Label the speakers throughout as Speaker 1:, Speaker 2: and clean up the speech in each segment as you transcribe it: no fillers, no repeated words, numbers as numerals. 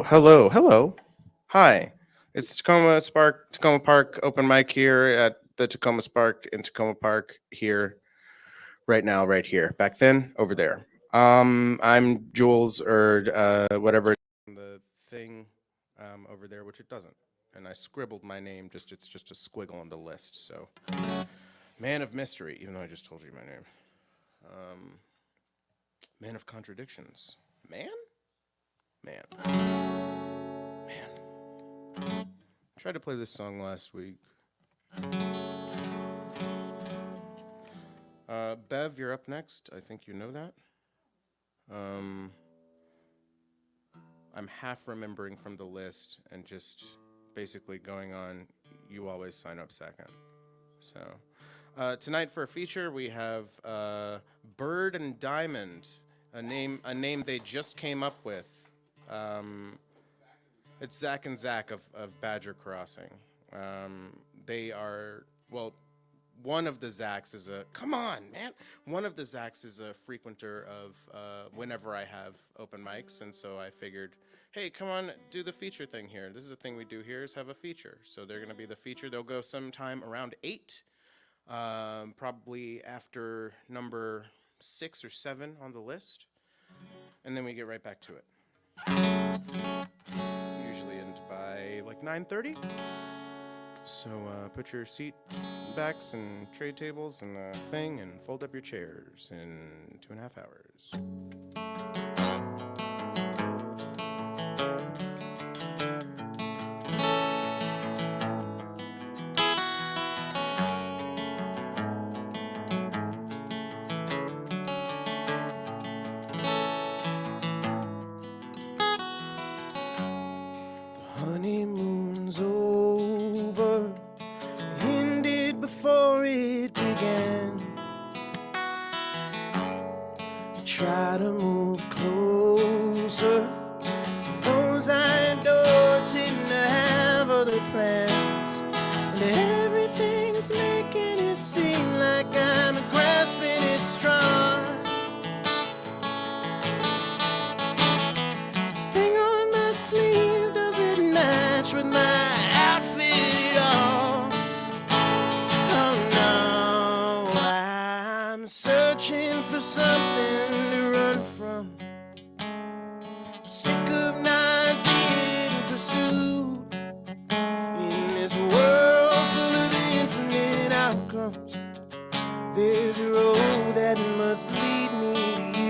Speaker 1: hello. Hi, it's Takoma Spark, Takoma Park open mic here at the Takoma Spark in Takoma Park here, right now, right here. Back then, over there. I'm Jules or whatever the thing over there, which it doesn't. And I scribbled my name. It's just a squiggle on the list. So, man of mystery, even though I just told you my name. Man of contradictions. Man. I tried to play this song last week. Bev, you're up next. I think you know that. I'm half remembering from the list and just basically going on, you always sign up second. So, tonight for a feature, we have Byrd and Diamond, a name they just came up with. It's Zack and Zack of Badger Crossing. They are, well, one of the Zacks is one of the Zacks is a frequenter of whenever I have open mics, and so I figured, hey, come on, do the feature thing here. This is a thing we do here, is have a feature. So they're going to be the feature. They'll go sometime around 8, probably after number 6 or 7 on the list, and then we get right back to it. Usually end by like 9:30. So put your seat backs and tray tables and a thing and fold up your chairs in 2.5 hours.
Speaker 2: Honeymoon's over, ended before it began. Try to move closer, those I adored tend to have other plans, and everything's making it seem like I'm grasping at straws. This thing on my sleeve match with my outfit at all. Oh no, I'm searching for something to run from. Sick of not being pursued in this world full of infinite outcomes. There's a road that must lead me to you.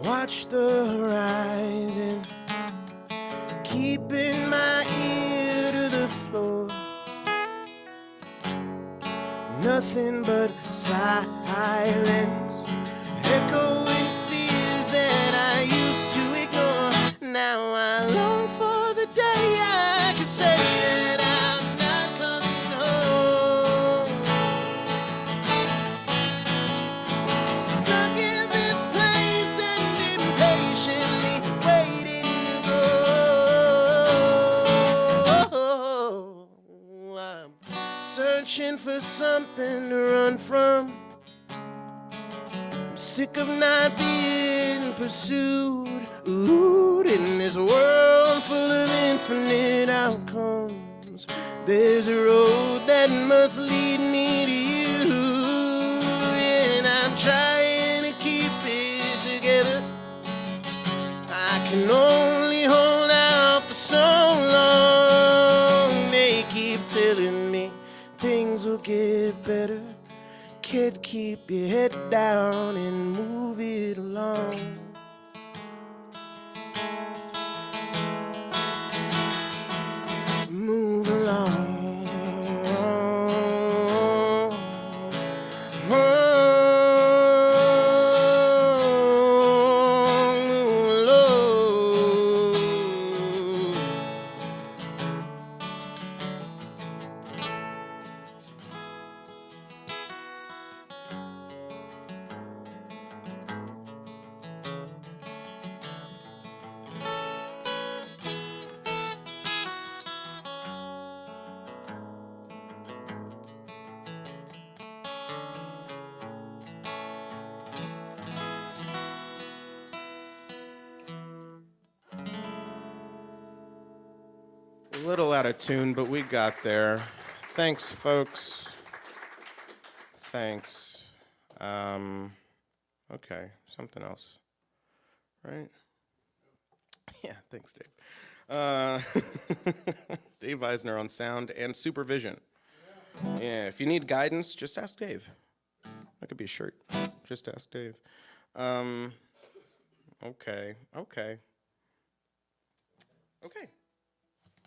Speaker 2: Watch the horizon, keeping my ear to the floor. Nothing but silence, echoing fears that I used to ignore. Now I long for the day I can say that I'm not coming home. Stuck in this place and impatiently waiting to go. I'm searching for something to run from. I'm sick of not being pursued. Ooh, in this world full of infinite outcomes, there's a road that must lead me to you. And I'm trying to keep it together. I can only hold out for so long. They keep telling me things will get better. Kid, keep your head down and move it along. Move along.
Speaker 1: A little out of tune, but we got there. Thanks, folks. Thanks. Okay, something else. Right? Yeah, thanks, Dave. Dave Eisner on sound and supervision. Yeah, if you need guidance, just ask Dave. That could be a shirt. Just ask Dave. Okay.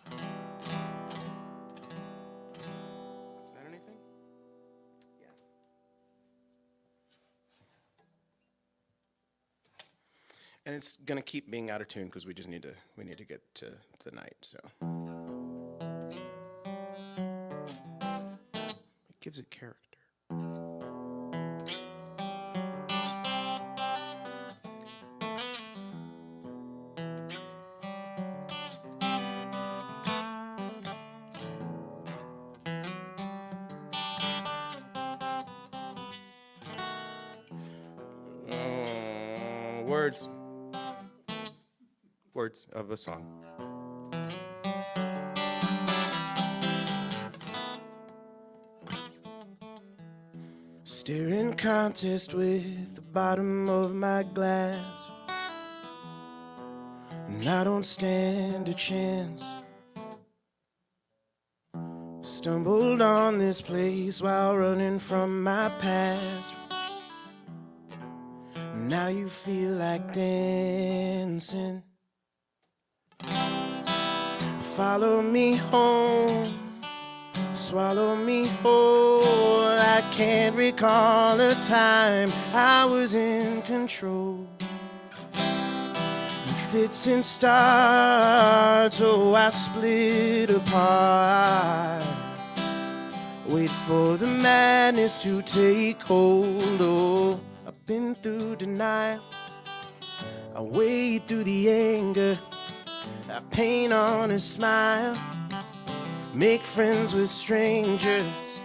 Speaker 1: Is that anything? Yeah. And it's gonna keep being out of tune because we need to get to the night. So it gives it character. Words of a song. Staring contest with the bottom of my glass, and I don't stand a chance. Stumbled on this place while running from my past. Now you feel like dancing. Follow me home, swallow me whole. I can't recall a time I was in control. Fits and starts, oh, I split apart. Wait for the madness to take hold, oh. I've been through denial, I wade through the anger, I paint on a smile, make friends with strangers.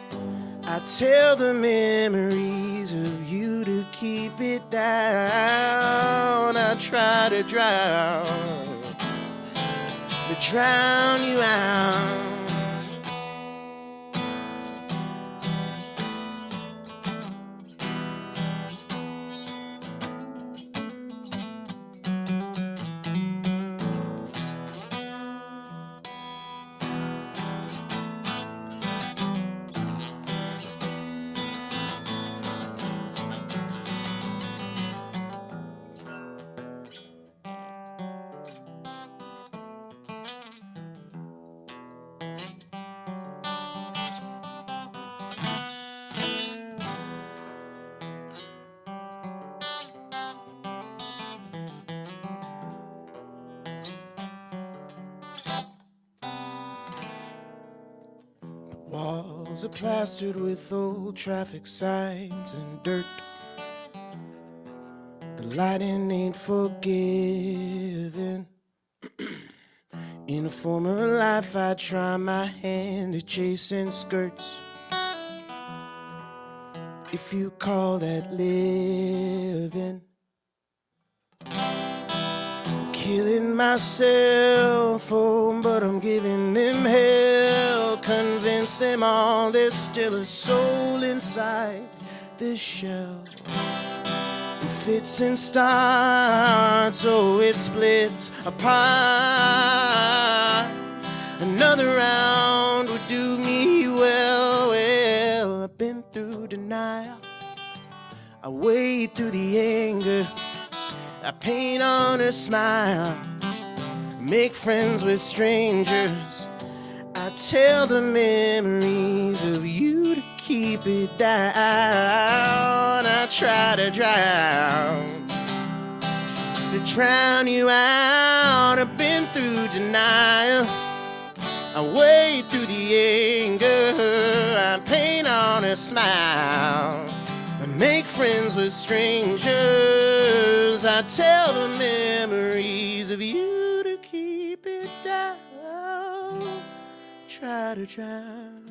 Speaker 1: I tell the memories of you to keep it down. I try to drown you out. Walls are plastered with old traffic signs and dirt. The lighting ain't forgiving. In a former life I try my hand at chasing skirts, if you call that living. Killing myself, oh, but I'm giving them hell. Convince them all there's still a soul inside this shell. It fits and starts, so it splits apart. Another round would do me well. Well, I've been through denial, I wade through the anger, I paint on a smile, make friends with strangers. I tell the memories of you to keep it down. I try to drown you out. I've been through denial, I wade through the anger, I paint on a smile, I make friends with strangers. I tell the memories of you to keep it down. Try to drown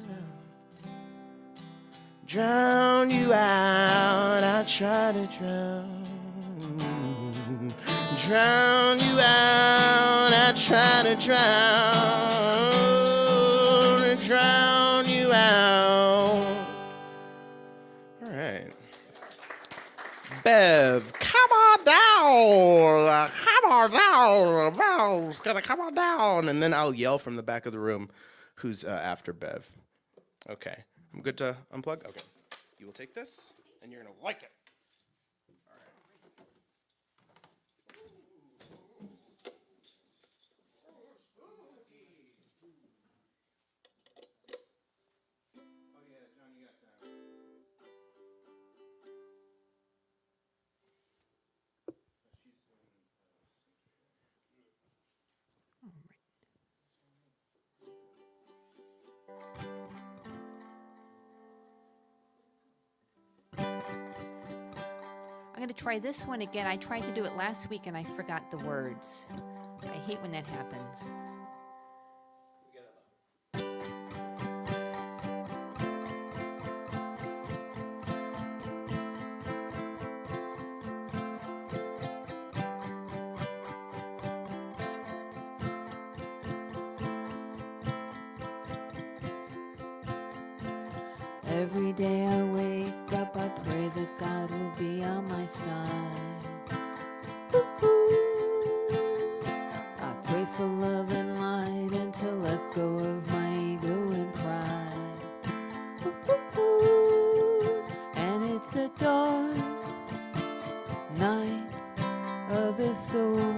Speaker 1: you out. I try to drown you out. I try to drown
Speaker 2: drown you out. All right. Bev, come on down. Come on down. Bev's gonna come on down. And then I'll yell from the back of the room who's after Bev. Okay. I'm good to unplug? Okay. You will take this, and you're gonna like it.
Speaker 3: I'm going to try this one again. I tried to do it last week and I forgot the words. I hate when that happens.
Speaker 4: Every day I wake up, I pray that God will be on my side. Ooh, I pray for love and light and to let go of my ego and pride. Ooh, and it's a dark night of the soul.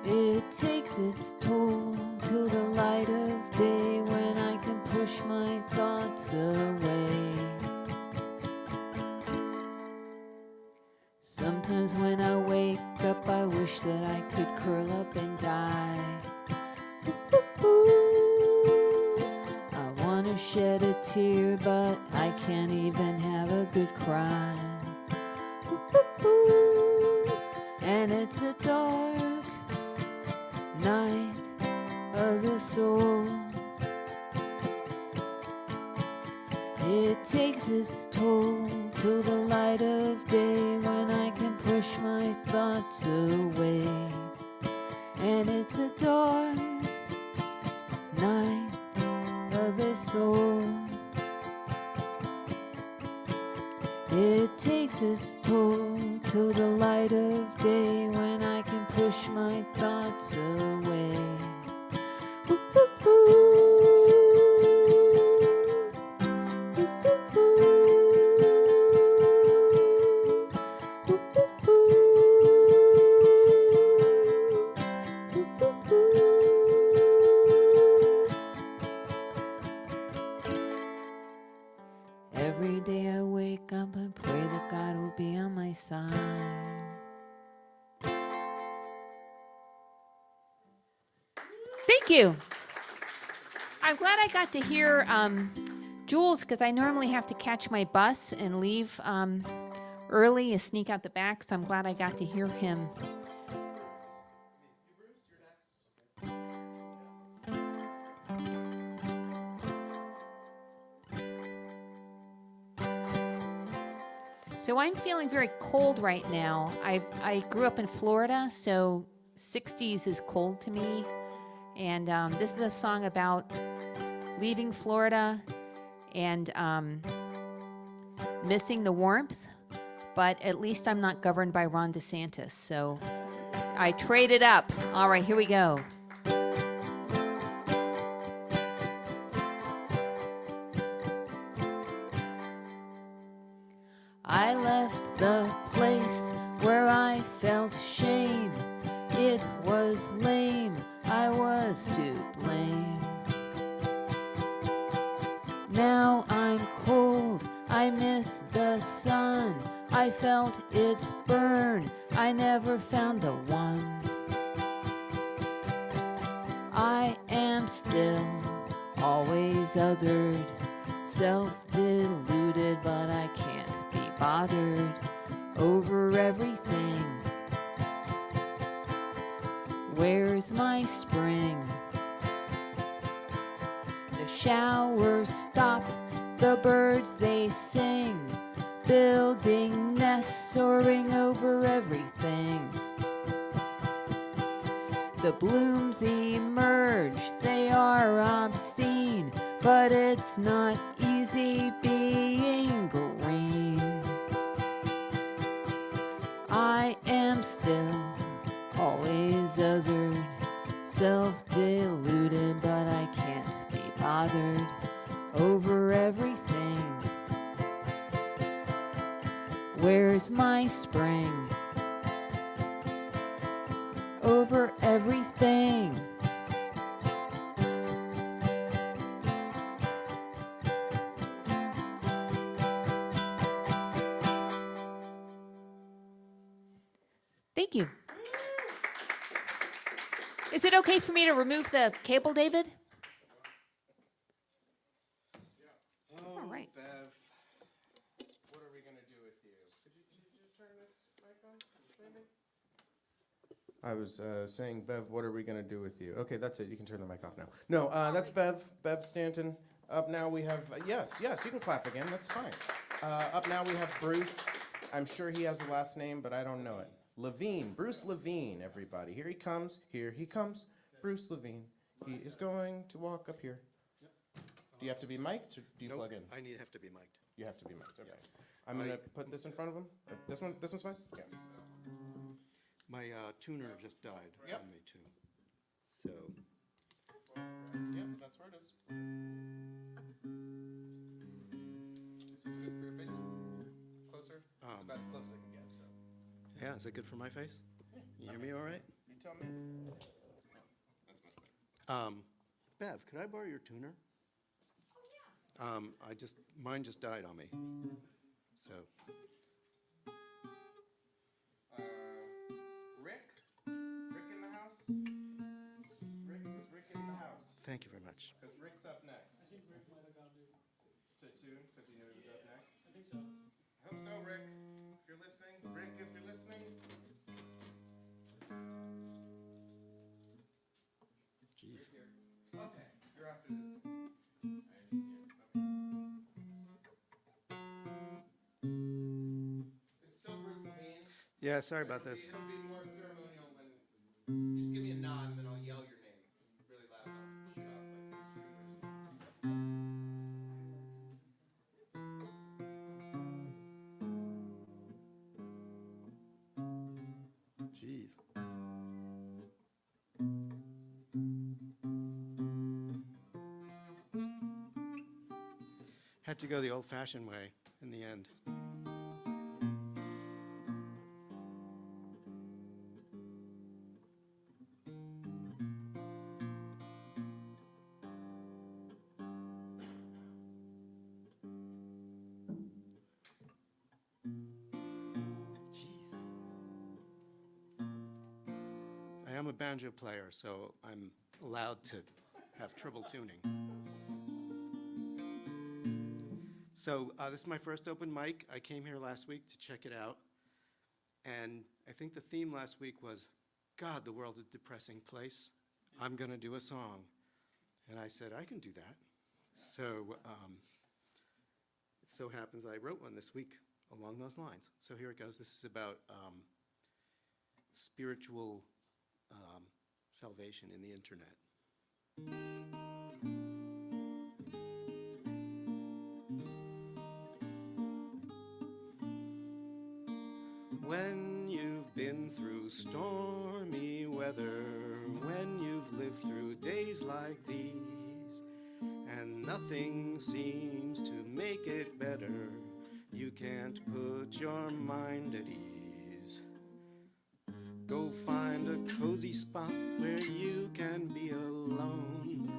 Speaker 4: It takes its toll to the light of day when I can push my thoughts away. Sometimes when I wake up, I wish that I could curl up and die. Ooh, I want to shed a tear, but I can't even have a good cry. Ooh, and it's a dark night of the soul. It takes its toll to the light of day when I can push my thoughts away. And it's a dark night of the soul. It takes its toll to the light of day when I can push my thoughts away. Ooh, ooh, ooh. Every day I wake up and pray that God will be on my side.
Speaker 3: Thank you. I'm glad I got to hear Juels, because I normally have to catch my bus and leave early and sneak out the back, so I'm glad I got to hear him. So I'm feeling very cold right now. I grew up in Florida, so 60s is cold to me. And this is a song about leaving Florida and missing the warmth. But at least I'm not governed by Ron DeSantis. So I traded up. All right, here we go.
Speaker 4: I left the place where I felt shame. It was lame, I was to blame. Now I'm cold, I miss the sun. I felt its burn, I never found the one. I am still always othered, self-deluded, but I can't be bothered over everything. Where's my spring? The showers stop, the birds they sing, building nests, soaring over everything. The blooms emerge, they are obscene, but it's not easy being green. I am still always othered, self-deluded, but I can't be bothered over everything. Where's my spring? Over everything.
Speaker 3: Thank you. Is it okay for me to remove the cable, David? All right.
Speaker 1: Bev, what are we going to do with you? Could you turn this mic on, maybe? I was saying, Bev, what are we going to do with you? Okay, that's it. You can turn the mic off now. No, that's Bev Stanton. Up now we have, yes, you can clap again. That's fine. Up now we have Bruce. I'm sure he has a last name, but I don't know it. Levine, Bruce Levine, everybody. Here he comes, Bruce Levine. He is going to walk up here. Yep. Do you have to be mic'd, or do you plug in?
Speaker 5: I have to be mic'd.
Speaker 1: You have to be mic'd, okay. I'm going to put this in front of him. This one's fine? Yeah.
Speaker 5: My tuner just died
Speaker 1: Yep.
Speaker 5: on me too. So,
Speaker 1: Yep, that's where it is. Is this good for your face? Closer? It's about as close as I can get, so.
Speaker 5: yeah, is it good for my face? You hear me all right?
Speaker 1: You tell me. That's much better.
Speaker 5: Bev, could I borrow your tuner? Oh, yeah. Mine just died on me. So,
Speaker 1: Rick? Rick in the house? Rick, is Rick in the house?
Speaker 5: thank you very much.
Speaker 1: Because Rick's up next. I think Rick might have gone to tune, because he knew he was up next. I think so. I hope so, Rick. If you're listening. Rick, if you're listening.
Speaker 5: Jeez.
Speaker 1: Okay, you're after this. It's still Bruce Levine.
Speaker 5: Yeah, sorry about this.
Speaker 1: It'll be more ceremonial when you just give me a nod and then I'll yell your name really loud. I'll shoot off like some streamers.
Speaker 5: Jeez. Had to go the old-fashioned way in the end. Jeez. I am a banjo player, so I'm allowed to have trouble tuning. So this is my first open mic. I came here last week to check it out. And I think the theme last week was, God, the world is a depressing place. I'm going to do a song. And I said, I can do that. So it so happens I wrote one this week along those lines. So here it goes. This is about spiritual salvation in the internet. When you've been through stormy weather, when you've lived through days like these, and nothing seems to make it better, you can't put your mind at ease. Go find a cozy spot where you can be alone.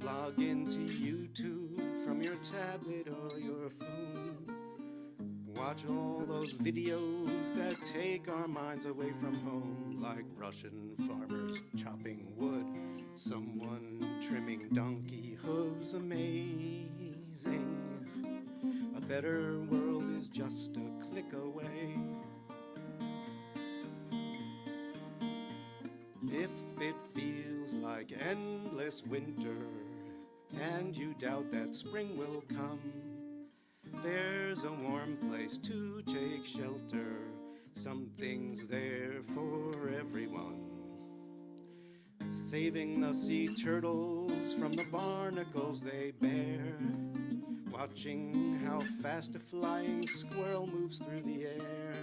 Speaker 5: Log into YouTube from your tablet or your phone. Watch all those videos that take our minds away from home, like Russian farmers chopping wood, someone trimming donkey hooves. Amazing. A better world is just a click away. If it feels like endless winter and you doubt that spring will come, there's a warm place to take shelter. Something's there for everyone. saving the sea turtles from the barnacles they bear, watching how fast a flying squirrel moves through the air.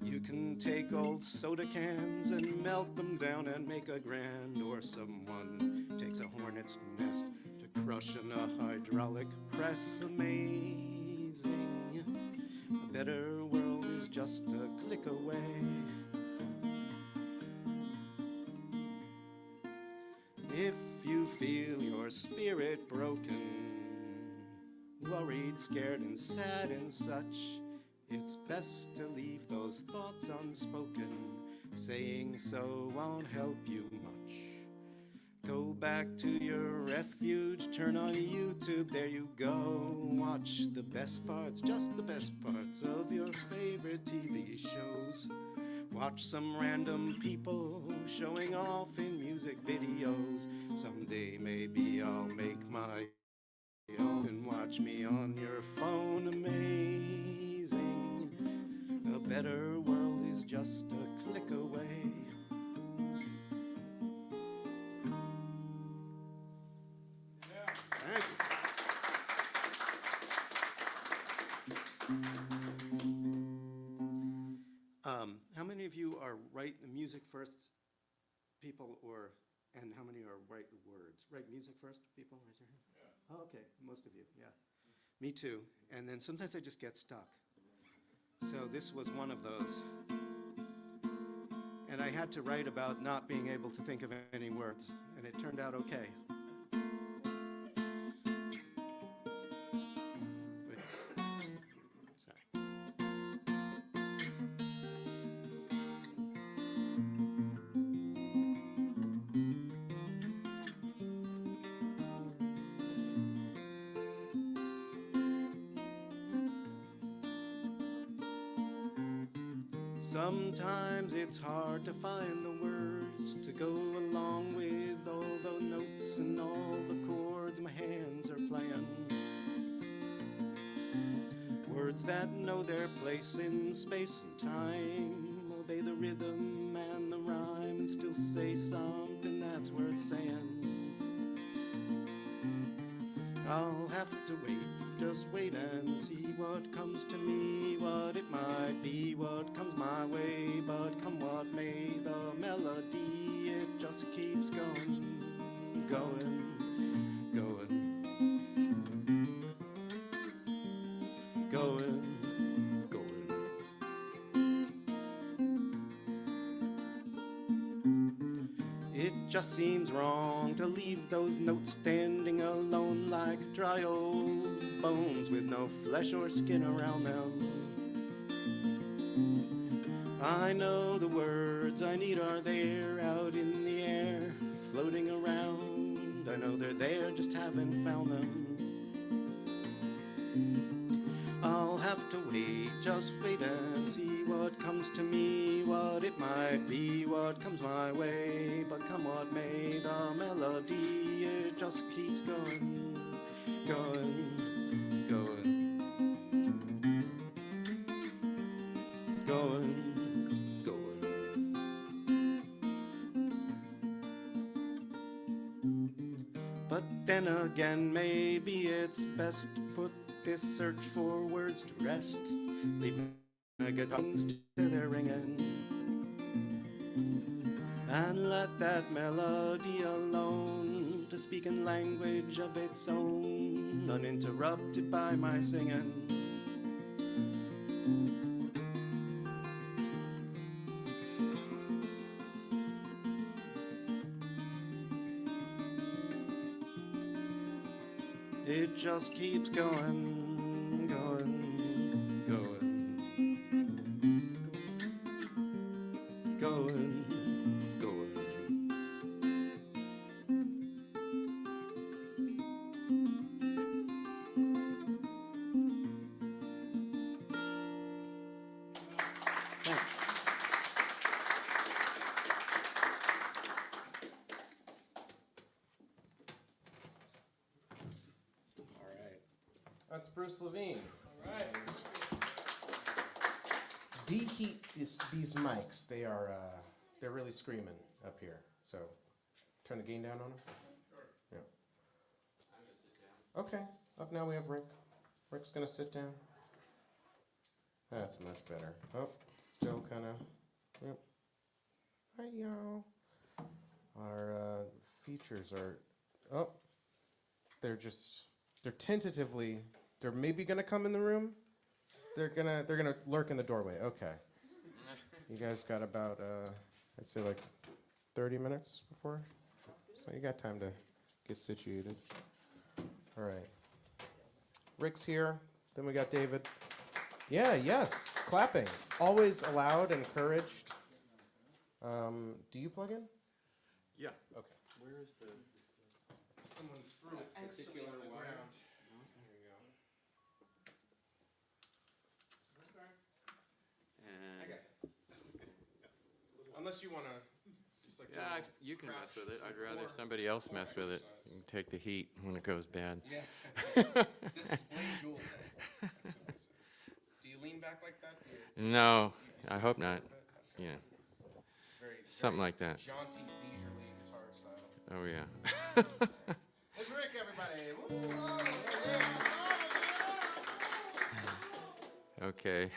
Speaker 5: You can take old soda cans and melt them down and make a grand, or someone takes a hornet's nest to crush in a hydraulic press. Amazing. A better world is just a click away. If you feel your spirit broken, worried, scared, and sad and such, it's best to leave those thoughts unspoken. Saying so won't help you much. Go back to your refuge, turn on YouTube, there you go. Watch the best parts, just the best parts of your favorite TV shows. Watch some random people showing off in music videos. Someday maybe I'll make my own and watch me on your phone. Amazing. A better world is just a click away. Thank you. How many of you are write the music first people, and how many are write the words? Write music first people, raise your hand. Yeah. Oh, okay, most of you, yeah. Me too, and then sometimes I just get stuck. So this was one of those. And I had to write about not being able to think of any words, and it turned out okay. Sorry. Sometimes it's hard to find the words to go along with all the notes and all the chords my hands are playing. Words that know their place in space and time, obey the rhythm and the rhyme and still say something that's worth saying. I'll have to wait, just wait and see what comes to me, what it might be, what comes my way, but come what may, the melody, it just keeps going, going, going, going, going. It just seems wrong to leave those notes standing alone like dry old bones with no flesh or skin around them. I know the words I need are there out in the air, floating around. I know they're there, just haven't found them. I'll have to wait, just wait and see what comes to me, what it might be, what comes my way. But come what may, the melody, it just keeps going, going, going, going, going. But then again, maybe it's best to put this search for words to rest, leave my guitars to their ringing, and let that melody alone to speak in language of its own, uninterrupted by my singing. It just keeps going, going, going, going, going. Thanks.
Speaker 2: That's Bruce Levine. All right. Deheat these mics. They're really screaming up here. So
Speaker 1: turn the gain down on him? Yeah. Okay. Up now we have Rick. Rick's gonna sit down. That's much better. Oh, still kind of. Yep. Hi, y'all. Our features are. Oh, they're tentatively. They're maybe gonna come in the room. They're gonna lurk in the doorway. Okay. You guys got about I'd say like 30 minutes before, so you got time to get situated. All right. Rick's here. Then we got David. Yeah, yes. Clapping. Always allowed, encouraged. Do you plug in?
Speaker 5: Yeah.
Speaker 1: Okay.
Speaker 5: Where is the?
Speaker 1: Someone threw it particular on the ground. There you go.
Speaker 5: And
Speaker 1: I got it. Unless you want to just like.
Speaker 5: yeah, you can mess with it. I'd rather somebody else mess with it. You can take the heat when it goes bad.
Speaker 1: Yeah. This is Blade Juels. That's what this is. Do you lean back like that?
Speaker 5: No, I hope not. Yeah,
Speaker 1: Very,
Speaker 5: something like that.
Speaker 1: jaunty, leisurely guitar style.
Speaker 5: Oh yeah.
Speaker 1: It's Rick, everybody. Woo! Oh,
Speaker 5: Okay.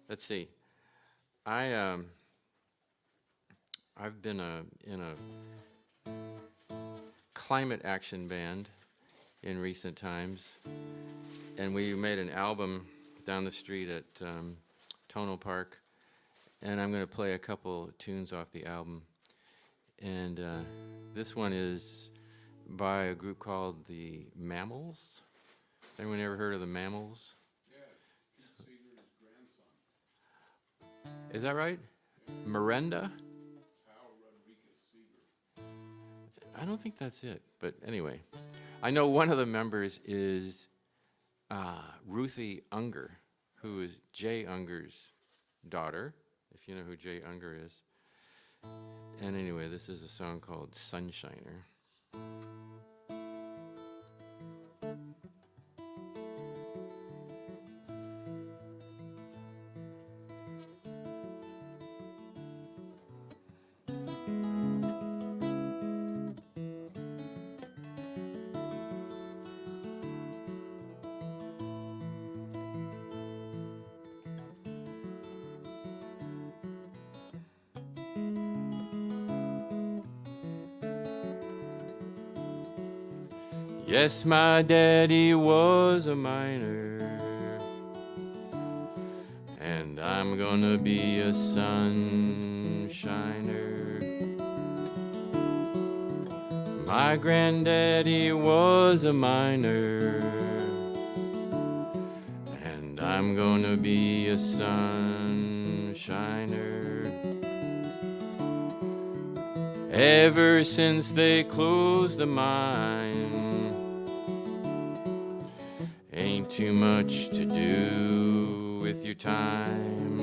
Speaker 5: Let's see. I've been in a climate action band in recent times, and we made an album down the street at Takoma Park, and I'm going to play a couple tunes off the album. And this one is by a group called the Mammals. Anyone ever heard of the Mammals? Is that right? Miranda? I don't think that's it, but anyway. I know one of the members is Ruthie Unger, who is Jay Unger's daughter, if you know who Jay Unger is. And anyway, this is a song called Sunshiner. Yes, my daddy was a miner, and I'm gonna be a sunshiner. My granddaddy was a miner, and I'm gonna be a sunshiner. Ever since they closed the mine, ain't too much to do with your time,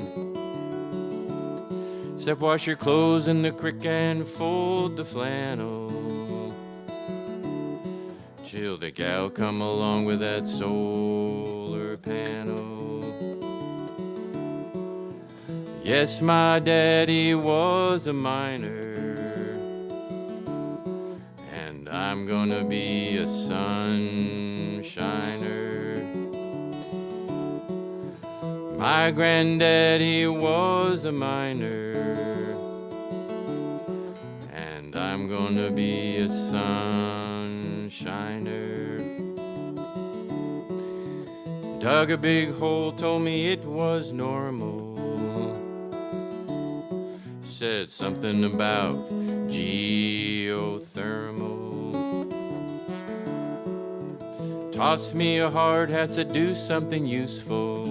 Speaker 5: except wash your clothes in the creek and fold the flannel, till the gal come along with that solar panel. Yes, my daddy was a miner, and I'm gonna be a sunshiner. My granddaddy was a miner, and I'm gonna be a sunshiner. Dug a big hole, told me it was normal. Said something about geothermal. Tossed me a hard hat, said do something useful.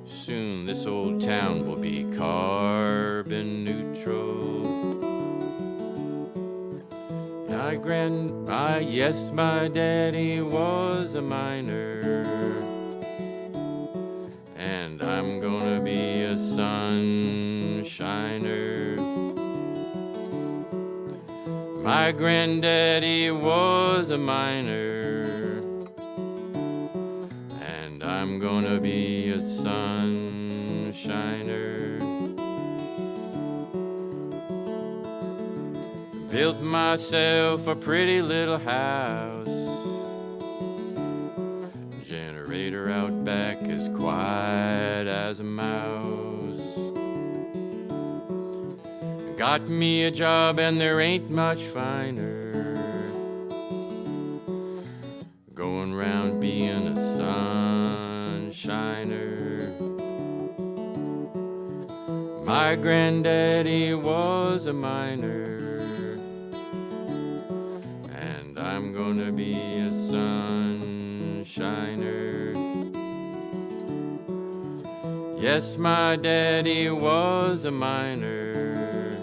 Speaker 5: Soon this old town will be carbon neutral. Yes, my daddy was a miner, and I'm gonna be a sunshiner. My granddaddy was a miner, and I'm gonna be a sunshiner.
Speaker 6: Built myself a pretty little house. Generator out back as quiet as a mouse. Got me a job and there ain't much finer. Going round being a sunshiner. My granddaddy was a miner, and I'm gonna be a sunshiner. Yes, my daddy was a miner,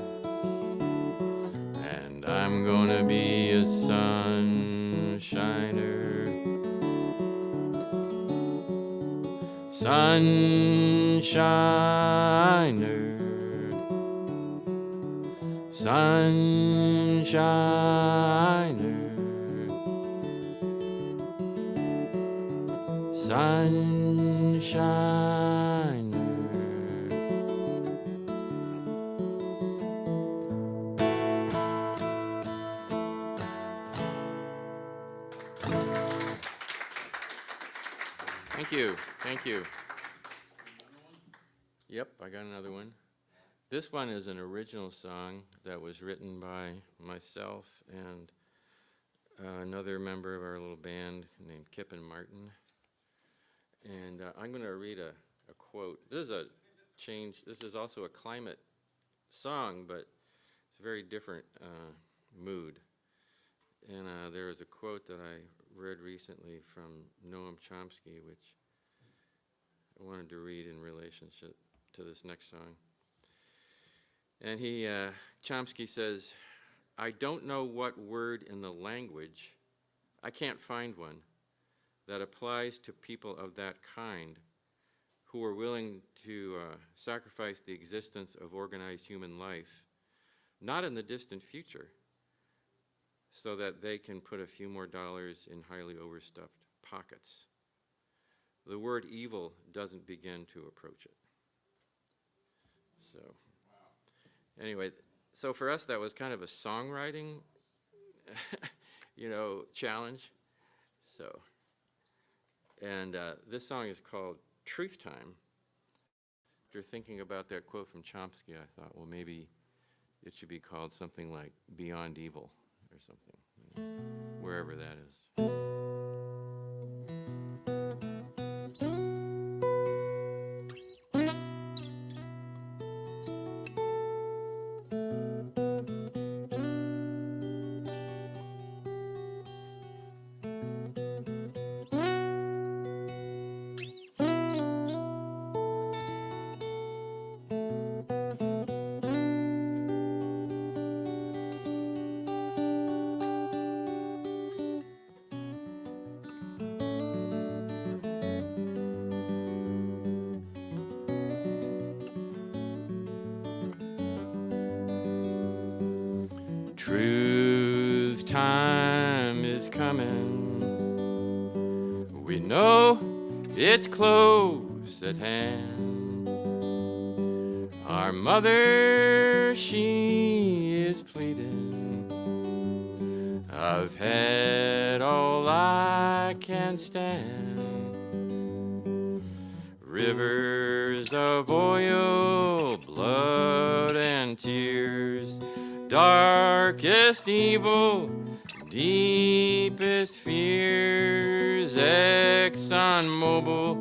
Speaker 6: and I'm gonna be a sunshiner. Sunshiner. Sunshiner, sunshiner. Thank you, thank you. Yep, I got another one. This one is an original song that was written by myself and another member of our little band named Kip and Martin. And I'm going to read a quote. This is a change. This is also a climate song, but it's a very different mood. And there is a quote that I read recently from Noam Chomsky, which I wanted to read in relationship to this next song. And Chomsky says, I don't know what word in the language, I can't find one, that applies to people of that kind who are willing to sacrifice the existence of organized human life, not in the distant future, so that they can put a few more dollars in highly overstuffed pockets. The word evil doesn't begin to approach it. So. Anyway, so for us that was kind of a songwriting, challenge. So, and this song is called Truth Time. After thinking about that quote from Chomsky, I thought, well, maybe it should be called something like Beyond Evil or something, wherever that is. Truth time is coming. We know it's close at hand. Our mother, she is pleading. I've had all I can stand. Rivers of oil, blood and tears, darkest evil, deepest fears, ExxonMobil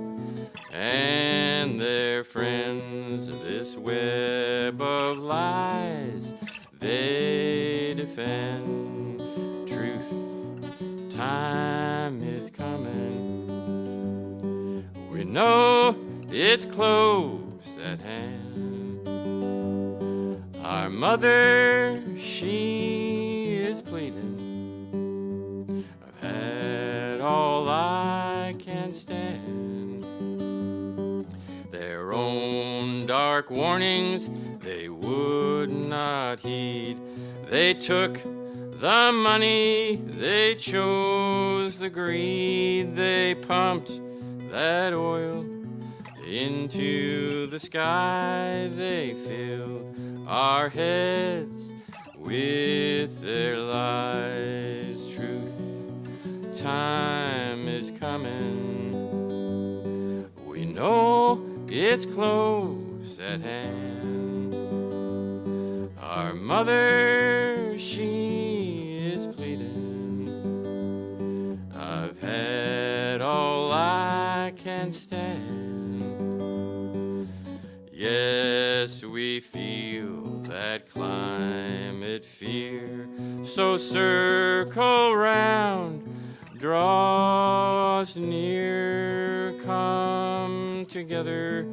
Speaker 6: and their friends, this web of lies they defend. Truth time is coming. We know it's close at hand. Our mother, she is pleading. I've had all I can stand. Their own dark warnings they would not heed. They took the money, they chose the greed. They pumped that oil into the sky. They filled our heads with with their lies. Truth, time is coming. We know it's close at hand. Our mother, she is pleading. I've had all I can stand. Yes, we feel that climate fear. So circle round, draw us near, come together.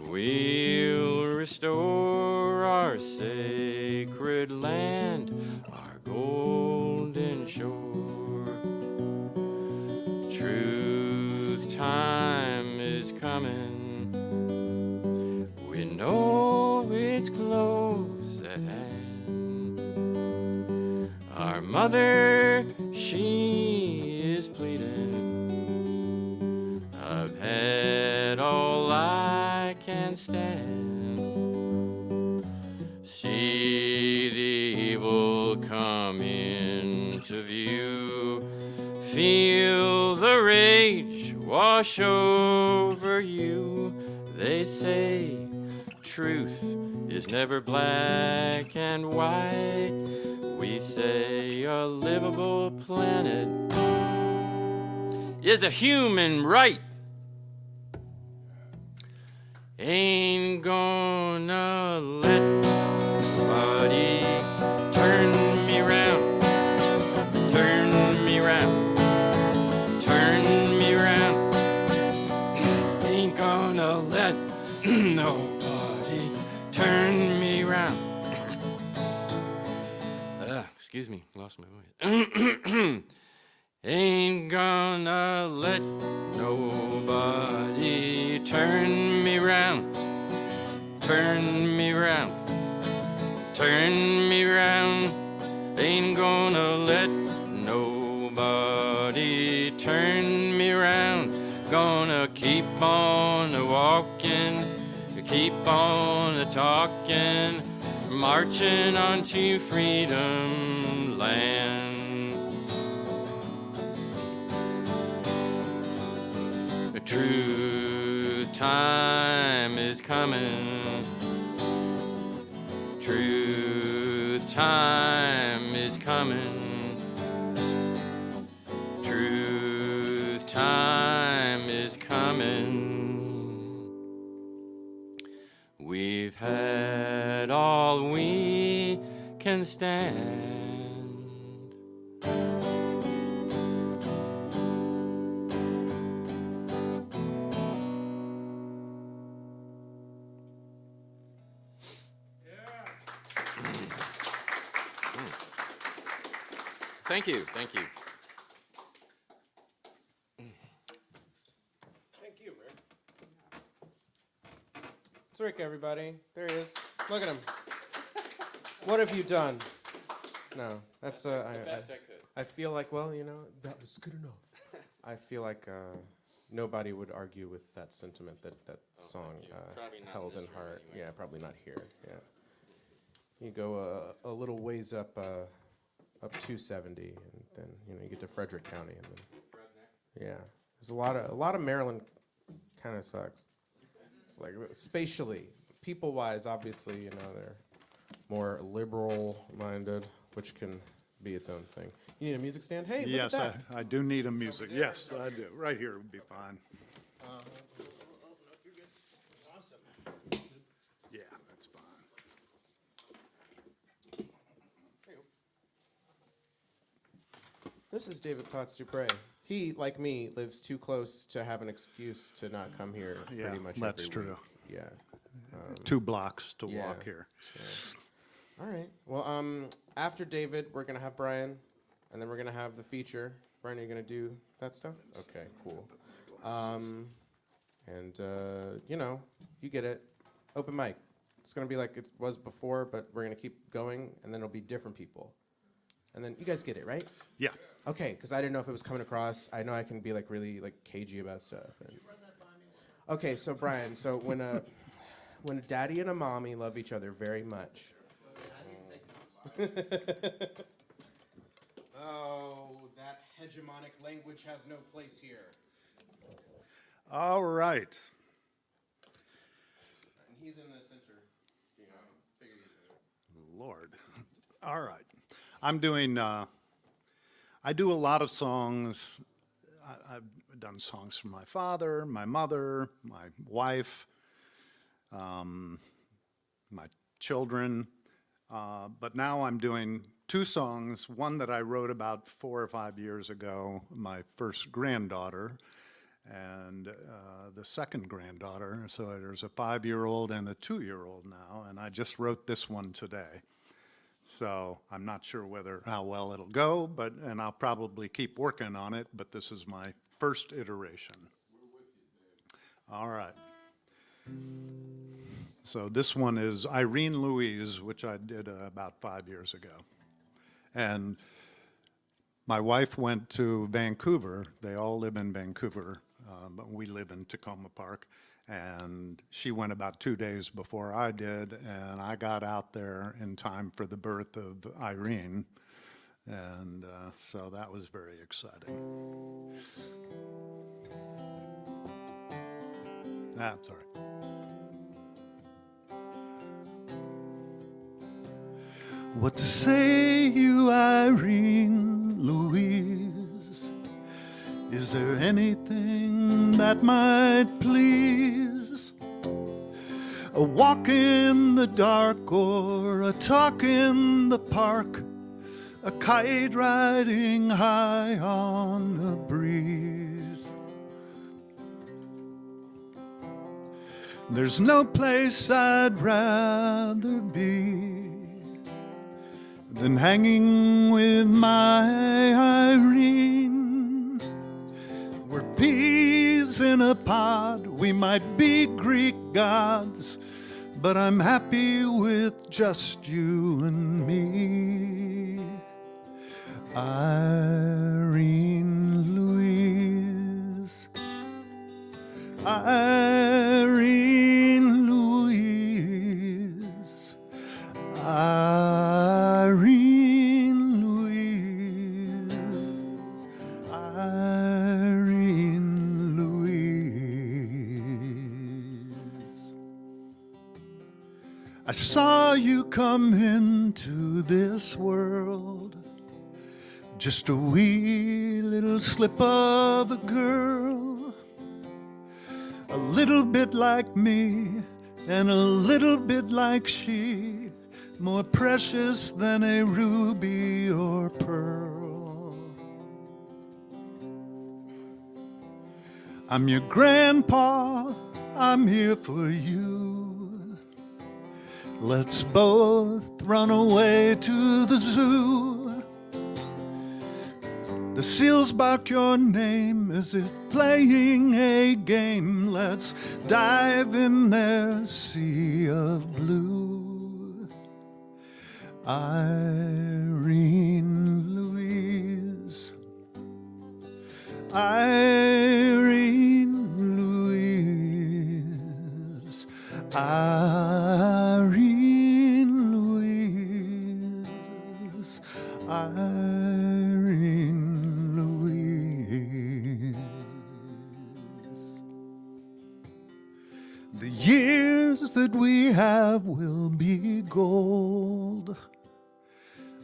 Speaker 6: We'll restore our sacred land, our golden shore. Truth, time is coming. We know it's close at hand. Our mother, she is pleading. I've had all I can stand. See the evil come into view. Feel the rage wash over you. They say truth is never black and white. We say a livable planet is a human right. Ain't gonna let nobody turn me round, turn me round, turn me round. Ain't gonna let nobody turn me round. Excuse me, lost my voice. Ain't gonna let nobody turn me round, turn me round, turn me round. Ain't gonna let nobody turn me round. Gonna keep on walking, keep on talking, marching on to freedom land. Truth, time is coming. Truth, time is coming. Truth, time is coming. We've had all we can stand. Thank you, thank you.
Speaker 1: Thank you, Rick. It's Rick, everybody. There he is. Look at him. What have you done? No, that's
Speaker 6: the best I could.
Speaker 1: I feel like, well, you know, that was good enough. I feel like nobody would argue with that sentiment that song
Speaker 6: thank you. Probably not in
Speaker 1: held
Speaker 6: this
Speaker 1: in
Speaker 6: room
Speaker 1: heart.
Speaker 6: anyway.
Speaker 1: Yeah, probably not here. Yeah, you go a little ways up 270, and then you get to Frederick County, and then yeah, there's a lot of Maryland kind of sucks. It's like spatially, people-wise, obviously, they're more liberal-minded, which can be its own thing. You need a music stand? Hey,
Speaker 7: Yes,
Speaker 1: look at that.
Speaker 7: I do need a music. Yes, I do. Right here would be fine. Yeah, that's fine.
Speaker 1: This is David Potts Dupre. He, like me, lives too close to have an excuse to not come here
Speaker 7: Yeah,
Speaker 1: pretty much
Speaker 7: that's
Speaker 1: every
Speaker 7: true.
Speaker 1: week. Yeah.
Speaker 7: 2 blocks to
Speaker 1: yeah.
Speaker 7: walk here.
Speaker 1: All right. Well, after David, we're gonna have Brian, and then we're gonna have the feature. Brian, are you gonna do that stuff? Okay, cool. And you get it. Open mic. It's gonna be like it was before, but we're gonna keep going, and then it'll be different people. And then you guys get it, right?
Speaker 7: Yeah.
Speaker 1: Okay, because I didn't know if it was coming across. I know I can be like really like cagey about stuff. Okay, so Brian, so when a daddy and a mommy love each other very much. Oh, that hegemonic language has no place here.
Speaker 7: All right.
Speaker 1: And he's in the center, you know, figure he's
Speaker 7: Lord. All right. I'm doing, I do a lot of songs. I've done songs for my father, my mother, my wife, my children. But now I'm doing two songs, one that I wrote about 4 or 5 years ago, my first granddaughter, and the second granddaughter. So there's a 5-year-old and a 2-year-old now, and I just wrote this one today. So I'm not sure how well it'll go, and I'll probably keep working on it, but this is my first iteration. We're with you, babe. All right. So this one is Irene Louise, which I did about 5 years ago. And my wife went to Vancouver. They all live in Vancouver, but we live in Takoma Park. And she went about 2 days before I did, and I got out there in time for the birth of Irene. And so that was very exciting. I'm sorry. What to say, you Irene Louise? Is there anything that might please? A walk in the dark or a talk in the park, a kite riding high on a breeze. There's no place I'd rather be than hanging with my Irene. We're peas in a pod, we might be Greek gods, but I'm happy with just you and me. Irene Louise, Irene Louise, Irene Louise, Irene Louise. I saw you come into this world, just a wee little slip of a girl, a little bit like me and a little bit like she, more precious than a ruby or pearl. I'm your grandpa, I'm here for you. Let's both run away to the zoo. The seals bark your name as if playing a game. Let's dive in their sea of blue. Irene Louise, Irene Louise, Irene Louise, Irene Louise. The years that we have will be gold.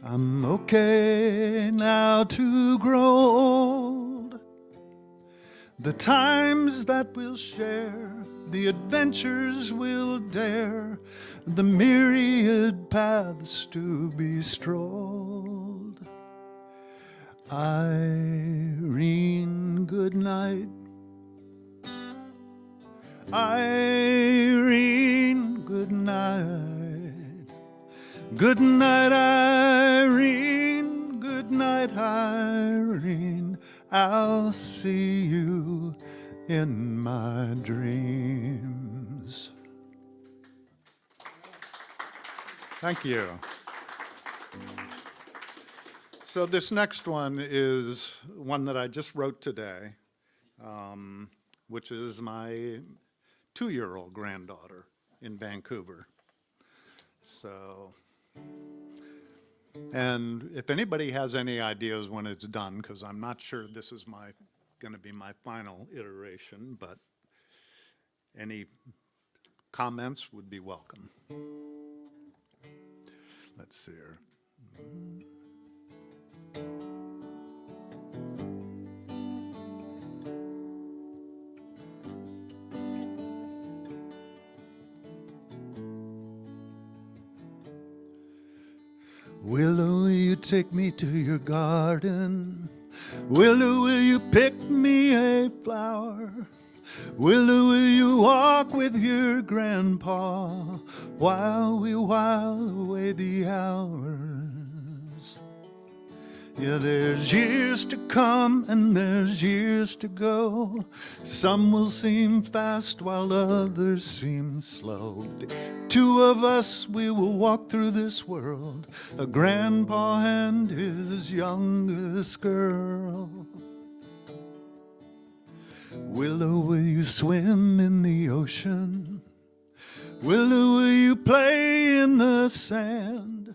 Speaker 7: I'm okay now to grow old. The times that we'll share, the adventures we'll dare, the myriad paths to be strolled. Irene, good night. Irene, good night. Good night, Irene. Good night, Irene. I'll see you in my dreams. Thank you. So this next one is one that I just wrote today, which is my 2-year-old granddaughter in Vancouver. So And if anybody has any ideas when it's done, because I'm not sure this is going to be my final iteration, but any comments would be welcome. Let's see here. Willow, will you take me to your garden? Willow, will you pick me a flower? Willow, will you walk with your grandpa while we while away the hours? Yeah, there's years to come and there's years to go. Some will seem fast while others seem slow. The two of us, we will walk through this world, a grandpa and his youngest girl. Willow, will you swim in the ocean? Willow, will you play in the sand?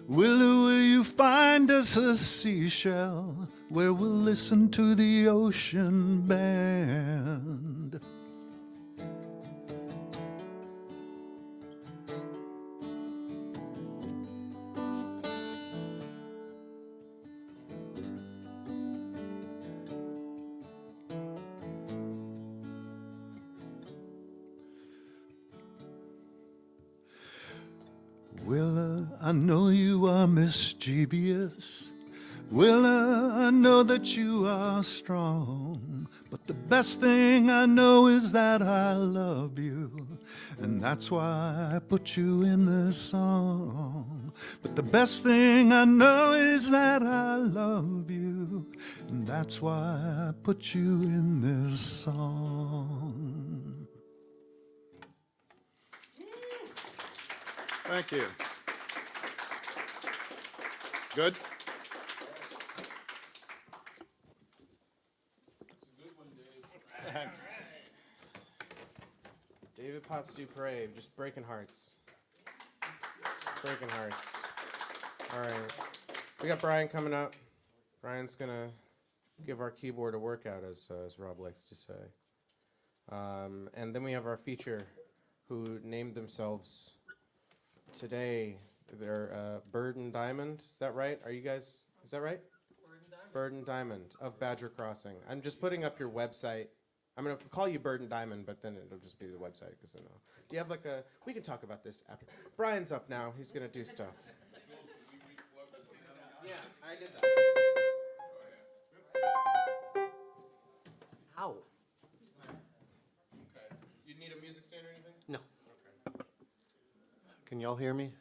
Speaker 7: Willow, will you find us a seashell where we'll listen to the ocean band? Willa, I know you are mischievous. Willa, I know that you are strong. But the best thing I know is that I love you. And that's why I put you in this song. But the best thing I know is that I love you. And that's why I put you in this song. Thank you. Good?
Speaker 1: David Potts Dupre, just breaking hearts. Just breaking hearts. All right. We got Brian coming up. Brian's going to give our keyboard a workout, as Rob likes to say. And then we have our feature, who named themselves today. They're Byrd and Diamond. Is that right? Are you guys, is that right? Byrd and Diamond of Badger Crossing. I'm just putting up your website. I'm going to call you Byrd and Diamond, but then it'll just be the website. Because I know. Do you have like a, we can talk about this after. Brian's up now. He's going to do stuff. Yeah, I did that.
Speaker 5: Ow.
Speaker 1: Okay. You need a music stand or anything?
Speaker 5: No.
Speaker 1: Okay.
Speaker 5: Can y'all hear me?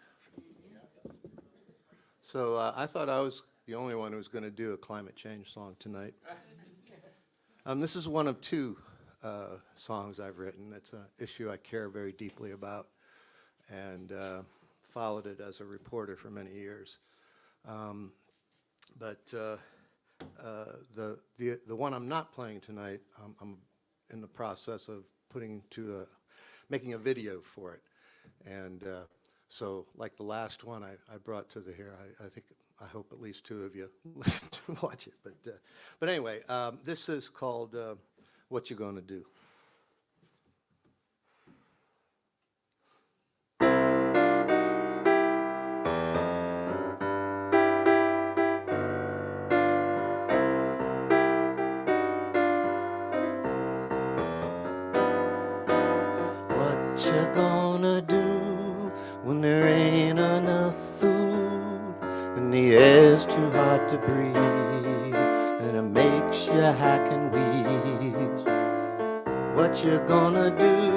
Speaker 5: So I thought I was the only one who was going to do a climate change song tonight. This is one of two songs I've written. It's an issue I care very deeply about, and followed it as a reporter for many years. But the one I'm not playing tonight, I'm in the process of making a video for it, and so like the last one I brought to the here, I hope at least two of you listen to watch it. But anyway, this is called "What You Gonna Do." What you gonna do when there ain't enough food, when the air's too hot to breathe, and it makes you hack and wheeze? What you gonna do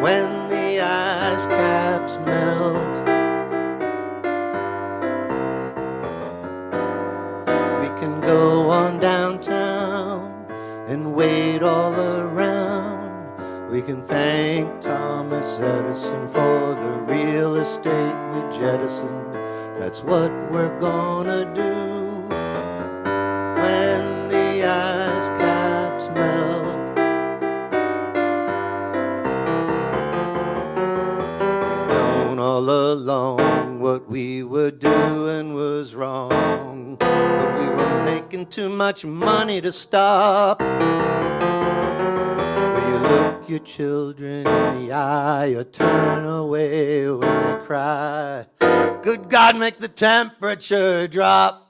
Speaker 5: when the ice caps melt? We can go on downtown and wait all around. We can thank Thomas Edison for the real estate we jettisoned. That's what we're gonna do when the ice caps melt. We've known all along what we were doing was wrong, but we were making too much money to stop. Will you look your children in the eye or turn away when they cry? Good God, make the temperature drop.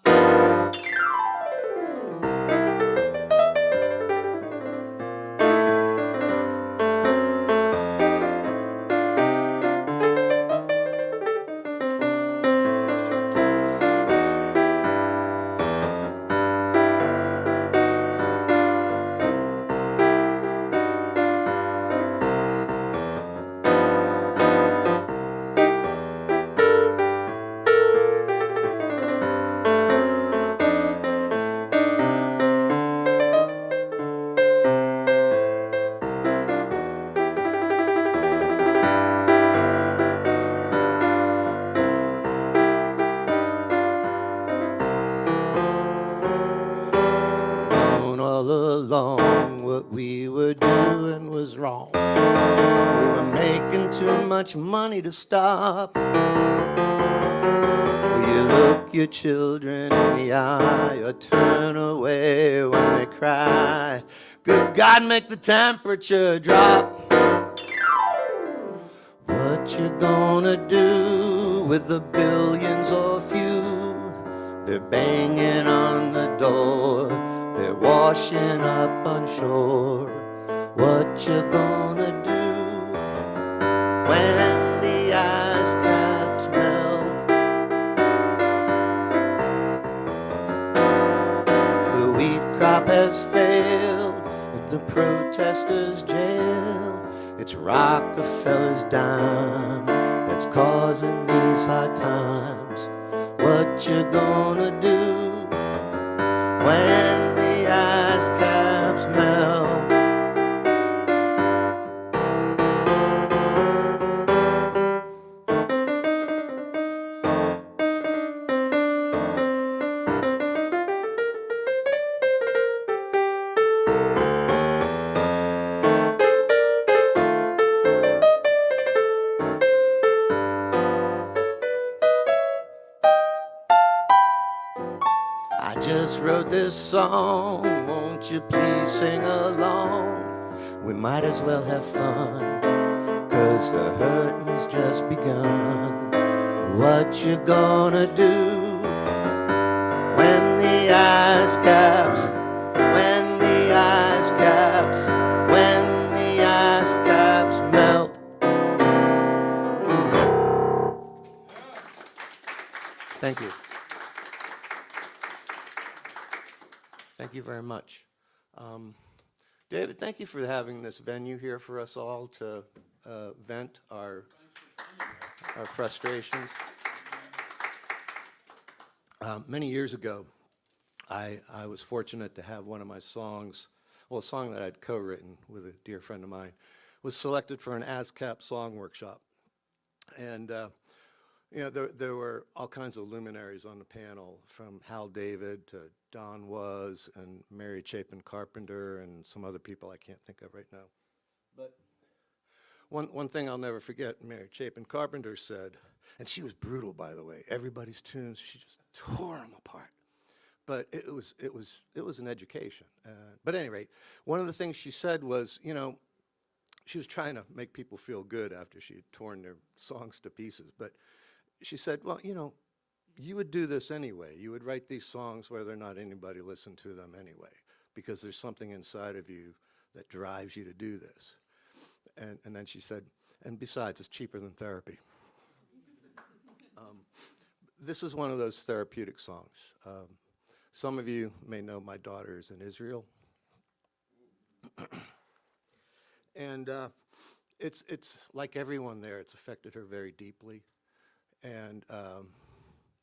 Speaker 5: All along, what we were doing was wrong. We were making too much money to stop. Will you look your children in the eye or turn away when they cry? Good God, make the temperature drop. What you gonna do with the billions or few? They're banging on the door, they're washing up on shore. What you gonna do when the ice caps melt? The wheat crop has failed and the protesters jailed. It's Rockefeller's dime that's causing these hard times. What you gonna do when the ice caps melt? I just wrote this song, won't you please sing along? We might as well have fun, 'cause the hurting's just begun. What you gonna do when the ice caps, when the ice caps, when the ice caps melt? Thank you. Thank you very much. David, thank you for having this venue here for us all to vent our frustrations. Many years ago, I was fortunate to have one of my songs, well, a song that I'd co-written with a dear friend of mine, was selected for an ASCAP song workshop. And you know, there were all kinds of luminaries on the panel, from Hal David to Don Was and Mary Chapin Carpenter and some other people I can't think of right now. But one thing I'll never forget, Mary Chapin Carpenter said, and she was brutal, by the way. Everybody's tunes, she just tore them apart. But it was an education. But at any rate, one of the things she said was, you know, she was trying to make people feel good after she'd torn their songs to pieces. But she said, well, you know, you would do this anyway. You would write these songs whether or not anybody listened to them anyway, because there's something inside of you that drives you to do this. And then she said, and besides, it's cheaper than therapy. This is one of those therapeutic songs. Some of you may know my daughter is in Israel. And it's like everyone there, it's affected her very deeply. And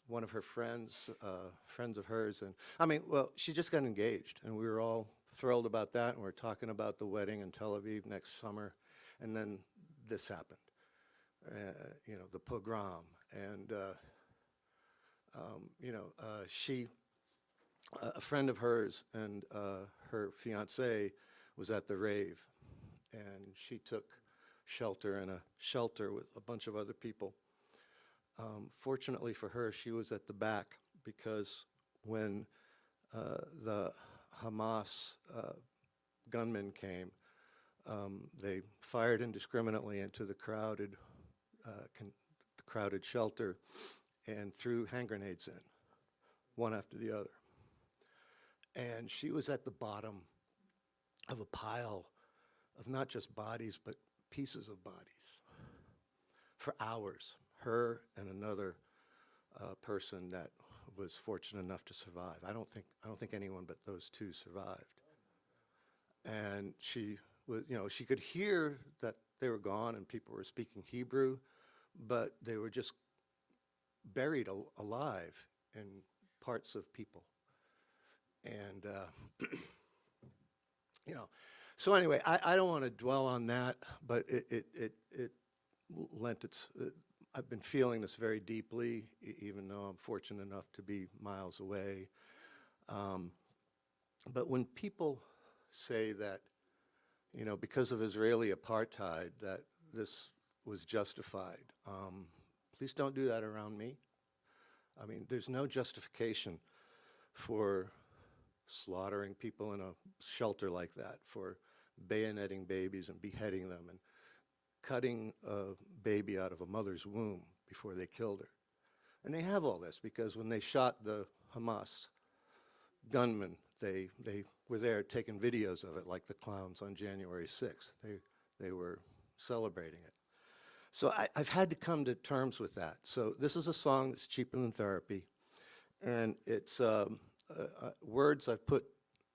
Speaker 5: one of her friends of hers, and I mean, well, she just got engaged, and we were all thrilled about that, and we're talking about the wedding in Tel Aviv next summer, and then this happened, you know, the pogrom, and you know, a friend of hers and her fiancé was at the rave, and she took shelter in a shelter with a bunch of other people. Fortunately for her, she was at the back, because when the Hamas gunmen came, they fired indiscriminately into the crowded shelter and threw hand grenades in, one after the other. And she was at the bottom of a pile of not just bodies, but pieces of bodies for hours. Her and another person that was fortunate enough to survive. I don't think anyone but those two survived. And she was, she could hear that they were gone and people were speaking Hebrew, but they were just buried alive in parts of people. And so anyway, I don't want to dwell on that, but it lent its. I've been feeling this very deeply, even though I'm fortunate enough to be miles away. But when people say that, because of Israeli apartheid, that this was justified, please don't do that around me. I mean, there's no justification for slaughtering people in a shelter like that, for bayoneting babies and beheading them and cutting a baby out of a mother's womb before they killed her. And they have all this because when they shot the Hamas gunmen, they were there taking videos of it like the clowns on January 6th. They were celebrating it. So I've had to come to terms with that. So this is a song that's cheaper than therapy. And it's words I've put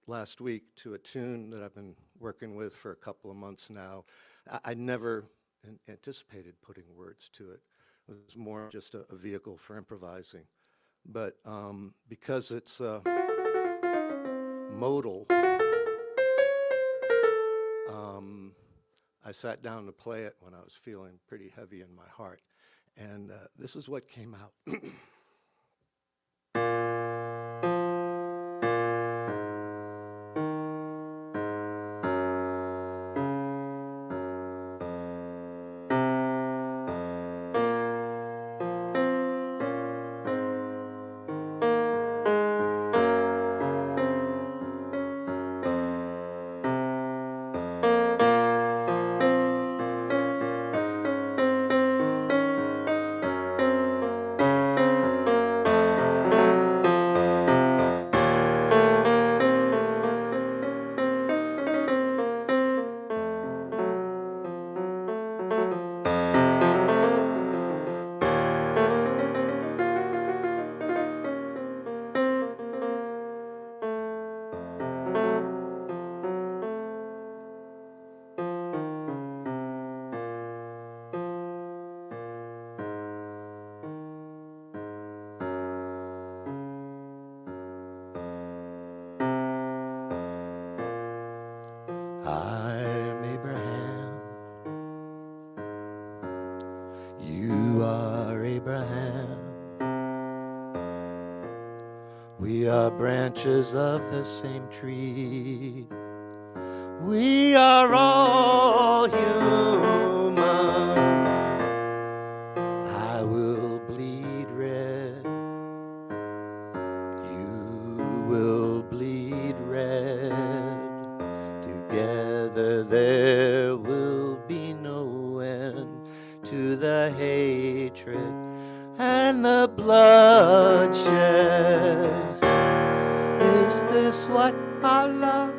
Speaker 5: last week to a tune that I've been working with for a couple of months now. I never anticipated putting words to it. It was more just a vehicle for improvising. But because it's modal, I sat down to play it when I was feeling pretty heavy in my heart. And this is what came out. I'm Abraham, you are Abraham. We are branches of the same tree. We are all human. I will bleed red, you will bleed red. Together there will be no end to the hatred and the bloodshed. Is this what Allah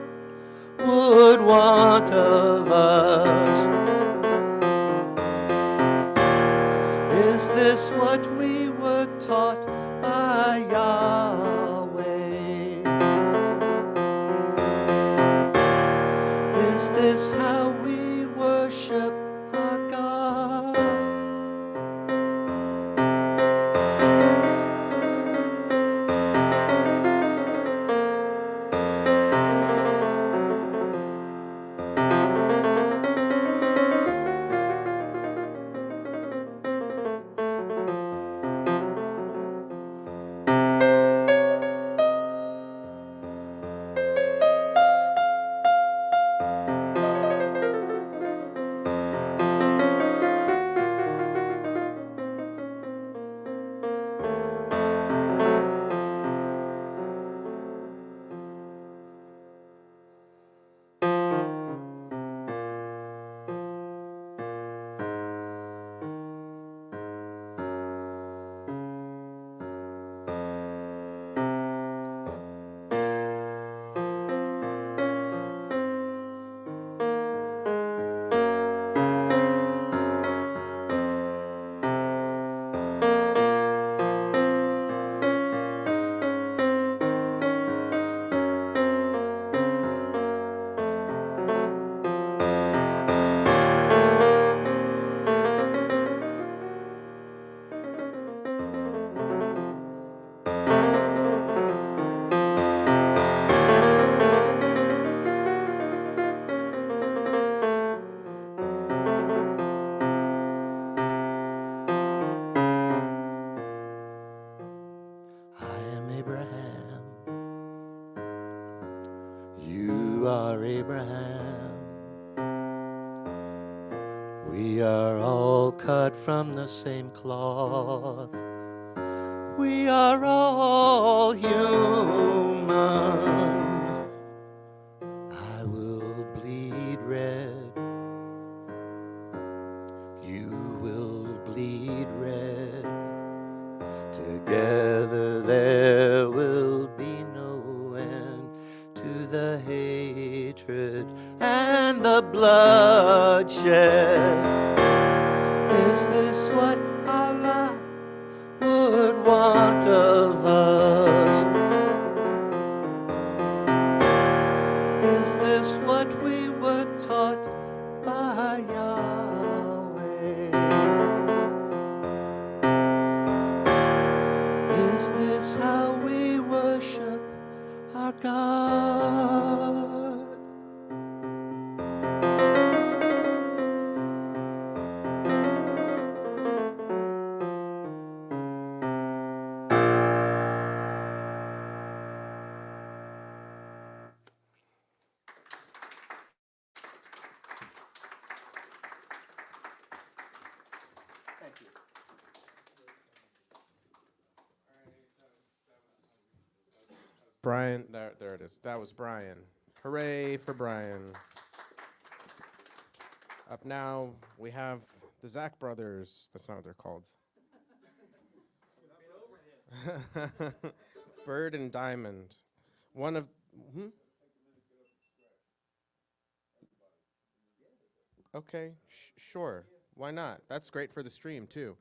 Speaker 5: would want of us? Is this what we were taught by Yahweh? Is this how we worship our God?
Speaker 8: Abraham. You are Abraham. We are all cut from the same cloth. We are all human. I will bleed red. You will bleed red. Together there will be no end to the hatred and the bloodshed. Is this what Allah would want of us? Is this what we were taught by Yahweh? Is this how we worship our God?
Speaker 1: Brian, there it is. That was Brian. Hooray for Brian. Up now, we have the Zack brothers. That's not what they're called. Byrd and Diamond. One of... Okay, sure. Why not? That's great for the stream, too.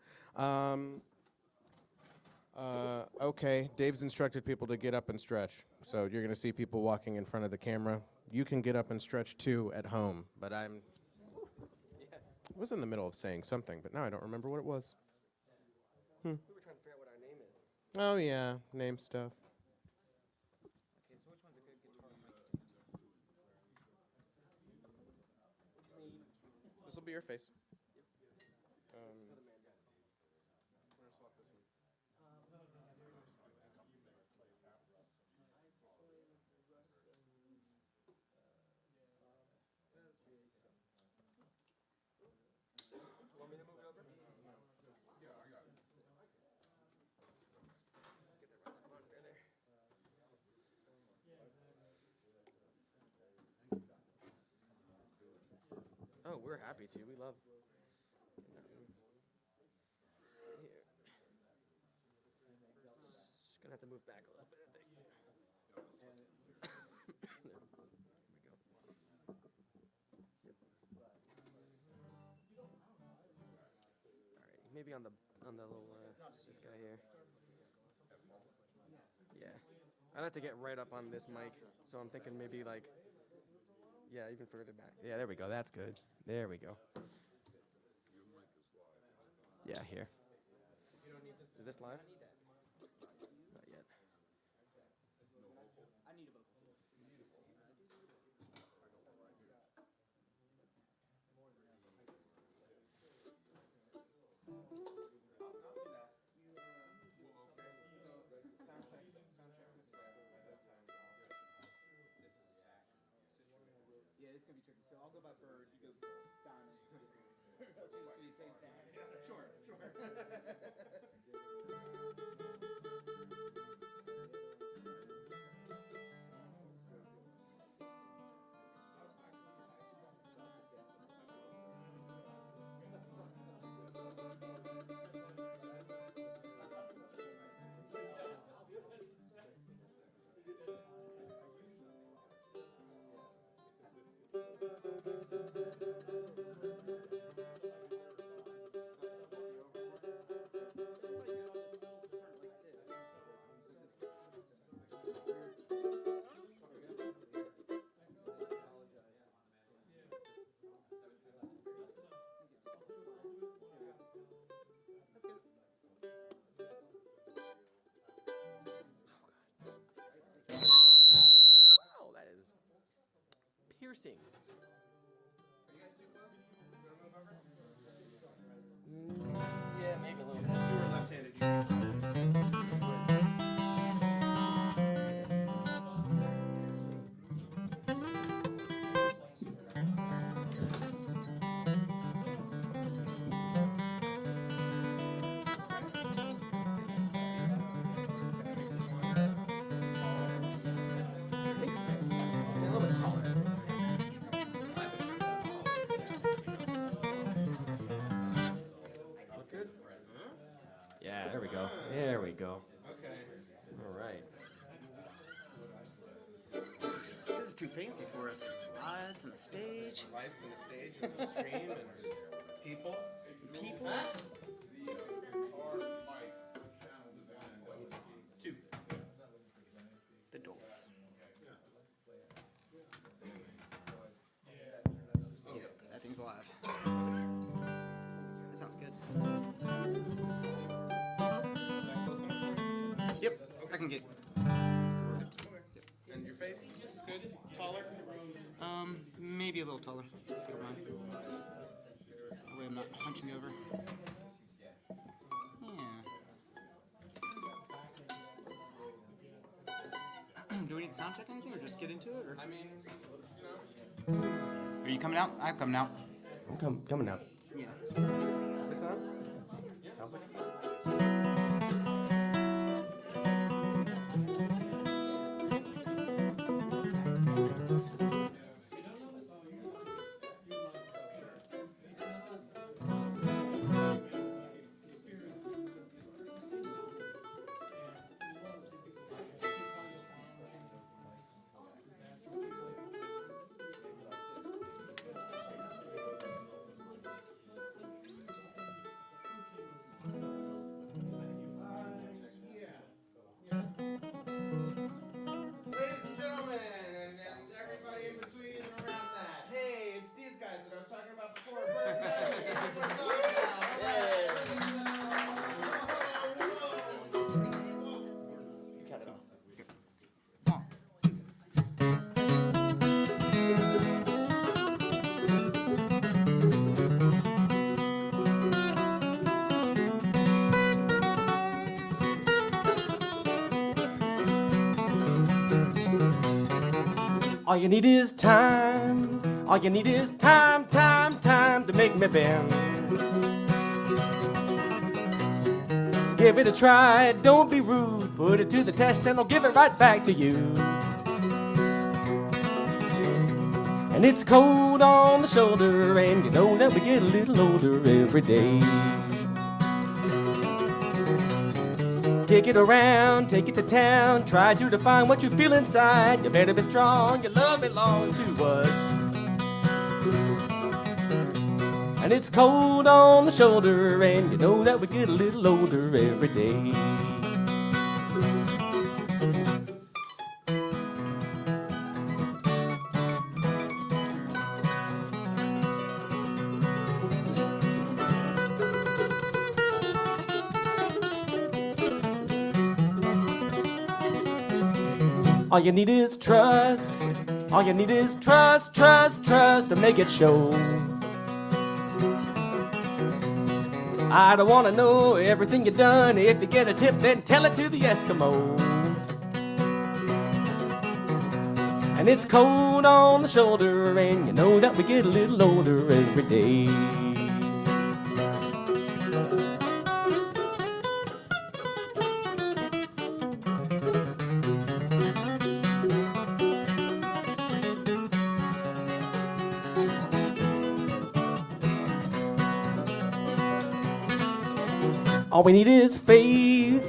Speaker 1: Okay, Dave's instructed people to get up and stretch. So you're going to see people walking in front of the camera. You can get up and stretch, too, at home. But I was in the middle of saying something, but now I don't remember what it was. We were trying to figure out what our name is. Oh, yeah, name stuff.
Speaker 2: Okay, so which one's a good guitar mic stand?
Speaker 1: This will be your face.
Speaker 2: Oh, we're happy to. We love. See here. Just gonna have to move back a little bit, I think. There we go. Yep. All right, maybe on the little this guy here. Yeah, I like to get right up on this mic, so I'm thinking maybe like. Yeah, even further back. Yeah, there we go. That's good. There we go. Yeah, here. Is this live? Not yet. I need a vocal.
Speaker 9: Yeah, it's gonna be tricky. So I'll go by Bird. You go Diamond. It's just gonna be the same tag. Sure.
Speaker 10: we go. There we go.
Speaker 1: Okay.
Speaker 10: All right.
Speaker 9: This is too fancy for us. Lights and a stage.
Speaker 1: Lights and a stage and a stream and people.
Speaker 9: People.
Speaker 1: Two.
Speaker 9: The dose. Yeah, that thing's alive. That sounds good.
Speaker 1: Is that close enough for you?
Speaker 9: Yep, I can get.
Speaker 1: And your face is good? Taller?
Speaker 9: Maybe a little taller. If you don't mind. That way I'm not hunching over. Yeah. Do we need to sound check anything, or just get into it? Or?
Speaker 1: I mean, you know.
Speaker 9: Are you coming out? I'm coming out.
Speaker 10: I'm coming out.
Speaker 9: Yeah.
Speaker 10: Is this on? Sounds like it's on.
Speaker 2: Ladies and gentlemen, and everybody in between and around that. Hey, it's these guys that I was talking about before. Byrd, that's what we're talking about.
Speaker 10: All you need is time. All you need is time to make me bend. Give it a try, don't be rude. Put it to the test and I'll give it right back to you. And it's cold on the shoulder, and you know that we get a little older every day. Kick it around, take it to town, try to define what you feel inside. You better be strong, your love belongs to us. And it's cold on the shoulder, and you know that we get a little older every day. All you need is trust. All you need is trust to make it show. I don't wanna know everything you've done. If you get a tip, then tell it to the Eskimo. And it's cold on the shoulder, and you know that we get a little older every day. All we need is faith.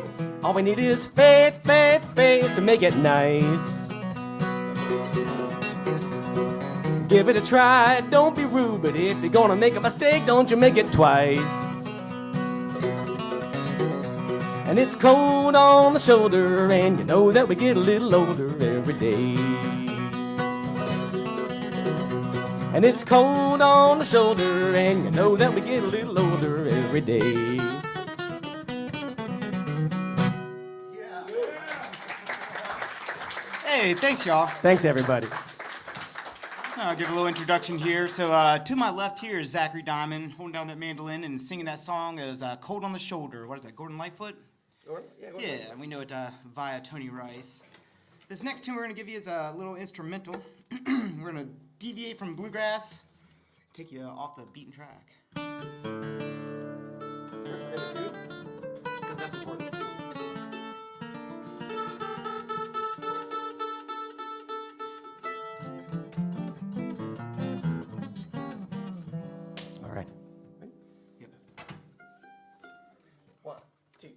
Speaker 10: All we need is faith to make it nice. Give it a try, don't be rude, but if you're gonna make a mistake, don't you make it twice. And it's cold on the shoulder, and you know that we get a little older every day. And it's cold on the shoulder, and you know that we get a little older every day.
Speaker 9: Hey, thanks, y'all.
Speaker 10: Thanks, everybody.
Speaker 9: I'll give a little introduction here. So to my left here is Zachary Diamond holding down that mandolin and singing that song is Cold on the Shoulder. What is that, Gordon Lightfoot? Yeah, we know it via Tony Rice. This next tune we're going to give you is a little instrumental. We're going to deviate from bluegrass, take you off the beaten track.
Speaker 10: First we're gonna tune, because that's important. All right.
Speaker 9: Yep.
Speaker 10: 1, 2.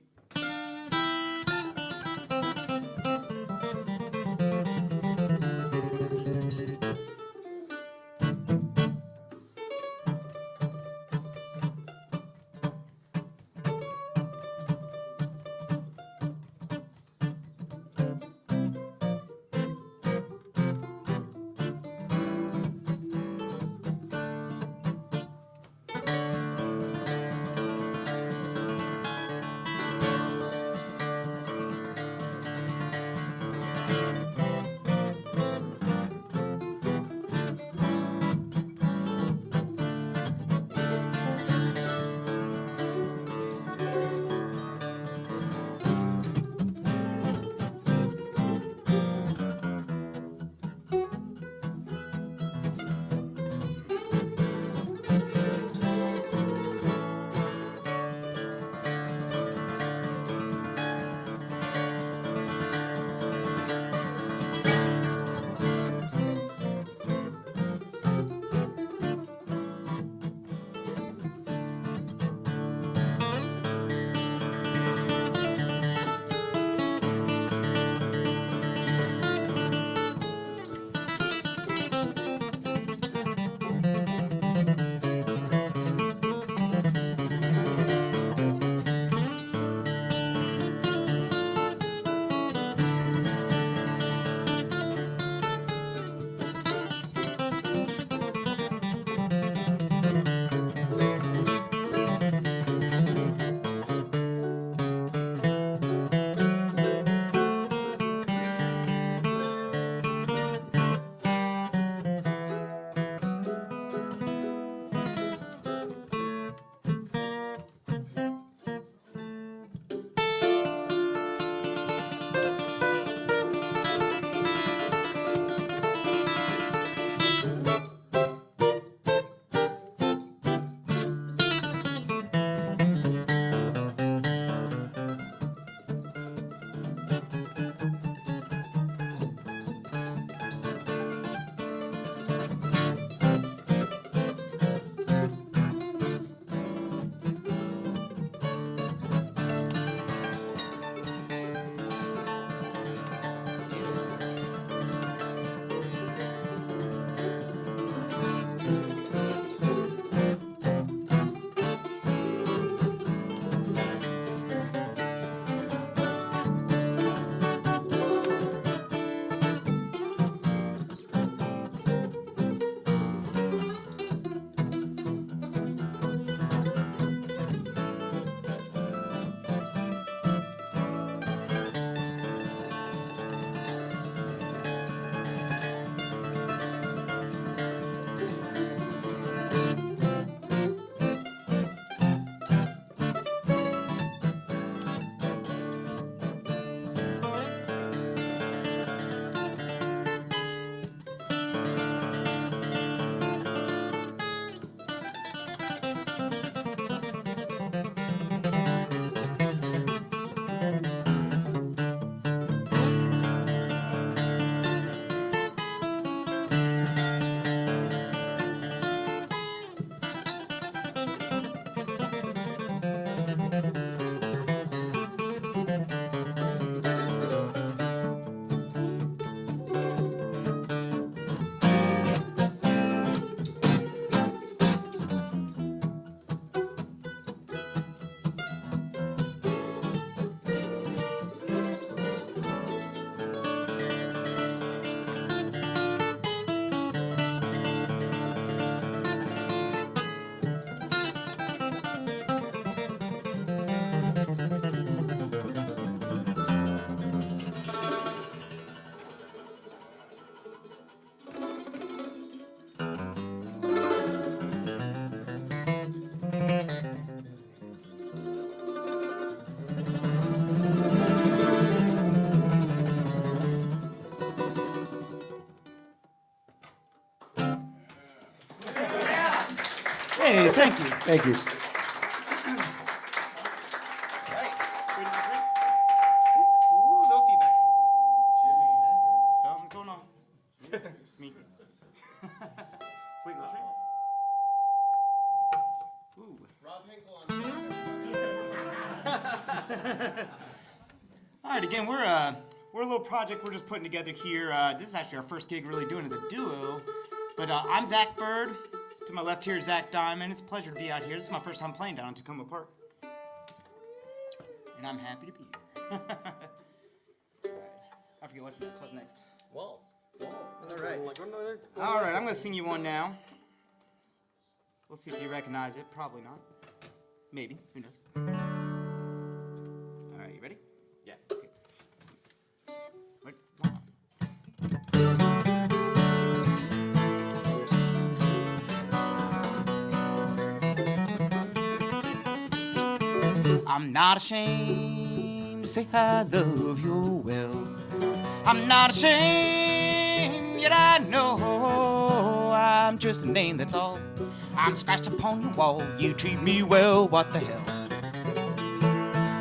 Speaker 9: Hey, thank you.
Speaker 10: Thank you.
Speaker 9: Ooh, little feedback. Something's going on. It's me. Wait, what? Ooh.
Speaker 1: Rob Hinkle on
Speaker 9: All right, again, we're a little project we're just putting together here. This is actually our first gig really doing as a duo. But I'm Zach Byrd. To my left here is Zach Diamond. It's a pleasure to be out here. This is my first time playing down in Takoma Park. And I'm happy to be here. I forget what's next.
Speaker 10: Walls.
Speaker 9: All right. All right, I'm going to sing you one now. We'll see if you recognize it. Probably not. Maybe. Who knows? All right, you ready?
Speaker 10: Yeah.
Speaker 9: Okay. Wait, I'm not ashamed to say I love you well. I'm not ashamed, yet I know I'm just a name, that's all. I'm scratched upon your wall, you treat me well, what the hell?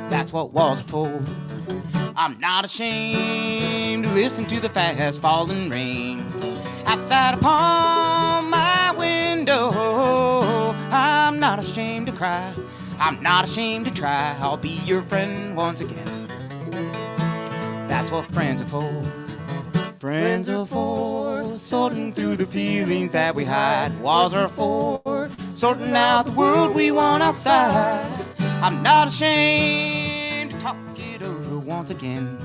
Speaker 9: That's what walls are for. I'm not ashamed to listen to the fast falling rain outside upon my window. I'm not ashamed to cry, I'm not ashamed to try. I'll be your friend once again. That's what friends are for. Friends are for sorting through the feelings that we hide. Walls are for sorting out the world we want outside. I'm not ashamed to talk it over once again,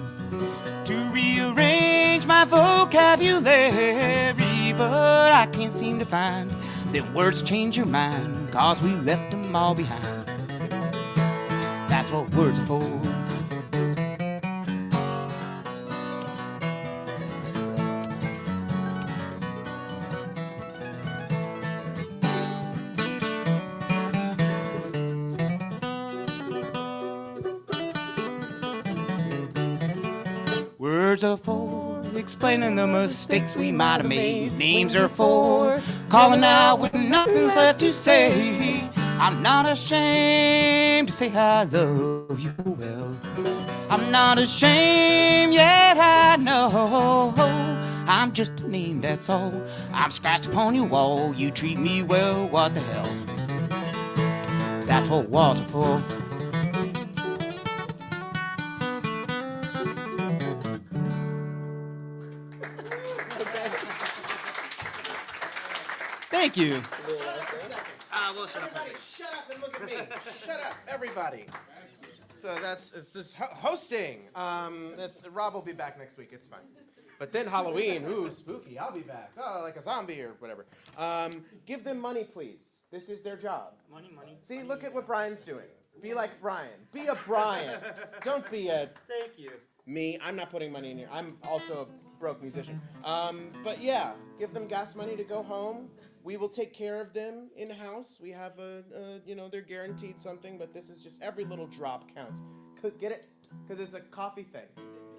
Speaker 9: to rearrange my vocabulary, but I can't seem to find them words to change your mind, 'cause we left them all behind. That's what words are for. Words are for explaining the mistakes we might have made. Names are for calling out when nothing's left to say. I'm not ashamed to say I love you well. I'm not ashamed, yet I know I'm just a name, that's all. I'm scratched upon your wall, you treat me well, what the hell? That's what walls are for. Thank you.
Speaker 1: We'll shut up. Shut up and look at me. Shut up, everybody. So it's this hosting. Rob will be back next week. It's fine. But then Halloween, ooh, spooky. I'll be back. Oh, like a zombie or whatever. Give them money, please. This is their job.
Speaker 9: Money.
Speaker 1: See, look at what Brian's doing. Be like Brian. Be a Brian. Don't be a.
Speaker 9: Thank you.
Speaker 1: Me. I'm not putting money in here. I'm also a broke musician. But yeah, give them gas money to go home. We will take care of them in-house. We have they're guaranteed something, but this is just every little drop counts. Get it? Because it's a coffee thing.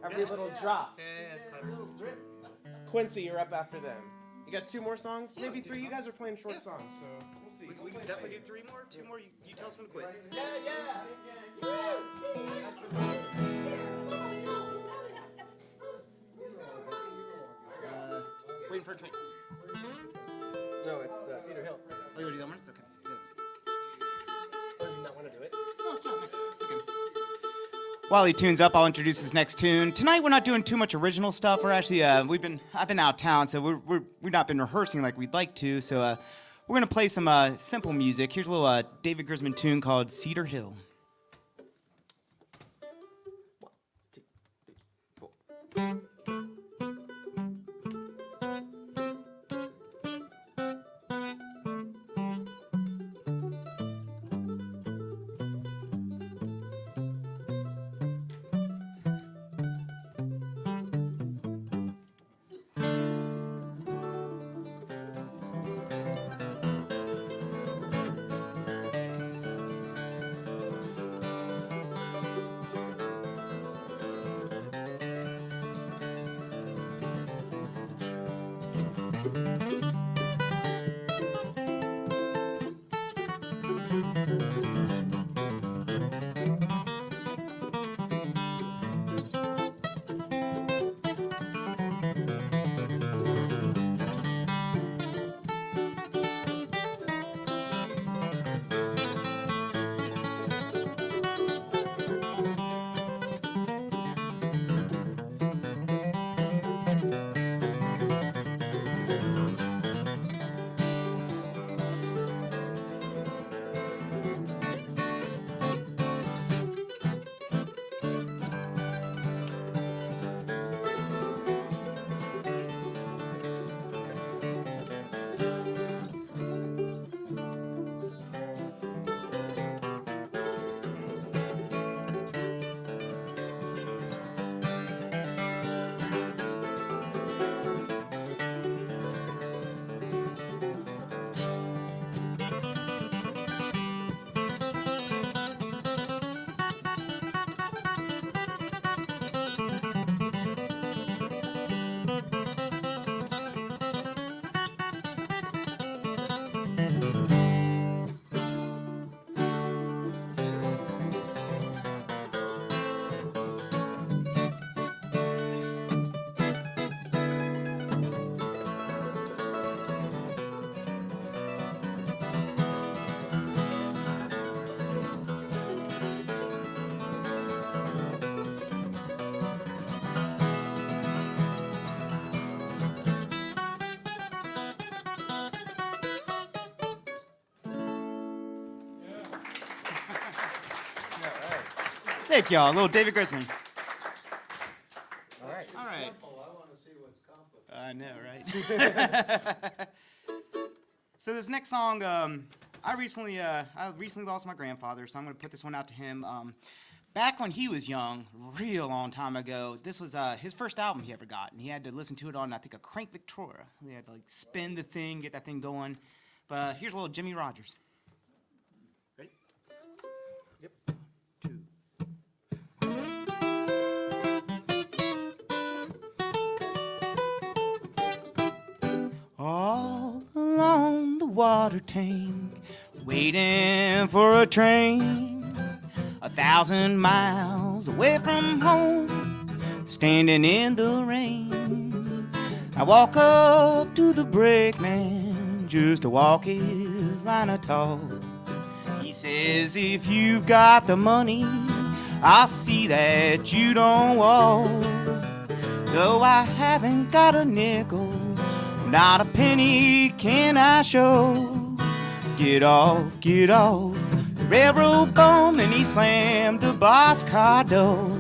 Speaker 1: Every little drop.
Speaker 9: Yeah, it's clever.
Speaker 1: Little drip. Quincy, you're up after them. You got 2 more songs? Maybe 3. You guys are playing short songs, so we'll see.
Speaker 9: We can definitely do 3 more. 2 more. You tell us when to quit. Waiting for a train.
Speaker 10: No, it's Cedar Hill.
Speaker 9: Oh, you want to do that one? Okay. Yes.
Speaker 10: Or do you not want to do it?
Speaker 9: No, it's not next. Okay. While he tunes up, I'll introduce his next tune. Tonight we're not doing too much original stuff. We're actually I've been out of town, so we've not been rehearsing like we'd like to. So we're gonna play some simple music. Here's a little David Grisman tune called Cedar Hill.
Speaker 10: 1, 2, 3, 4.
Speaker 9: Thank y'all. Little David Grossman.
Speaker 10: All right.
Speaker 9: All right. I know, right? So this next song, I recently lost my grandfather, so I'm going to put this one out to him. Back when he was young, real long time ago, this was his first album he ever got, and he had to listen to it on, I think, a Crank Victrola. He had to like spin the thing, get that thing going. But here's a little Jimmy Rogers. Ready?
Speaker 10: Yep.
Speaker 9: All along the water tank, waiting for a train, 1,000 miles away from home, standing in the rain. I walk up to the brakeman just to walk his line of talk. He says, if you've got the money, I'll see that you don't walk. Though I haven't got a nickel, not a penny can I show. Get off, the railroad bum, and he slammed the boxcar door.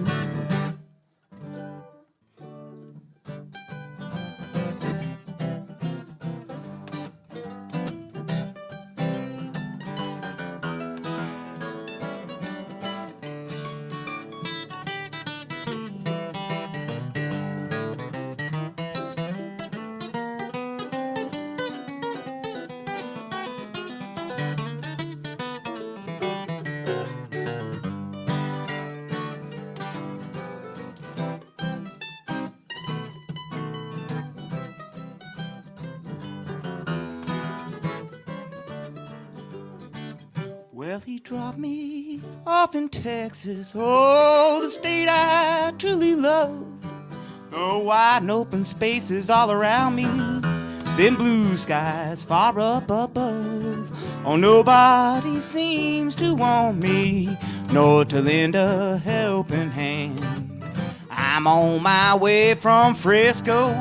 Speaker 9: Well, he dropped me off in Texas, oh, the state I truly love. The wide and open spaces all around me, them blue skies far up above. Oh, nobody seems to want me, nor to lend a helping hand. I'm on my way from Frisco,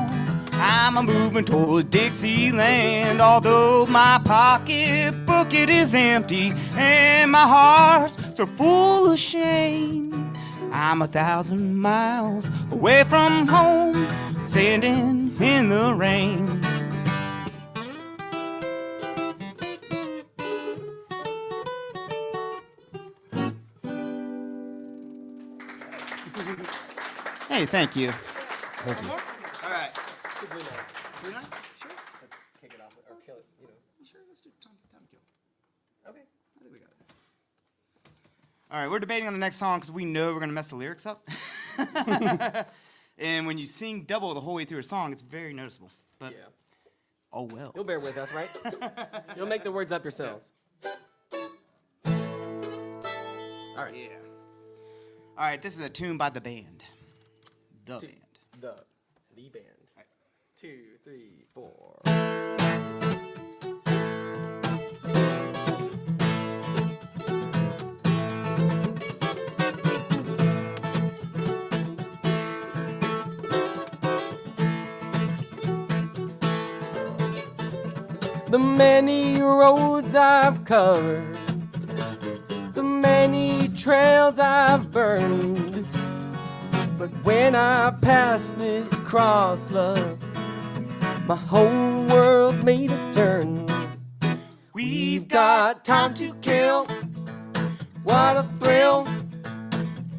Speaker 9: I'm a-moving toward Dixieland. Although my pocketbook it is empty and my heart's so full of shame, I'm 1,000 miles away from home, standing in the rain. Hey, thank you.
Speaker 10: Thank you.
Speaker 9: All right. Blue Night? Sure.
Speaker 10: Kick it off or kill it, you know.
Speaker 9: Sure, let's do time to kill.
Speaker 10: Okay.
Speaker 9: I think we got it. All right, we're debating on the next song because we know we're going to mess the lyrics up. And when you sing double the whole way through a song, it's very noticeable. But,
Speaker 10: Yeah.
Speaker 9: oh well.
Speaker 10: You'll bear with us, right? You'll make the words up yourselves.
Speaker 9: All right. Yeah. All right, this is a tune by the band. The band.
Speaker 10: The band.
Speaker 9: Right.
Speaker 10: 2, 3, 4. The many roads I've covered, the many trails I've burned, but when I pass this cross, love, my whole world made a turn. We've got time to kill, what a thrill,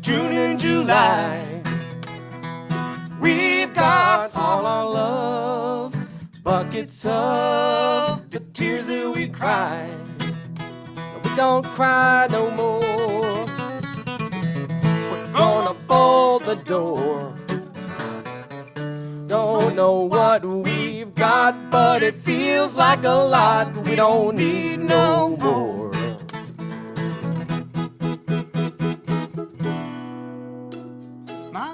Speaker 10: June and July. We've got all our love, buckets of the tears that we cry. We don't cry no more. We're gonna bolt the door. Don't know what we've got, but it feels like a lot. We don't need no more.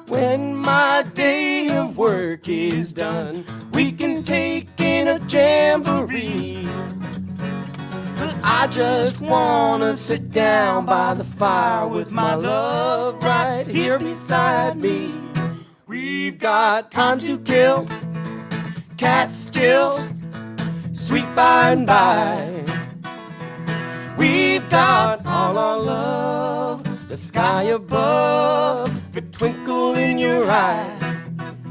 Speaker 10: When my day of work is done, we can take in a jamboree. But I just wanna sit down by the fire with my love right here beside me. We've got time to kill, Catskills, sweet by and by. We've got all our love, the sky above, the twinkle in your eye,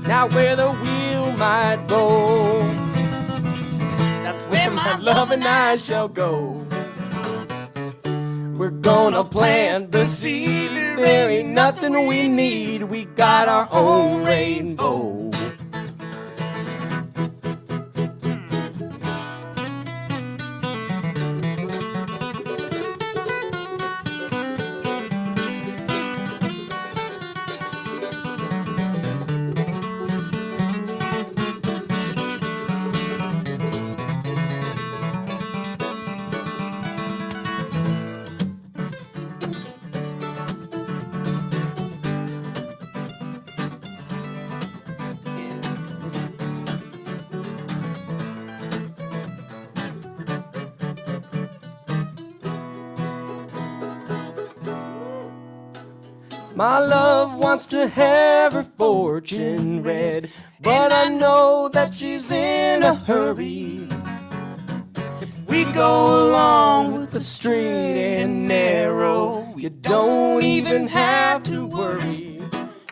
Speaker 10: now where the wheel might go, that's where my love and I shall go. We're gonna plant the seed, there ain't nothing we need, we got our own rainbow. My love wants to have her fortune read, but I know that she's in a hurry. If we go along with the straight and narrow, you don't even have to worry.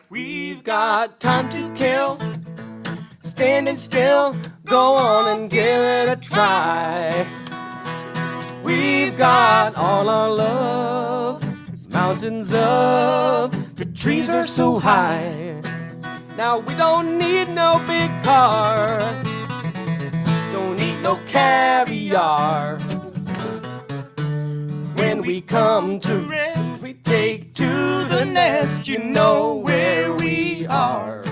Speaker 10: We've got time to kill, standing still, go on and give it a try. We've got all our love, mountains of, the trees are so high. Now we don't need no big car, don't need no caviar. When we come to rest, we take to the nest, you know where we are.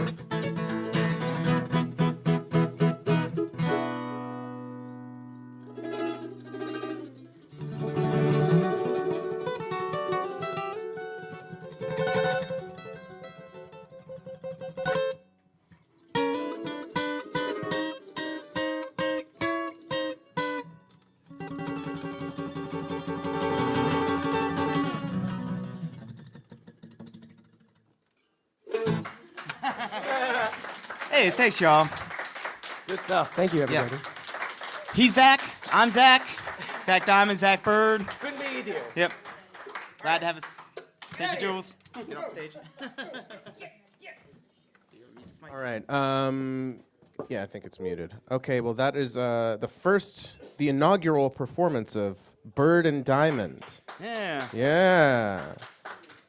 Speaker 9: Hey, thanks, y'all.
Speaker 10: Good stuff. Thank you, everybody.
Speaker 9: He's Zach. I'm Zach. Zach Diamond, Zach Byrd.
Speaker 10: Couldn't be easier.
Speaker 9: Yep. Glad to have us. Thank you, Jules. Get off stage.
Speaker 1: All right. Yeah, I think it's muted. Okay, well, that is the inaugural performance of Byrd and Diamond.
Speaker 9: Yeah.
Speaker 1: Yeah.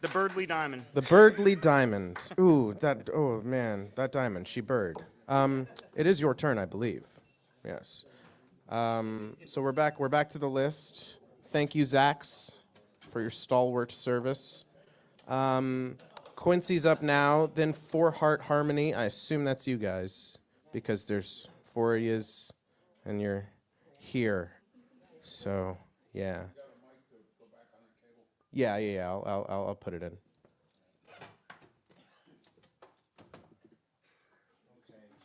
Speaker 9: The Birdly Diamond.
Speaker 1: The Birdly Diamond. Ooh, oh man, that diamond, she bird. It is your turn, I believe. Yes. So we're back to the list. Thank you, Zacks, for your stalwart service. Quincy's up now, then Four Heart Harmony. I assume that's you guys, because there's four of yous, and you're here. So, yeah. Yeah. I'll put it in. Okay.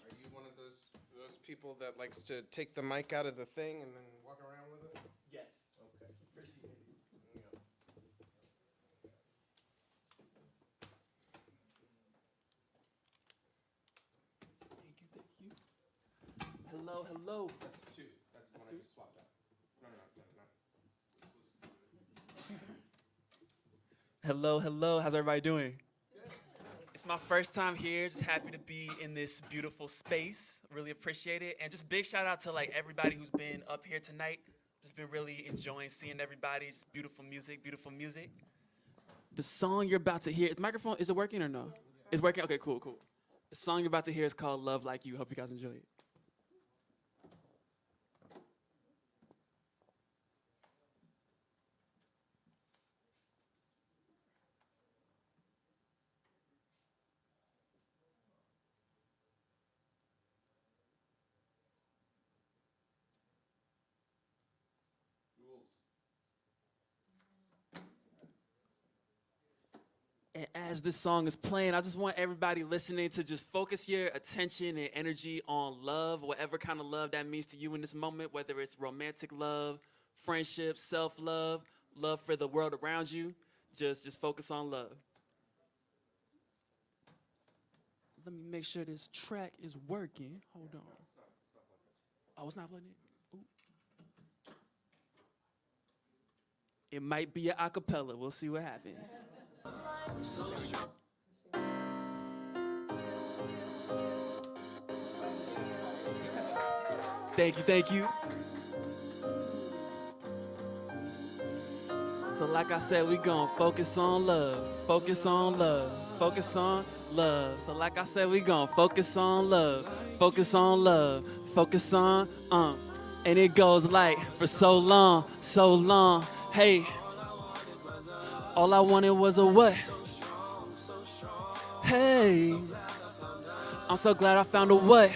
Speaker 1: Are you one of those people that likes to take the mic out of the thing and then walk around with it?
Speaker 10: Yes.
Speaker 1: Okay. Appreciate it.
Speaker 10: Hello, hello.
Speaker 1: That's two. That's the one I just swapped out. No.
Speaker 11: Hello, hello. How's everybody doing? Good. It's my first time here. Just happy to be in this beautiful space. Really appreciate it. And just big shout out to like everybody who's been up here tonight. Just been really enjoying seeing everybody. Just beautiful music, beautiful music. The song you're about to hear, the microphone, is it working or no? It's working? Okay, cool. The song you're about to hear is called Love Like You. Hope you guys enjoy it. And as this song is playing, I just want everybody listening to just focus your attention and energy on love, whatever kind of love that means to you in this moment, whether it's romantic love, friendship, self-love, love for the world around you. Just focus on love. Let me make sure this track is working. Hold on. Oh, it's not playing it? Ooh. It might be an acapella. We'll see what happens. Thank you, thank you. So like I said, we gon' focus on love, focus on love, focus on love. So like I said, we gon' focus on love, focus on love, focus on, and it goes like, for so long, hey, all I wanted was a what? Hey, I'm so glad I found a what?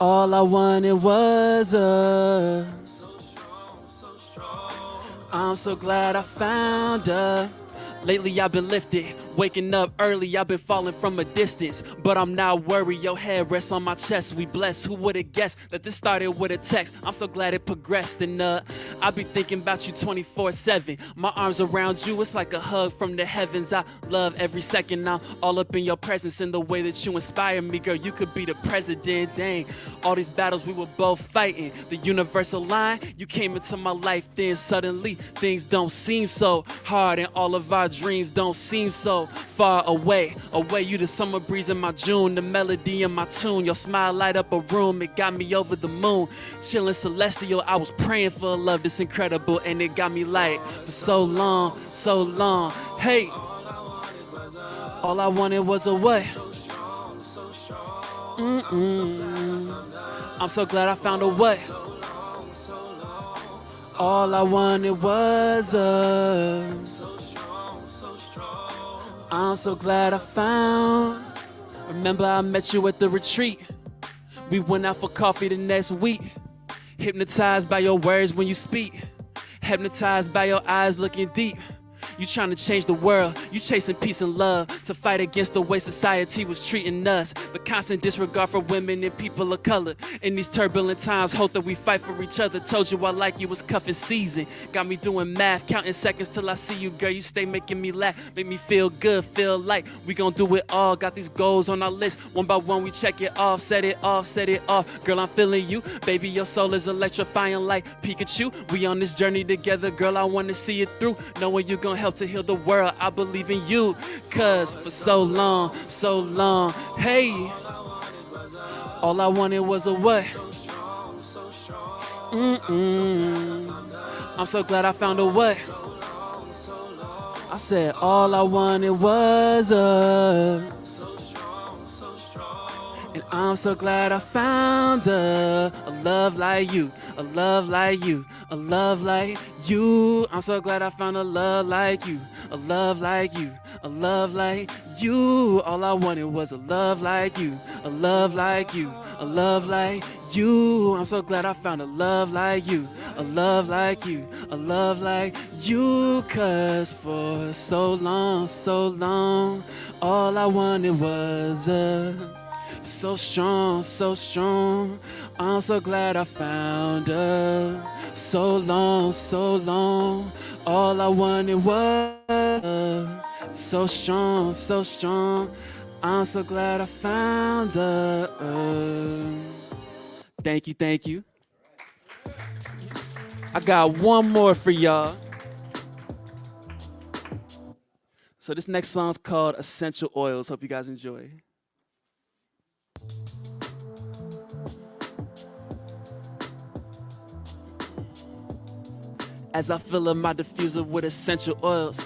Speaker 11: All I wanted was a. I'm so glad I found her. Lately I've been lifted, waking up early, I've been falling from a distance. But I'm not worried, your head rests on my chest, we blessed. Who would've guessed that this started with a text? I'm so glad it progressed, and I be thinking about you 24/7. My arms around you, it's like a hug from the heavens. I love every second, I'm all up in your presence. In the way that you inspire me, girl, you could be the president. Dang, all these battles we were both fighting, the universe aligned. You came into my life, then suddenly things don't seem so hard, and all of our dreams don't seem so far away. You the summer breeze in my June, the melody in my tune. Your smile light up a room, it got me over the moon. Chillin' celestial, I was praying for a love this incredible, and it got me like, for so long, hey. All I wanted was a what? I'm so glad I found a what? All I wanted was a. I'm so glad I found. Remember I met you at the retreat. We went out for coffee the next week. Hypnotized by your words when you speak. Hypnotized by your eyes looking deep. You trying to change the world, you chasing peace and love, to fight against the way society was treating us. The constant disregard for women and people of color. In these turbulent times, hope that we fight for each other. Told you I like you, was cuffing season. Got me doing math, counting seconds till I see you, girl. You stay making me laugh, make me feel good, feel like we gon' do it all. Got these goals on our list, one by one we check it off, set it off, set it off. Girl, I'm feeling you, baby, your soul is electrifying like Pikachu. We on this journey together, girl, I wanna see it through. Knowing you gon' help to heal the world, I believe in you. Cause for so long, hey. All I wanted was a what? I'm so glad I found a what? I said all I wanted was a. And I'm so glad I found a love like you, a love like you, a love like you. I'm so glad I found a love like you, a love like you, a love like you. All I wanted was a love like you, a love like you, a love like you. I'm so glad I found a love like you, a love like you, a love like you. Cause for so long, all I wanted was a. So strong, I'm so glad I found her. So long, all I wanted was her. So strong, I'm so glad I found her. Thank you. I got one more for y'all. So this next song's called Essential Oils. Hope you guys enjoy. As I fill up my diffuser with essential oils,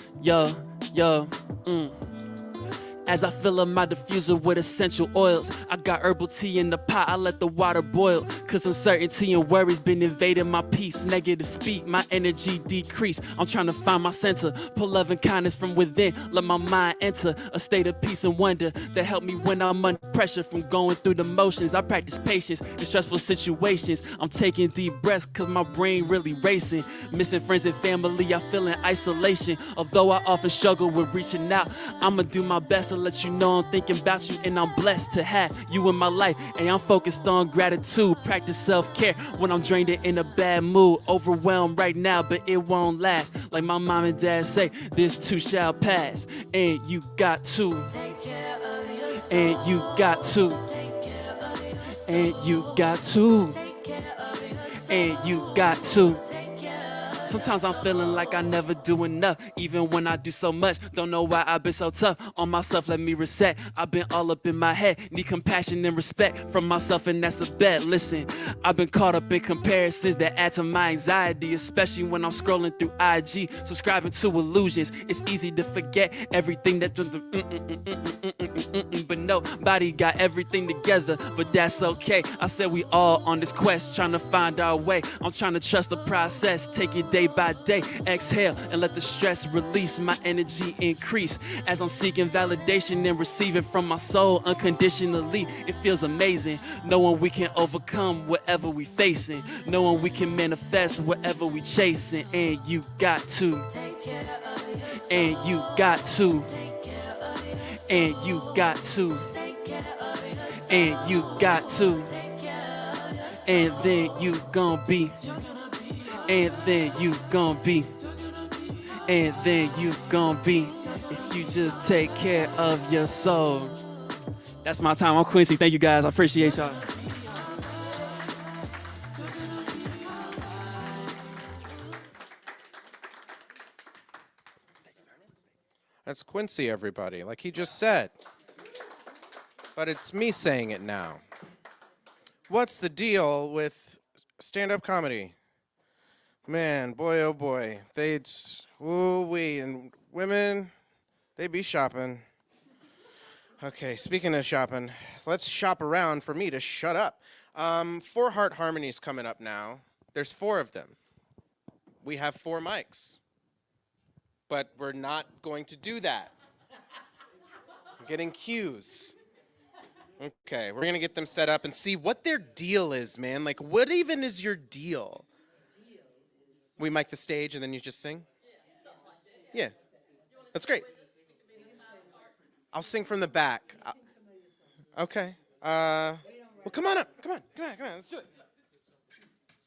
Speaker 11: As I fill up my diffuser with essential oils, I got herbal tea in the pot, I let the water boil. Cause uncertainty and worries been invading my peace. Negative speak, my energy decrease. I'm trying to find my center, pull love and kindness from within. Let my mind enter a state of peace and wonder that help me when I'm under pressure from going through the motions. I practice patience in stressful situations. I'm taking deep breaths cause my brain really racing. Missing friends and family, I feel in isolation. Although I often struggle with reaching out, I'ma do my best to let you know I'm thinking about you, and I'm blessed to have you in my life. And I'm focused on gratitude, practice self-care when I'm drained and in a bad mood. Overwhelmed right now, but it won't last. Like my mom and dad say, this too shall pass. And you got to, and you got to, and you got to, and you got to. Sometimes I'm feeling like I never do enough, even when I do so much. Don't know why I've been so tough on myself, let me reset. I've been all up in my head, need compassion and respect from myself, and that's a bet. Listen, I've been caught up in comparisons that add to my anxiety, especially when I'm scrolling through IG, subscribing to illusions. It's easy to forget everything that but nobody got everything together, but that's okay. I said we all on this quest, trying to find our way. I'm trying to trust the process, take it day by day. Exhale and let the stress release, my energy increase as I'm seeking validation and receiving from my soul unconditionally. It feels amazing knowing we can overcome whatever we facing, knowing we can manifest whatever we chasing. And you got to, and you got to, and you got to, and you got to, and then you gon' be, and then you gon' be, and then you gon' be, if you just take care of your soul. That's my time. I'm Quincy. Thank you guys. I appreciate y'all.
Speaker 1: That's Quincy, everybody, like he just said. But it's me saying it now. What's the deal with stand-up comedy? Man, boy, oh boy. Ooh-wee, and women, they be shopping. Okay, speaking of shopping, let's shop around for me to shut up. 4 Heart Harmonies coming up now. There's 4 of them. We have 4 mics. But we're not going to do that. I'm getting cues. Okay, we're gonna get them set up and see what their deal is, man. Like, what even is your deal? We mic the stage and then you just sing? Yeah, that's great. I'll sing from the back. Okay. Well, come on up. Come on. Let's do it.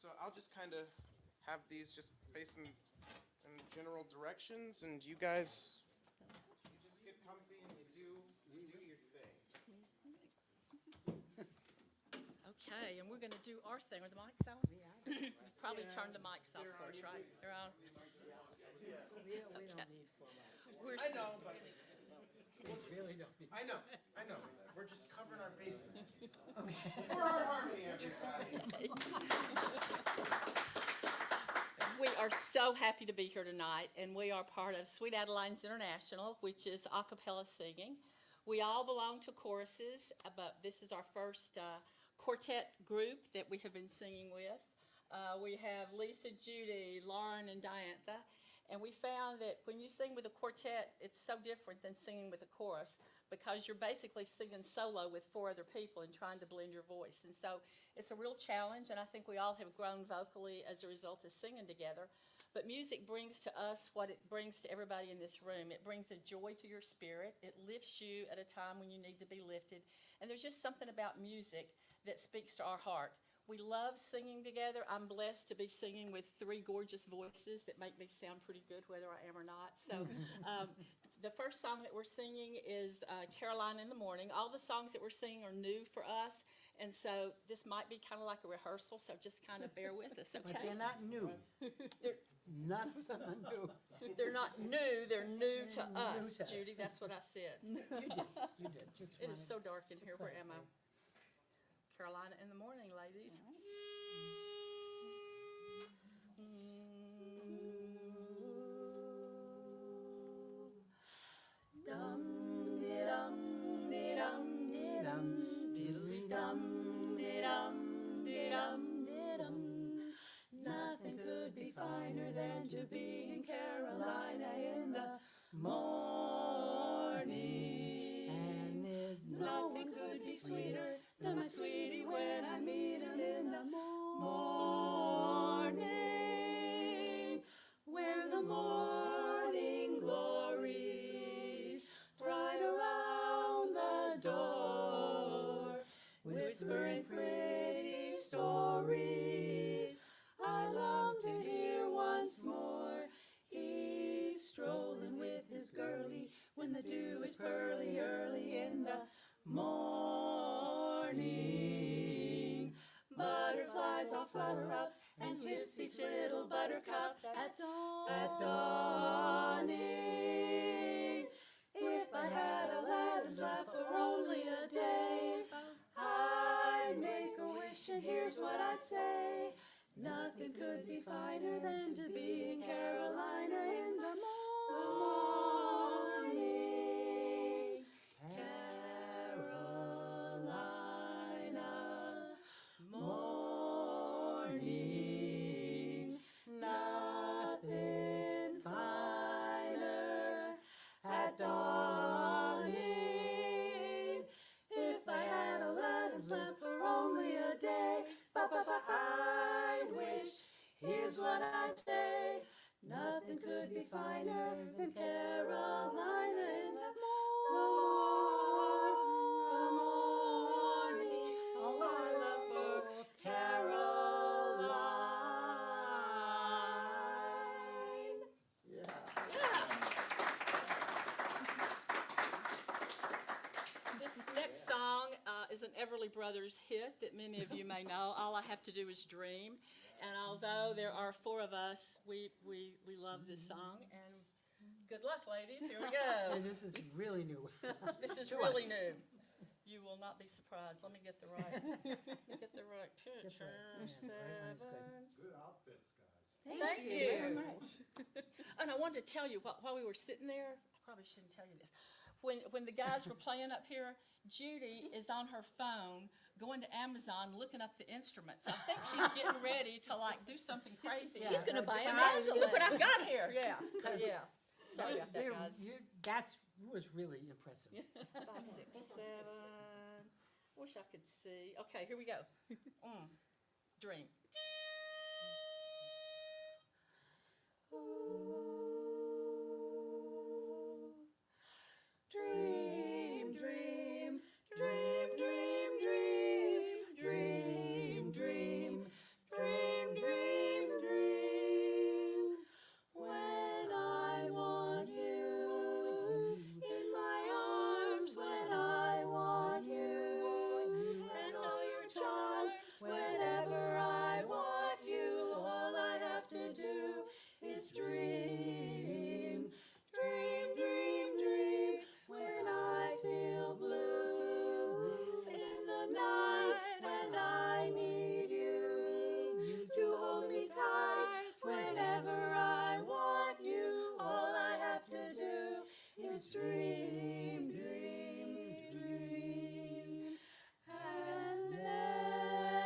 Speaker 1: So I'll just kind of have these just facing in general directions, and you guys, you just get comfy and you do your thing.
Speaker 12: Okay, and we're going to do our thing. Are the mics out? Probably turn the mics off for us, right? They're on. Okay.
Speaker 1: I know, but I know. We're just covering our bases. Okay. For our harmony, everybody.
Speaker 12: We are so happy to be here tonight, and we are part of Sweet Adelines International, which is a cappella singing. We all belong to choruses, but this is our first quartet group that we have been singing with. We have Lisa, Judy, Lauren, and Diantha. And we found that when you sing with a quartet, it's so different than singing with a chorus, because you're basically singing solo with 4 other people and trying to blend your voice. And so it's a real challenge, and I think we all have grown vocally as a result of singing together. But music brings to us what it brings to everybody in this room. It brings a joy to your spirit. It lifts you at a time when you need to be lifted. And there's just something about music that speaks to our heart. We love singing together. I'm blessed to be singing with 3 gorgeous voices that make me sound pretty good, whether I am or not. So the first song that we're singing is Carolina in the Morning. All the songs that we're singing are new for us, and so this might be kind of like a rehearsal, so just kind of bear with us, okay?
Speaker 8: But they're not new. None of them are new.
Speaker 12: They're not new, they're new to us,
Speaker 8: to us.
Speaker 12: Judy, that's what I said.
Speaker 8: You did. Just
Speaker 12: It is
Speaker 8: wanted-
Speaker 12: so dark in here. Where am I? Carolina in the Morning, ladies.
Speaker 4: Nothing could be finer than to be in Carolina in the morning. And there's nothing could be sweeter than my sweetie when I meet him in the morning. Where the morning glories right around the door, whispering pretty stories I long to hear once more. He's strolling with his girlie when the dew is pearly early in the morning. Butterflies all flutter up
Speaker 12: and kiss each little buttercup at dawning. If I had a lad's life for only a day, I'd make a wish, and here's what I'd say. Nothing could be finer than to be in Carolina in the morning. Carolina morning. Nothing's finer at dawning. If I had a lad's life for only a day, I'd wish, here's what I'd say. Nothing could be finer than Carolina in the morning. Oh, my love for Caroline. This next song is an Everly Brothers hit that many of you may know. All I Have to Do Is Dream. And although there are four of us, we love this song. And good luck, ladies. Here we go.
Speaker 8: And this is really new.
Speaker 12: This is really new. You will not be surprised. Let me get the right picture.
Speaker 7: Good outfits, guys.
Speaker 12: Thank you very much. And I wanted to tell you, while we were sitting there, I probably shouldn't tell you this. When the guys were playing up here, Judy is on her phone going to Amazon looking up the instruments. I think she's getting ready to like do something crazy.
Speaker 3: She's gonna buy a
Speaker 12: mandolin. Look what I've got here. Yeah. Sorry about that,
Speaker 8: They're-
Speaker 12: guys.
Speaker 8: That was really impressive.
Speaker 12: 5, 6, 7. Wish I could see. Okay, here we go. Dream. Dream, dream, dream, dream, dream, dream, dream, dream, dream, dream. When I want you in my arms, when I want you, and all your charms, whenever I want you, all I have to do is dream, dream, dream, dream. When I feel blue in the night and I need you to hold me tight, whenever I want you, all I have to do is dream, dream, dream. And then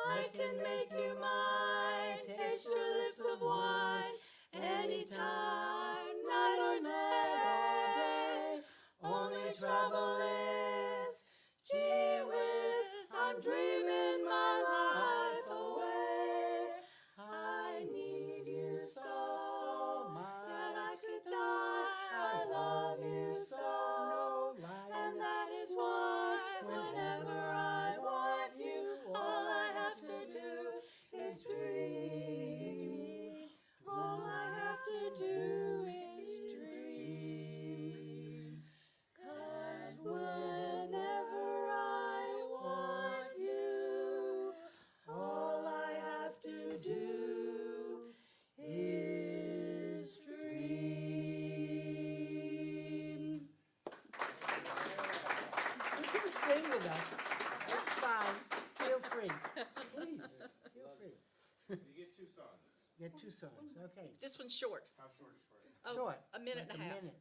Speaker 12: I can make you mine, taste your lips of wine, anytime, night or day. Only trouble is, gee whiz, I'm dreaming my life away. I need you so that I could die. I love you so, and that is why whenever I want you, all I have to do is dream. All I have to do is dream. 'Cause whenever I want you, all I have to do is dream.
Speaker 8: You can sing with us. That's fine. Feel free. Please, feel free.
Speaker 1: You get 2 songs.
Speaker 8: Get 2 songs, okay.
Speaker 12: This one's short.
Speaker 1: How short is short?
Speaker 8: Short.
Speaker 12: A minute
Speaker 8: like
Speaker 12: and a half.
Speaker 8: minute.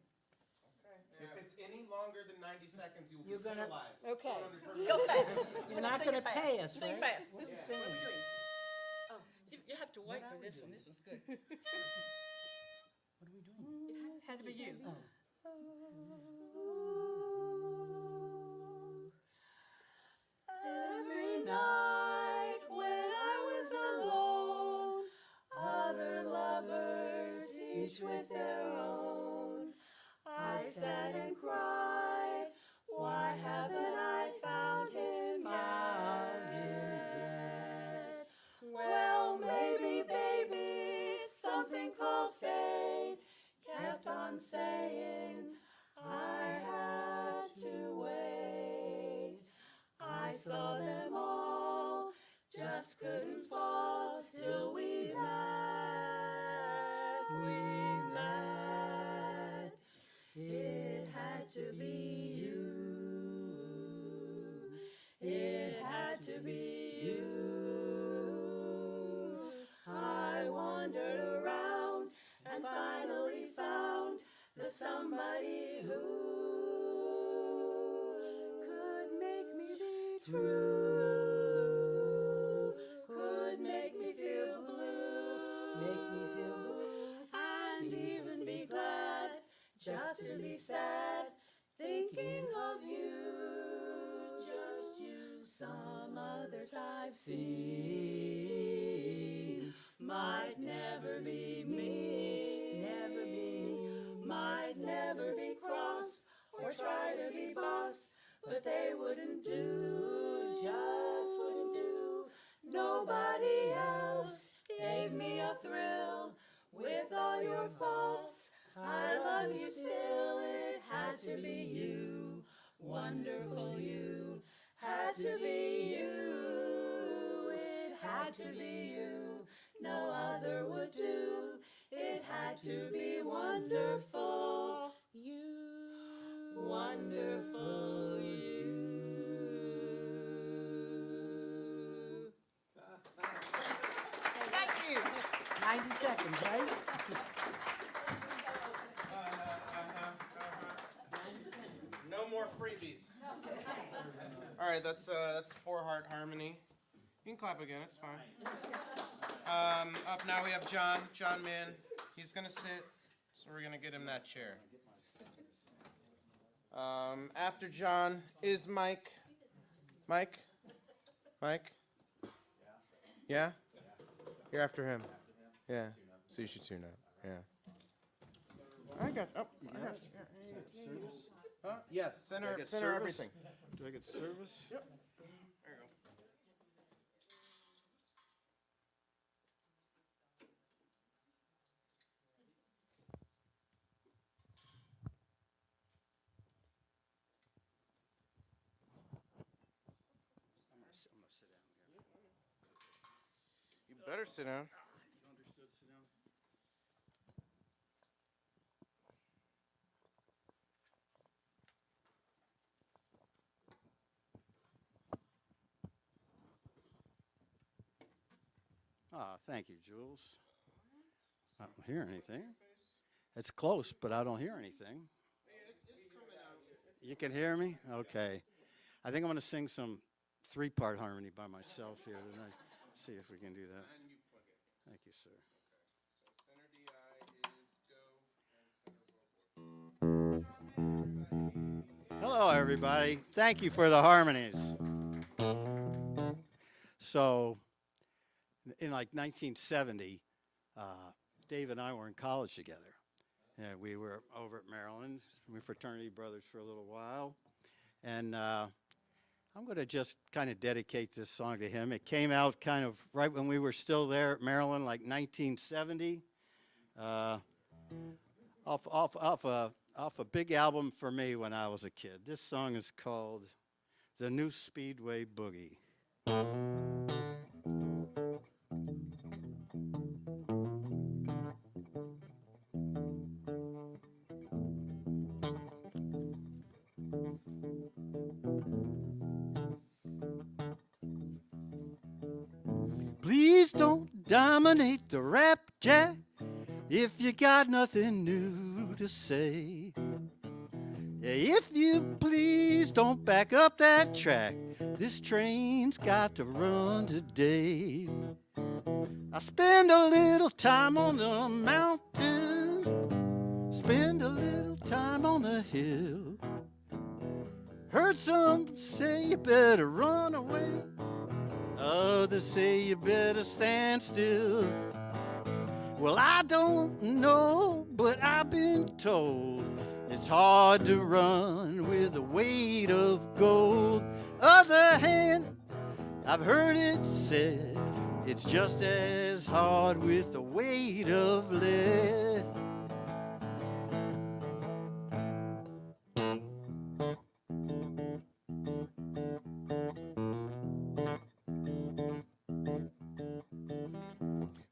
Speaker 1: If it's any longer than 90 seconds, you will
Speaker 8: You're
Speaker 1: be
Speaker 8: gonna-
Speaker 1: penalized.
Speaker 12: Okay.
Speaker 1: $100
Speaker 12: Go fast.
Speaker 8: You're not gonna pay us,
Speaker 12: Sing
Speaker 8: right?
Speaker 12: fast.
Speaker 8: What are we
Speaker 1: Yeah.
Speaker 8: singing?
Speaker 12: Oh, you have to wait for this one. This one's good.
Speaker 8: What are we doing?
Speaker 12: It had to be you.
Speaker 8: Oh.
Speaker 12: Every night when I was alone, other lovers, each with their own, I sat and cried, why haven't I found him yet? Well, maybe, baby, something called fate kept on saying, I
Speaker 4: true could make me feel blue, and even be glad just to be sad, thinking of you, just you. Some others I've seen might never be me, might never be cross or try to be boss, but they wouldn't do, just wouldn't do. Nobody else gave me a thrill with all your faults. I love you still, it had to be you, wonderful you, had to be you, it had to be you, no other would do, it had to be wonderful you, wonderful you.
Speaker 8: Thank you. 90 seconds, right?
Speaker 1: No more freebies. All right, that's 4-heart harmony. You can clap again, it's fine. Up now we have John Mann. He's gonna sit, so we're gonna get him that chair. After John is Mike. Mike? Yeah? You're after him. Yeah. So you should tune up. Yeah. I got. Huh? Yes. Center everything.
Speaker 7: Do I get service?
Speaker 1: Yep. There you go. You better sit down.
Speaker 13: Thank you, Jules. I don't hear anything. It's close, but I don't hear anything. You can hear me? Okay. I think I'm going to sing some 3-part harmony by myself here tonight. See if we can do that. Thank you, sir. Hello, everybody. Thank you for the harmonies. So, in like 1970, Dave and I were in college together. And we were over at Maryland. We were fraternity brothers for a little while. And I'm going to just kind of dedicate this song to him. It came out kind of right when we were still there at Maryland, like 1970. Off a big album for me when I was a kid. This song is called The New Speedway Boogie. Please don't dominate the rap, Jack, if you got nothing new to say. If you please don't back up that track, this train's got to run today. I spend a little time on the mountain, spend a little time on the hill. Heard some say you better run away, others say you better stand still. Well, I don't know, but I've been told it's hard to run with the weight of gold. Other hand, I've heard it said it's just as hard with the weight of lead.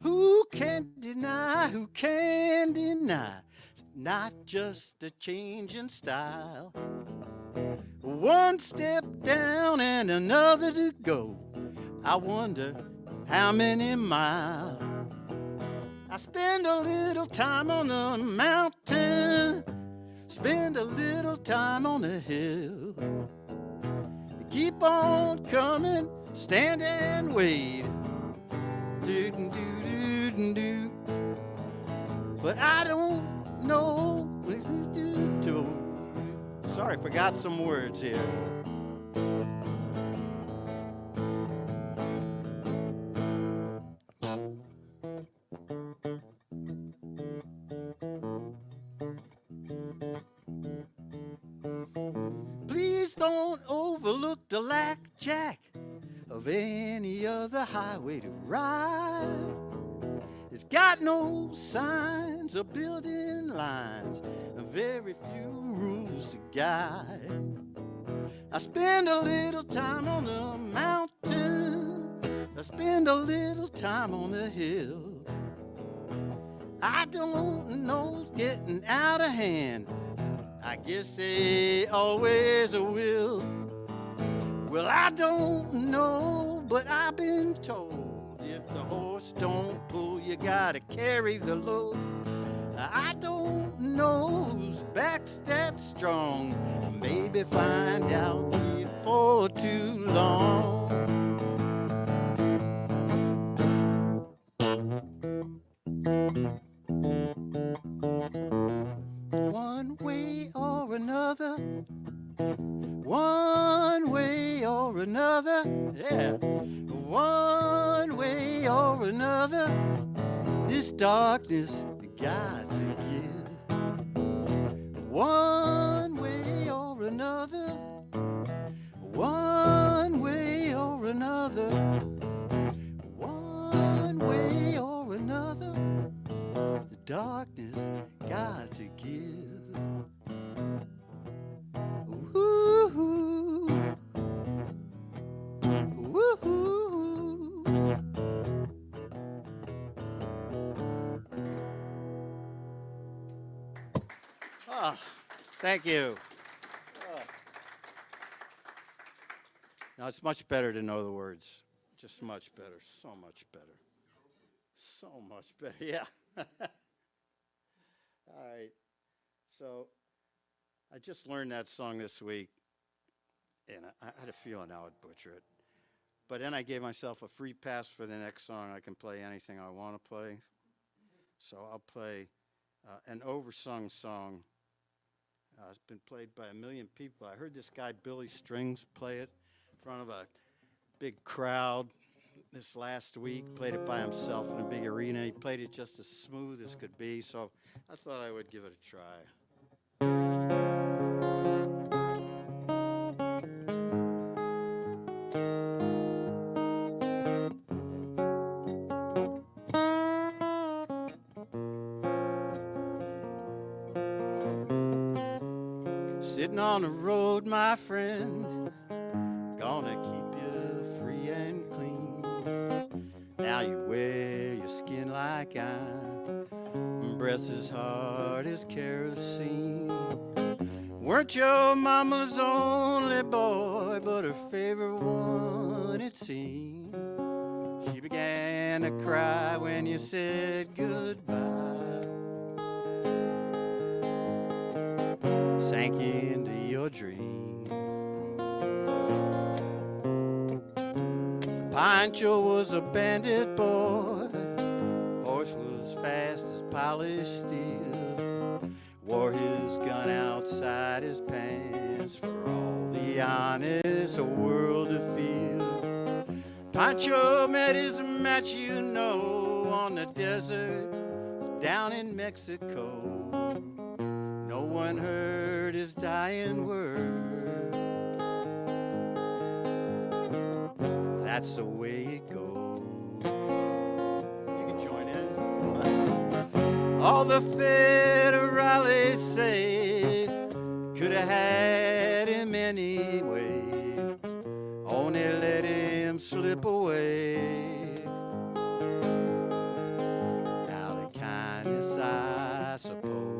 Speaker 13: Who can deny not just a change in style? One step down and another to go. I wonder how many miles. I spend a little time on the mountain, spend a little time on the hill. keep on coming, stand and wait. Do-do-do-do-do. But I don't know. Sorry, forgot some words here. Please don't overlook the blackjack of any other highway to ride. It's got no signs or building lines, and very few rules to guide. I spend a little time on the mountain, I spend a little time on the hill. I don't know, it's getting out of hand. I guess they always will. Well, I don't know, but I've been told if the horse don't pull, you gotta carry the load. I don't know whose back's that strong. Maybe find out before too long. One way or another, one way or another, yeah, one way or another, this darkness got to give. One way or another, one way or another, one way or another, the darkness got to give. Woo-hoo, woo-hoo. Oh, thank you. Oh. Now it's much better to know the words. Just much better. So much better. So much better. Yeah. All right. So I just learned that song this week, and I had a feeling I would butcher it. But then I gave myself a free pass for the next song. I can play anything I want to play. So I'll play an oversung song. It's been played by a million people. I heard this guy, Billy Strings, play it in front of a big crowd this last week. Played it by himself in a big arena. He played it just as smooth as could be, so I thought I would give it a try. Sitting on the road, my friend, gonna keep you free and clean. Now you wear your skin like iron, breath as hard as kerosene. Weren't your mama's only boy, but her favorite one, it seemed. She began to cry when you said goodbye. Sank into your dream. Pancho was a bandit boy, horse was fast as polished steel, wore his gun outside his pants for all the honest world to feel. Pancho met his match, you know, on the desert down in Mexico. No one heard his dying word. That's the way it goes. You can join in. All the federales say could have had him anyway. Only let him slip away. Out of kindness, I suppose.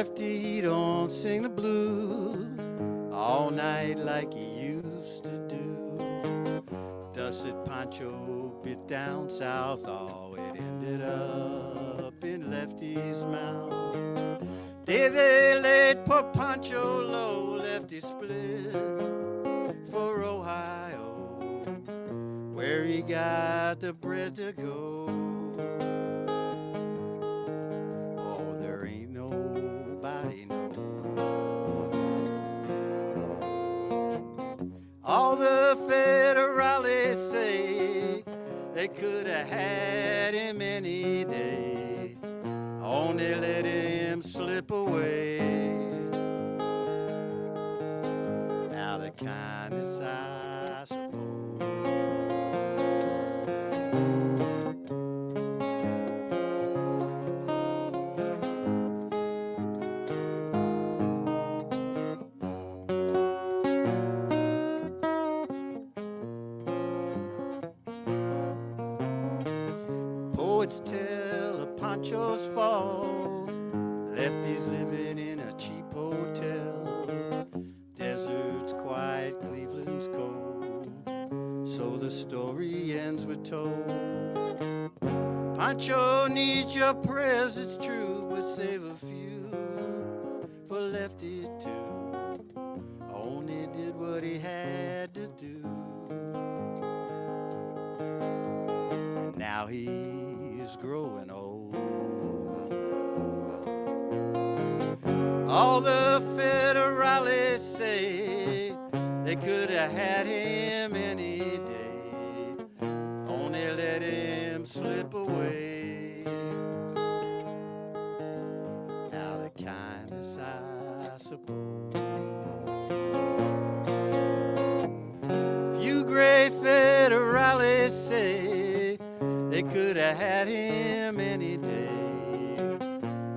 Speaker 13: Lefty, he don't sing the blues all night like he used to do. Dusted poncho bit down south, oh, it ended up in Lefty's mouth. Day they laid poor Pancho low, Lefty split for Ohio, where he got the bread to go. Oh, there ain't nobody know. All the federales say they could have had him any day, only let him slip away. Out of kindness, I suppose. Poets tell of Pancho's fall, Lefty's living in a cheap hotel. Desert's quiet, Cleveland's cold, so the story ends with told. Pancho needs your prayers, it's true, but save a few for Lefty too. Only did what he had to do, and now he's growing old. All the federales say they could have had him any day, only let him slip away. Out of kindness, I suppose. Few gray federales say they could have had him any day,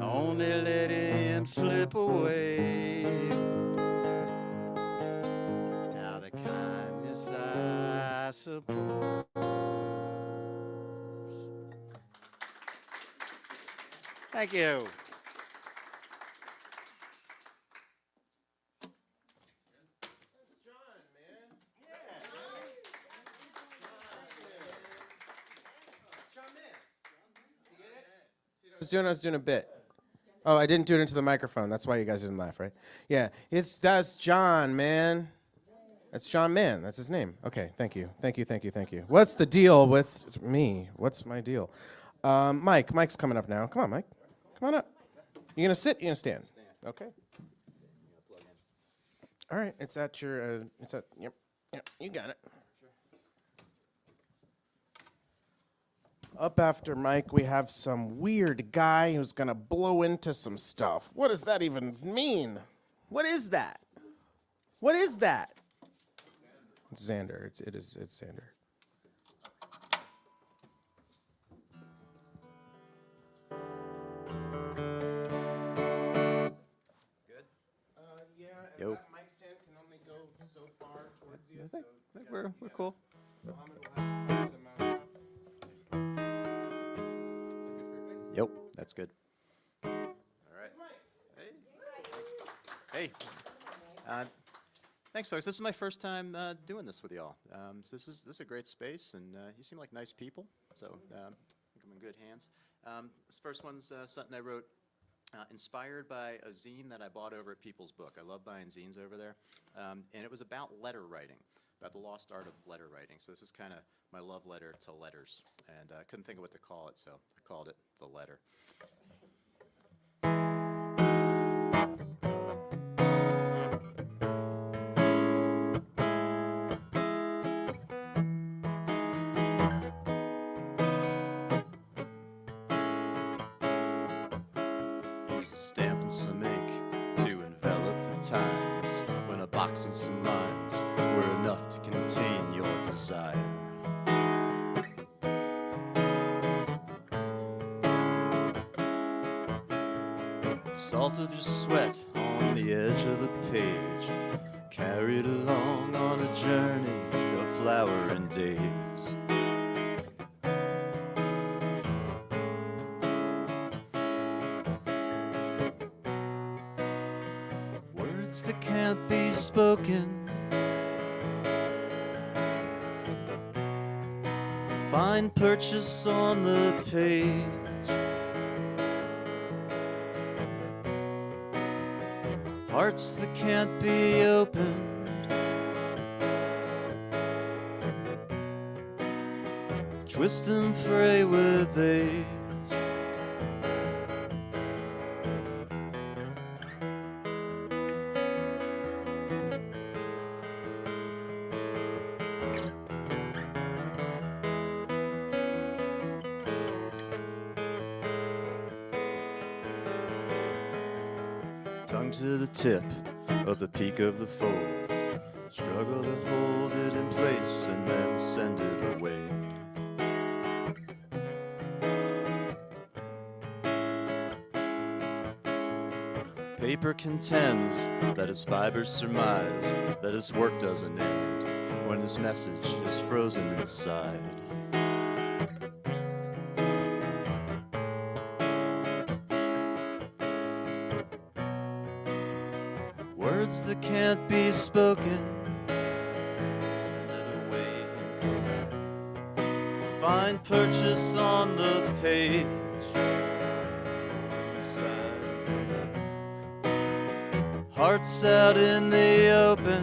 Speaker 13: only let him slip away. Out of kindness, I suppose. Thank you.
Speaker 1: I was doing a bit. Oh, I didn't do it into the microphone. That's why you guys didn't laugh, right? Yeah, that's John, man. That's John Mann. That's his name. Okay, thank you. What's the deal with me? What's my deal? Mike's coming up now. Come on, Mike. Come on up. You gonna sit? You gonna stand? Okay. All right. It's at your. Yep. You got it. Up after Mike, we have some weird guy who's gonna blow into some stuff. What does that even mean? What is that? What is that? It's Xander. It's Xander. Yeah.
Speaker 13: Yo.
Speaker 1: That mic stand can only go so far towards you.
Speaker 13: I think we're cool. Yep, that's good. All right. Hey. Thanks, folks. This is my first time doing this with y'all. So this is a great space, and you seem like nice people. So I think I'm in good hands. This first one's something I wrote, inspired by a zine that I bought over at People's Book. I love buying zines over there, and it was about letter writing, about the lost art of letter writing. So this is kind of my love letter to letters, and I couldn't think of what to call it, so I called it The Letter. There's a stamp and some ink to envelop the times, when a box and some lines were enough to contain your desire. Salt of your sweat on the edge of the page, carried along on a journey of flowering days. words that can't be spoken. Find purchase on the page. Hearts that can't be opened. Twist and fray with age. Tongue to the tip of the peak of the fold. Struggle to hold it in place and then send it away. Paper contends that his fibers surmise that his work doesn't end when his message is frozen inside. Words that can't be spoken, send it away and come back. Find purchase on the page. Side, come back. Hearts out in the open.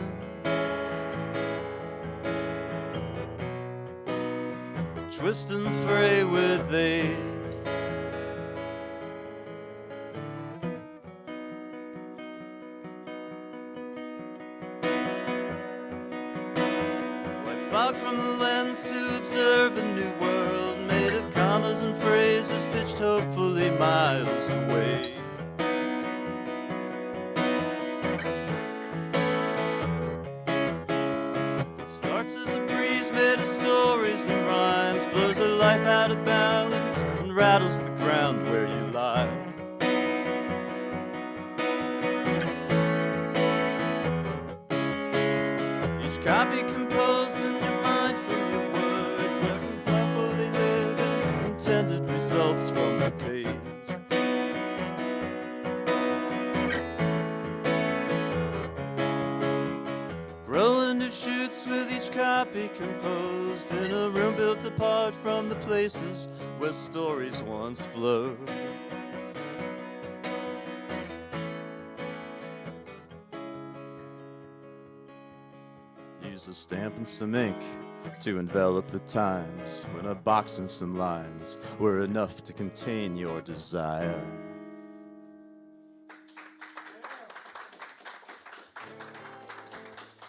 Speaker 13: Twist and fray with age. Fog from the lens to observe a new world made of commas and phrases pitched hopefully miles away. It starts as a breeze made of stories and rhymes, blows a life out of balance and rattles the ground where you lie. Each copy composed in your mind from your words, never fully living intended results from the page. Growing new shoots with each copy composed in a room built apart from the places where stories once flowed. Use a stamp and some ink to envelop the times when a box and some lines were enough to contain your desire.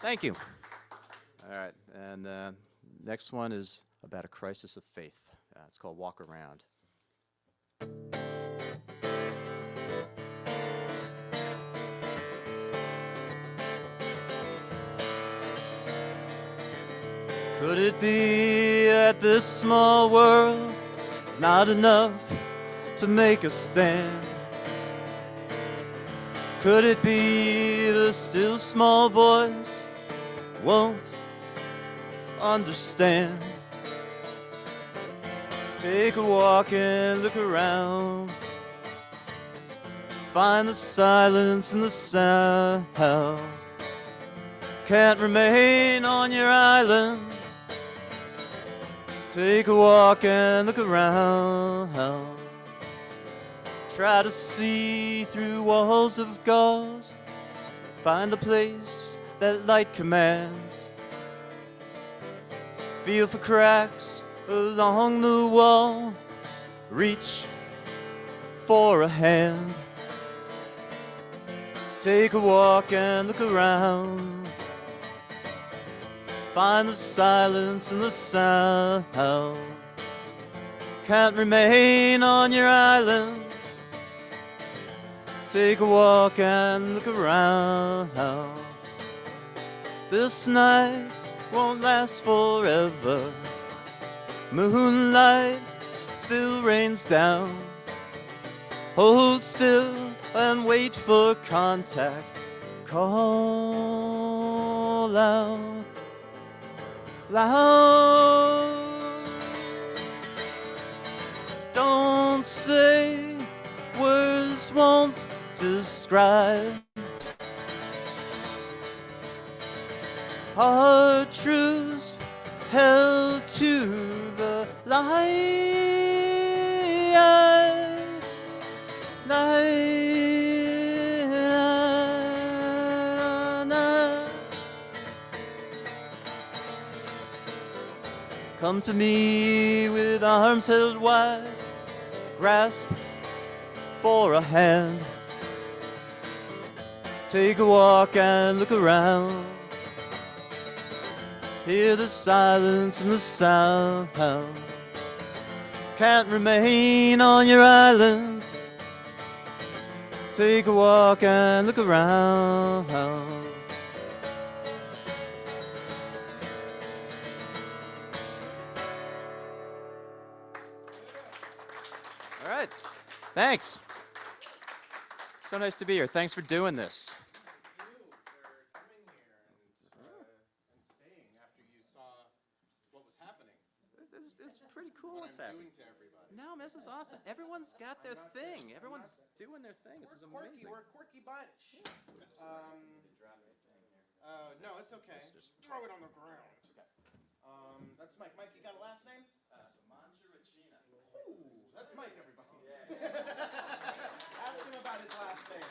Speaker 13: Thank you. All right, and next one is about a crisis of faith. It's called Walk Around. Could it be that this small world is not enough to make a stand? Could it be the still small voice won't understand? Take a walk and look around. Find the silence and the sound. Can't remain on your island. Take a walk and look around. Try to see through walls of gauze. Find the place that light commands. Feel for cracks along the wall. Reach for a hand. Take a walk and look around. Find the silence and the sound. Can't remain on your island. Take a walk and look around. This night won't last forever. Moonlight still rains down. Hold still and wait for contact. Call out loud. Don't say words won't describe. are truths held to the light. Come to me with arms held wide, grasp for a hand. Take a walk and look around. Hear the silence and the sound. Can't remain on your island. Take a walk and look around. All right. Thanks. So nice to be here. Thanks for doing this. It's pretty cool what's happening. No, man, this is awesome. Everyone's got their thing. Everyone's doing their thing. This is amazing.
Speaker 1: We're a quirky bunch. No, it's okay. Just throw it on the ground. That's Mike. Mike, you got a last name? Ooh, that's Mike, everybody. Ask him about his last name.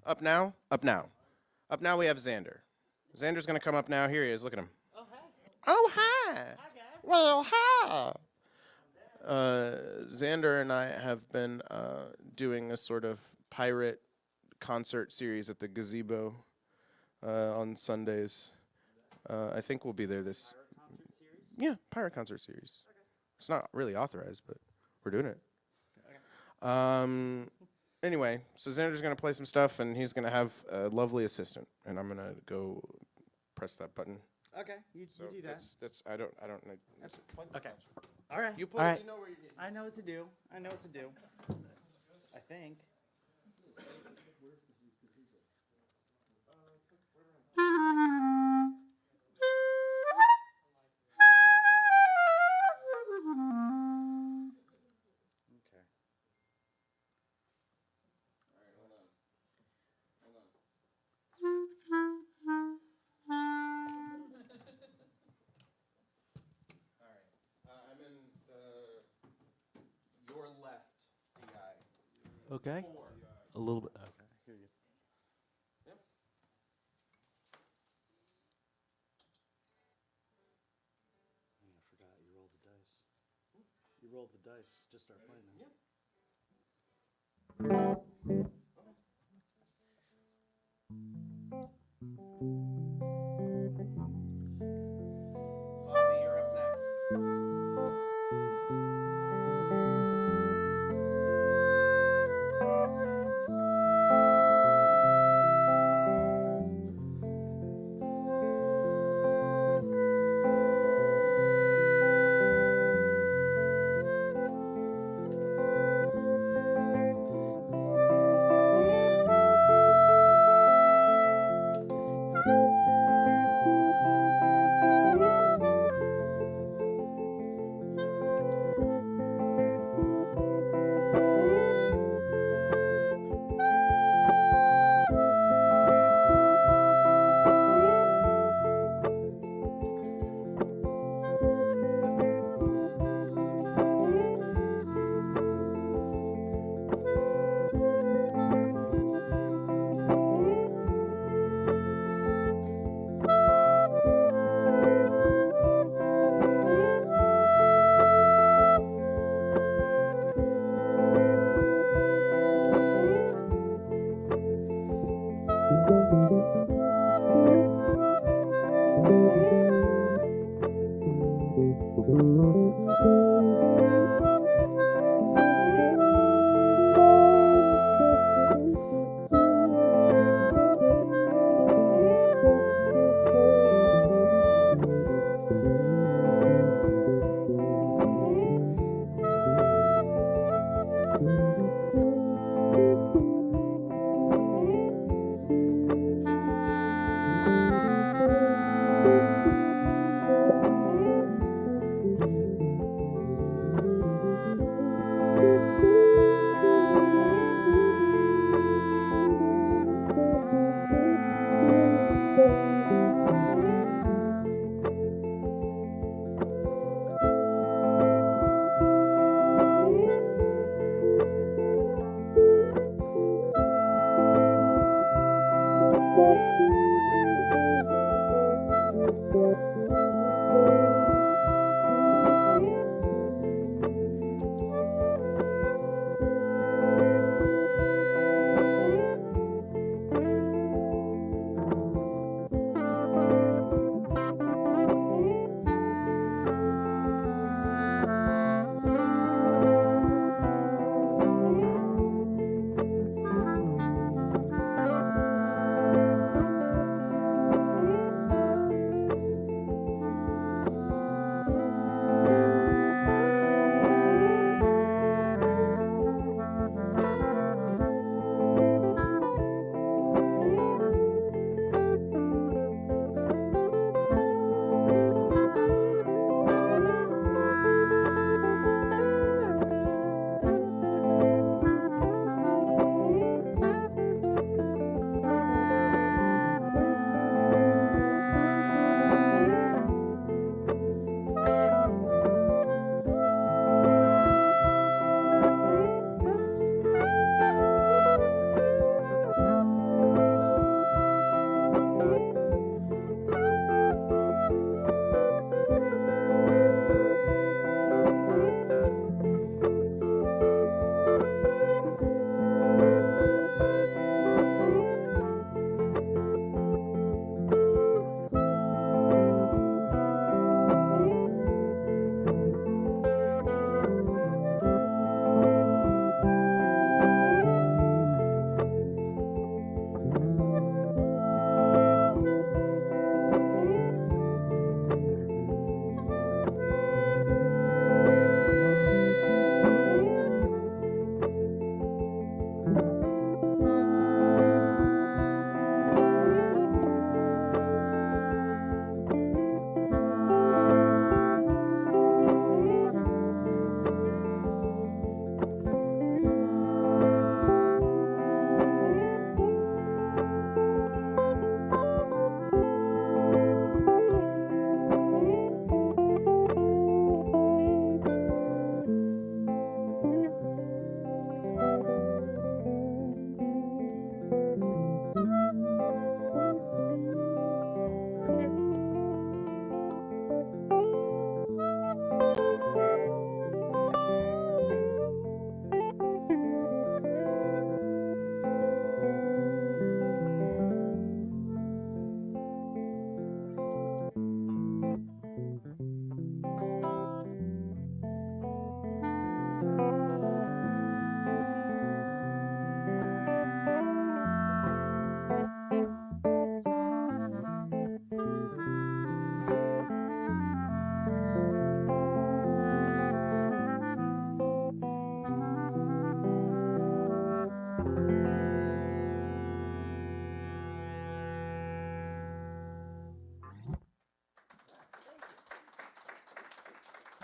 Speaker 1: Up now. Up now we have Xander. Xander's going to come up now. Here he is. Look at him. Oh, hi.
Speaker 8: Hi, guys.
Speaker 1: Well, hi. Xander and I have been doing a sort of pirate concert series at the gazebo on Sundays. I think we'll be there this. Yeah, pirate concert series. Okay. It's not really authorized, but we're doing it. Okay. Anyway, so Xander's gonna play some stuff, and he's gonna have a lovely assistant, and I'm gonna go press that button.
Speaker 8: Okay, you do that.
Speaker 1: That's I don't know.
Speaker 8: Okay. All right.
Speaker 1: You pull
Speaker 8: All
Speaker 1: it,
Speaker 8: right.
Speaker 1: you know where you need.
Speaker 8: I know what to do. I think.
Speaker 1: I'm in your left DI.
Speaker 10: Okay. A little bit. Okay. I hear you.
Speaker 1: Yep.
Speaker 10: I forgot you rolled the dice. You rolled the dice. Just start playing them.
Speaker 1: Yep. Bobby, you're up next.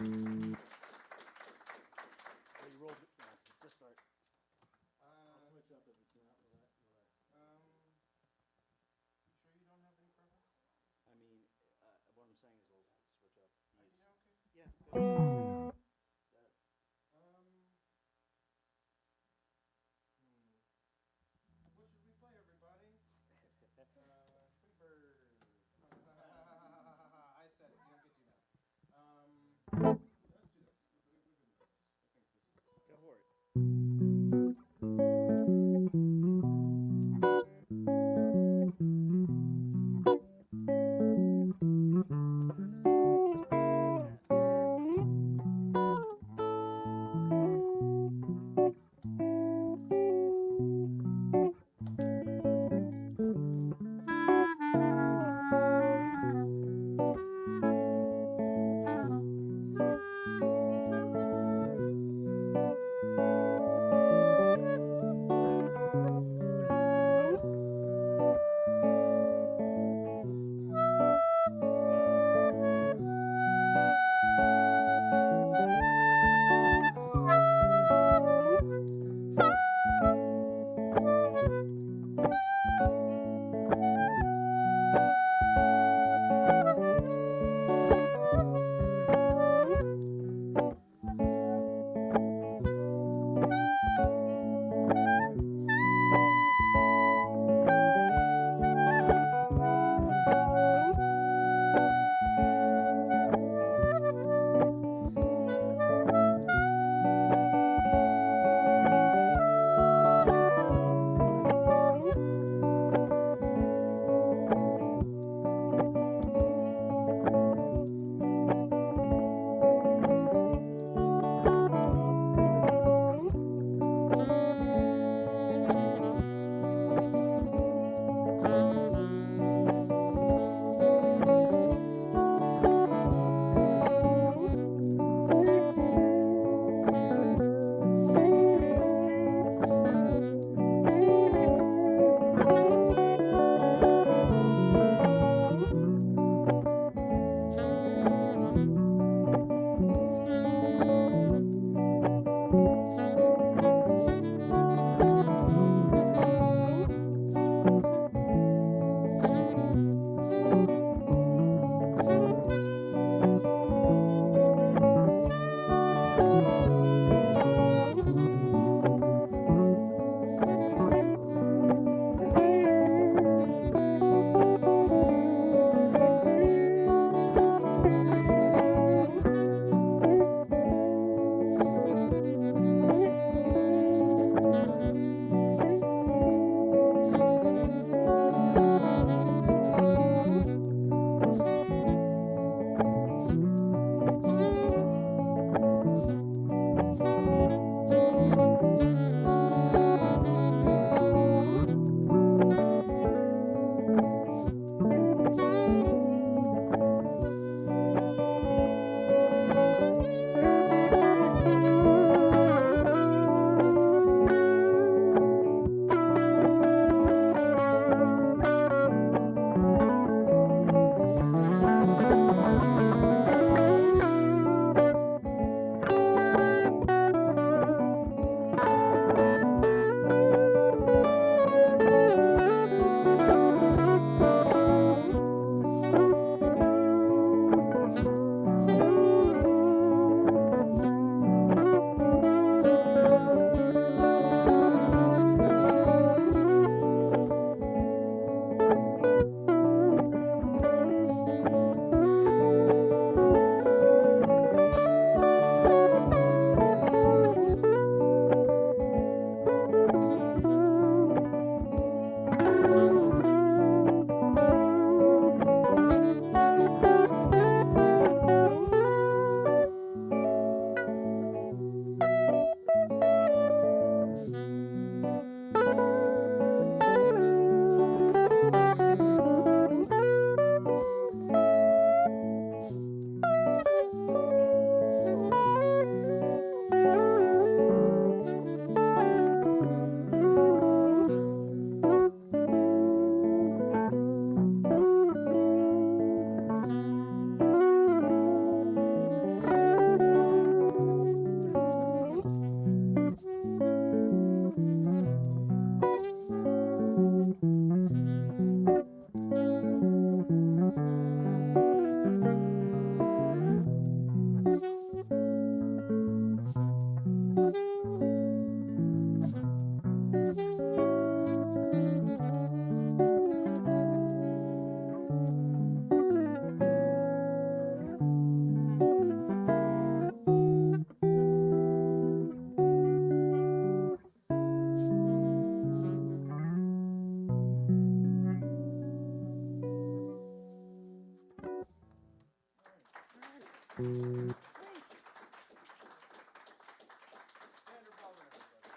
Speaker 13: you roll it. Just start. I'll switch up if it's not.
Speaker 1: Sure you don't have any preference?
Speaker 13: I mean, what I'm saying is we'll switch up these.
Speaker 1: Okay.
Speaker 13: Yeah. Good.
Speaker 1: What should we play, everybody? Free Bird. I said it. You don't get to now. Let's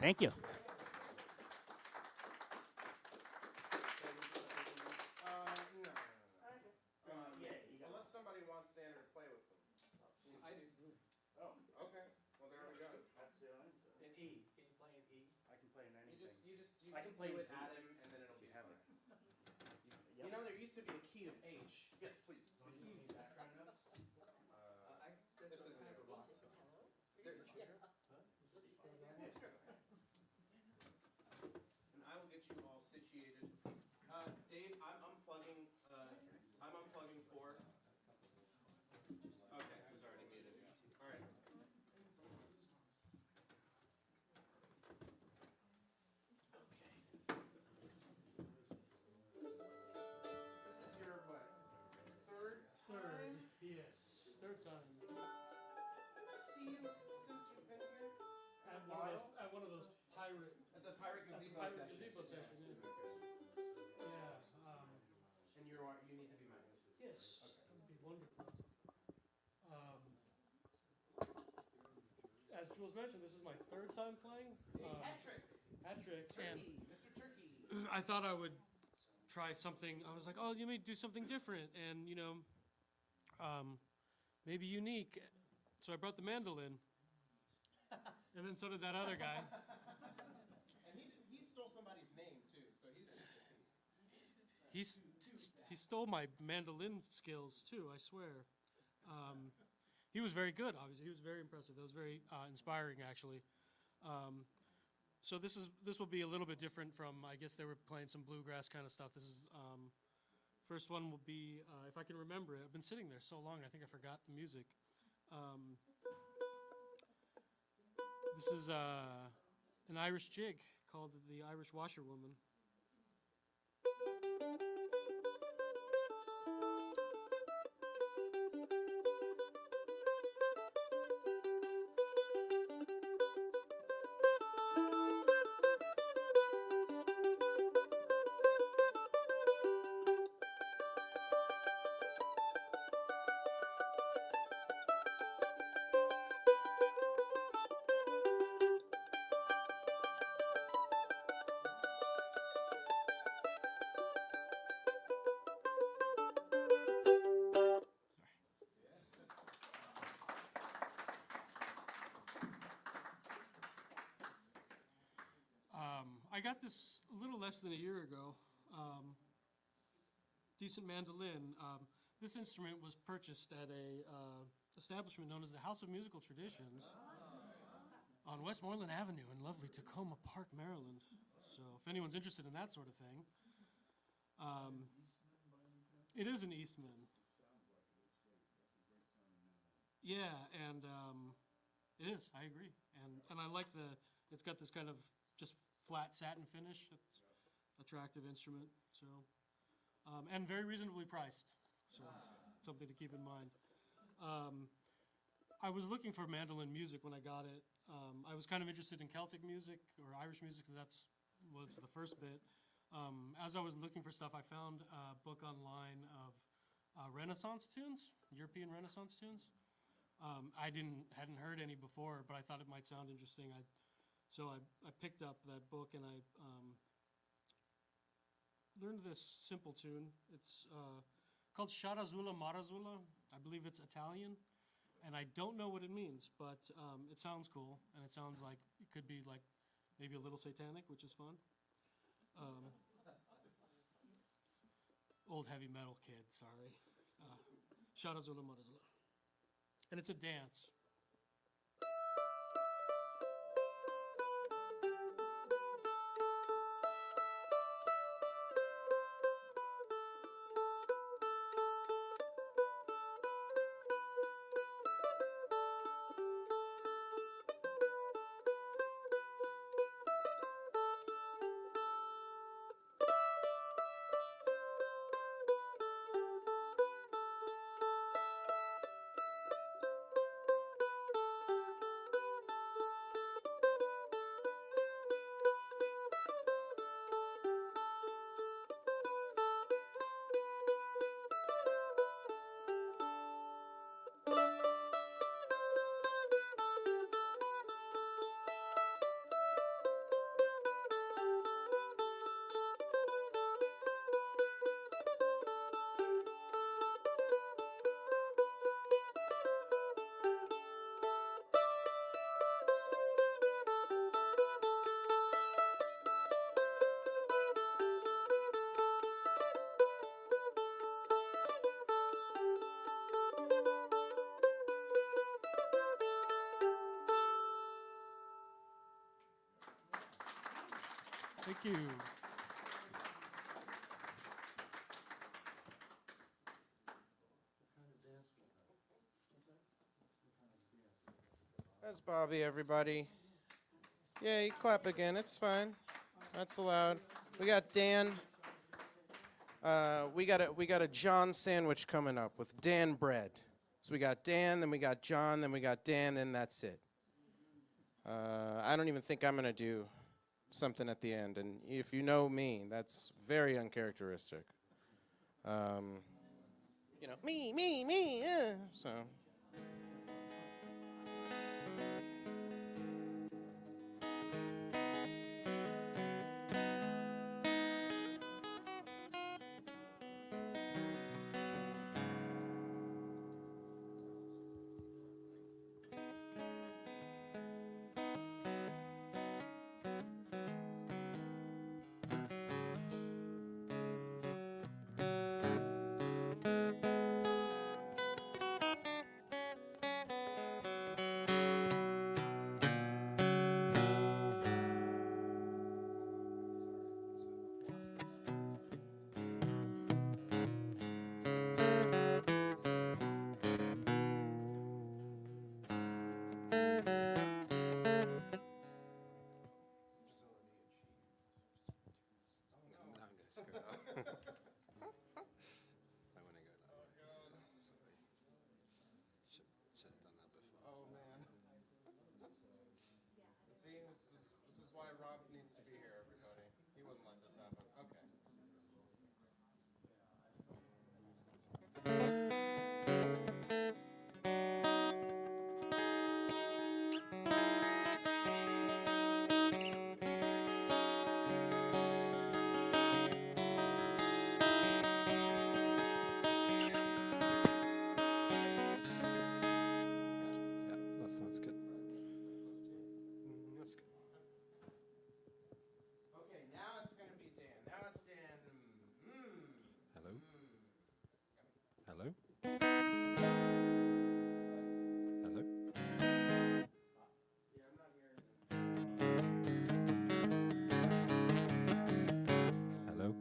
Speaker 14: Thank you.
Speaker 1: Unless somebody wants Santa to play with them. I do. Oh, okay. Well, there we go.
Speaker 9: In E. Can you play in E?
Speaker 14: I can play in anything.
Speaker 1: You
Speaker 14: I can play
Speaker 1: do
Speaker 14: in
Speaker 1: it
Speaker 14: C
Speaker 1: at him, and then it'll
Speaker 14: if
Speaker 1: be
Speaker 14: you have
Speaker 1: fine.
Speaker 14: it.
Speaker 1: You know, there used to be a key of H. Yes, please. This isn't it. Yeah, sure. And I will get you all situated. Dave, I'm unplugging. I'm unplugging 4. Okay, it was already muted. All right. This is your what? Third time?
Speaker 15: Yes, third time.
Speaker 1: See you since you've been here?
Speaker 15: At one of those pirate.
Speaker 1: At the pirate gazebo
Speaker 15: pirate
Speaker 1: session.
Speaker 15: gazebo session. Yeah.
Speaker 1: And you need to be mine.
Speaker 15: Yes, that would be wonderful. As Jules mentioned, this is my third time playing.
Speaker 1: Hat trick.
Speaker 15: Hat trick.
Speaker 1: Turkey, Mr. Turkey.
Speaker 15: And I thought I would try something. I was like, oh, you may do something different and, maybe unique. So I brought the mandolin. And then so did that other guy.
Speaker 1: And he stole somebody's name too, so he's
Speaker 15: He stole my mandolin skills too, I swear. He was very good, obviously. He was very impressive. That was very inspiring, actually. So this will be a little bit different from, I guess they were playing some bluegrass kind of stuff. This is, first one will be, if I can remember it. I've been sitting there so long, I think I forgot the music. This is an Irish jig called the Irish Washerwoman. I got this a little less than a year ago. Decent mandolin. This instrument was purchased at a establishment known as the House of Musical Traditions on Westmoreland Avenue in lovely Takoma Park, Maryland. So if anyone's interested in that sort of thing, it is an Eastman. Yeah, and it is. I agree, and I like it's got this kind of just flat satin finish. It's attractive instrument. So, and very reasonably priced. So, something to keep in mind. I was looking for mandolin music when I got it. I was kind of interested in Celtic music or Irish music, so was the first bit. As I was looking for stuff, I found a book online of Renaissance tunes, European Renaissance tunes. I hadn't heard any before, but I thought it might sound interesting. So I picked up that book and I learned this simple tune. It's called Sharazula Marazula. I believe it's Italian, and I don't know what it means, but it sounds cool, and it sounds like it could be like maybe a little satanic, which is fun. Old heavy metal kid, sorry. Sharazula Marazula. And it's a dance. Thank you.
Speaker 1: That's Bobby, everybody. Yeah, you clap again. It's fine. That's allowed. We got Dan. We got a John sandwich coming up with Dan bread. So we got Dan, then we got John, then we got Dan, then that's it. I don't even think I'm gonna do something at the end, and if you know me, that's very uncharacteristic. You know, me, so. This is why Rob needs to be here, everybody. He wouldn't let this happen. Okay.
Speaker 13: That sounds good. That's good.
Speaker 1: Okay, now it's gonna be Dan. Now it's Dan.
Speaker 13: Hello? Hello? Hello? Hello?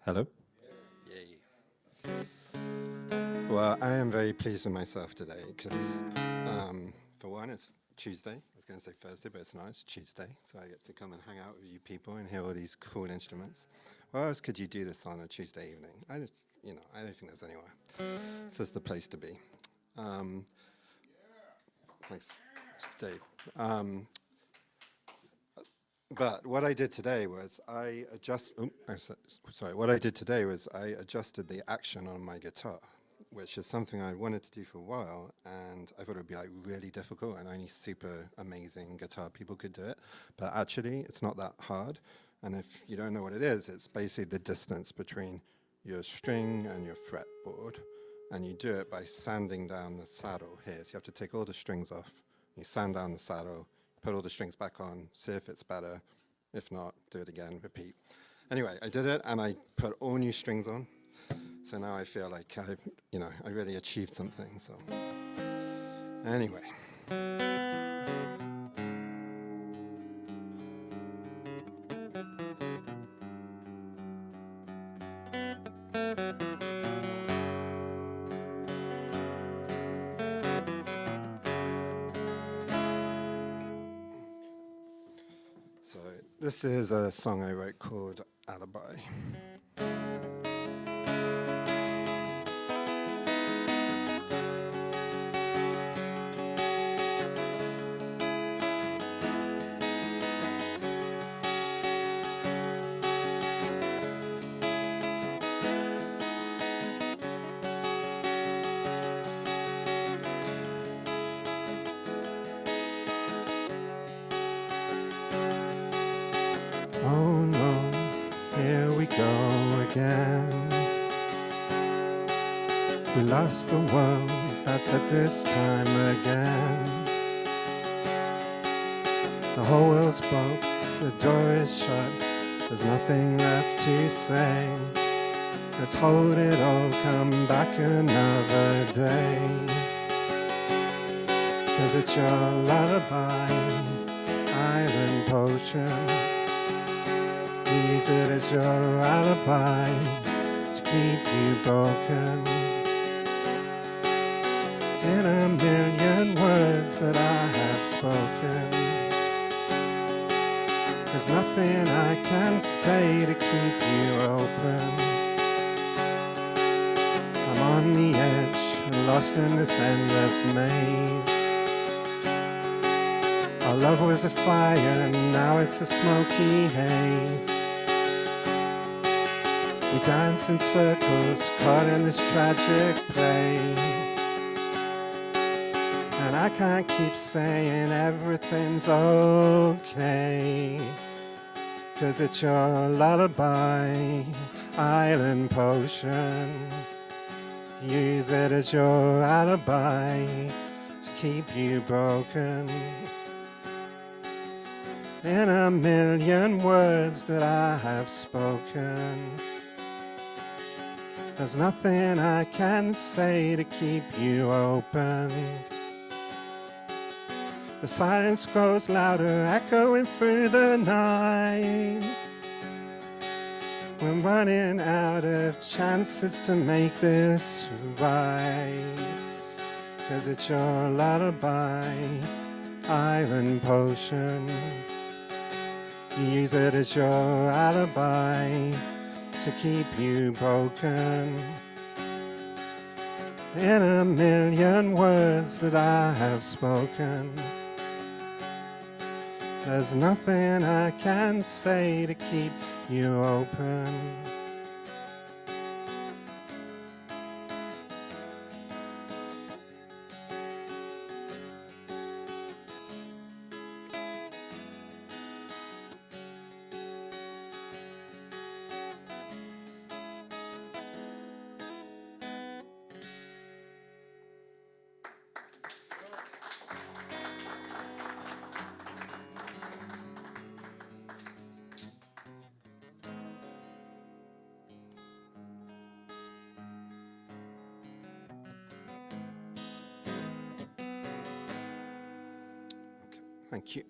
Speaker 13: Hello? Yay. Well, I am very pleased with myself today because, for one, it's Tuesday. I was going to say Thursday, but it's not. It's Tuesday, so I get to come and hang out with you people and hear all these cool instruments. Where else could you do this on a Tuesday evening? I don't think there's anywhere. This is the place to be. Thanks, Dave. But what I did today was I adjusted the action on my guitar, which is something I wanted to do for a while, and I thought it would be like really difficult and only super amazing guitar people could do it. But actually, it's not that hard. And if you don't know what it is, it's basically the distance between your string and your fretboard. And you do it by sanding down the saddle here. So you have to take all the strings off. You sand down the saddle, put all the strings back on, see if it's better. If not, do it again, repeat. Anyway, I did it, and I put all new strings on. So now I feel like I really achieved something. So anyway. So this is a song I wrote called Alibi. Oh no, here we go again. We lost the world, that's it this time again. The whole world's broke, the door is shut, there's nothing left to say. Let's hold it all, come back another day.
Speaker 10: 'cause it's your lullaby, island potion. Use it as your alibi to keep you broken. In a million words that I have spoken, there's nothing I can say to keep you open. I'm on the edge, lost in this endless maze. Our love was a fire and now it's a smoky haze. We dance in circles, caught in this tragic play. And I can't keep saying everything's okay, 'cause it's your lullaby, island potion. Use it as your alibi to keep you broken. In a million words that I have spoken, there's nothing I can say to keep you open. The silence grows louder, echoing through the night. We're running out of chances to make this right, 'cause it's your lullaby, island potion. Use it as your alibi to keep you broken. In a million words that I have spoken, there's nothing I can say to keep you open. Thank you.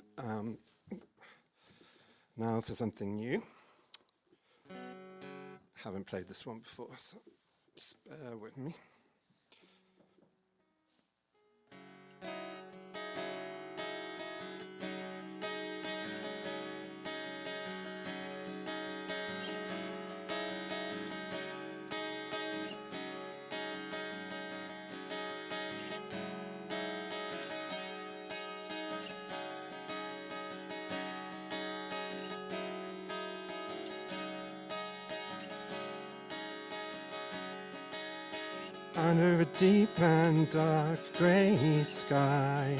Speaker 10: Now for something new. Haven't played this one before, so just bear with me. Under a deep and dark grey sky,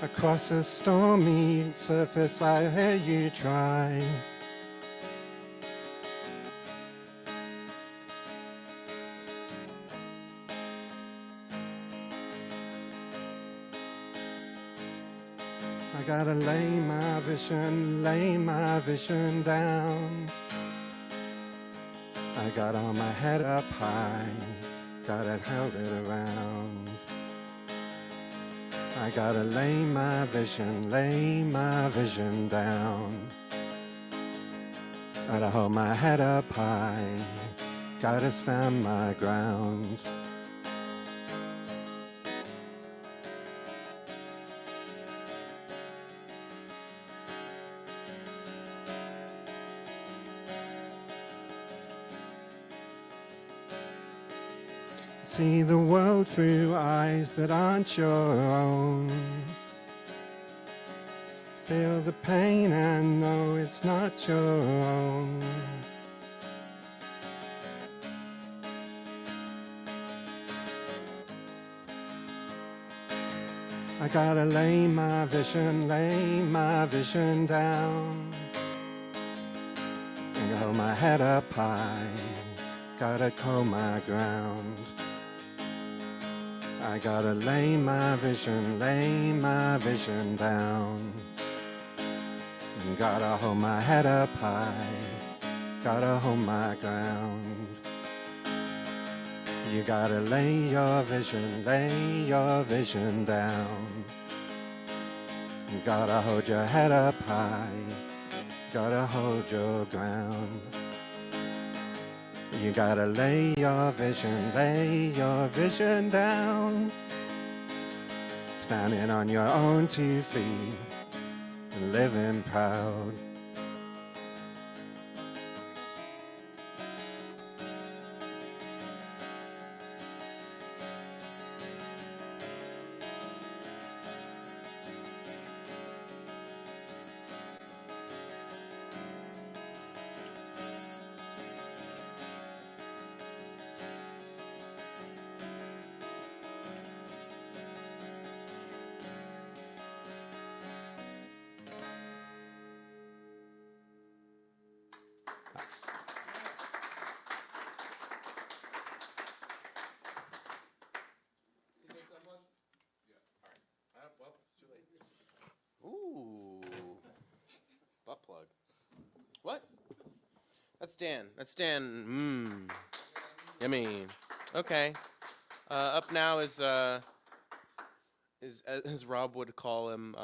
Speaker 10: across a stormy surface I hear you try. I gotta lay my vision down. I got all my head up high, gotta hold it around. I gotta lay my vision down. Gotta hold my head up high, gotta stand my ground. See the world through eyes that aren't your own. Feel the pain and know it's not your own. I gotta lay my vision down. And hold my head up high, gotta hold my ground. I gotta lay my vision down. And gotta hold my head up high, gotta hold my ground.
Speaker 14: You gotta lay your vision down. You gotta hold your head up high, gotta hold your ground. You gotta lay your vision down. Standing on your own 2 feet and living proud.
Speaker 2: Ooh. Butt plug. What? That's Dan. That's Dan. Yummy. Okay. Up now is as Rob would call him,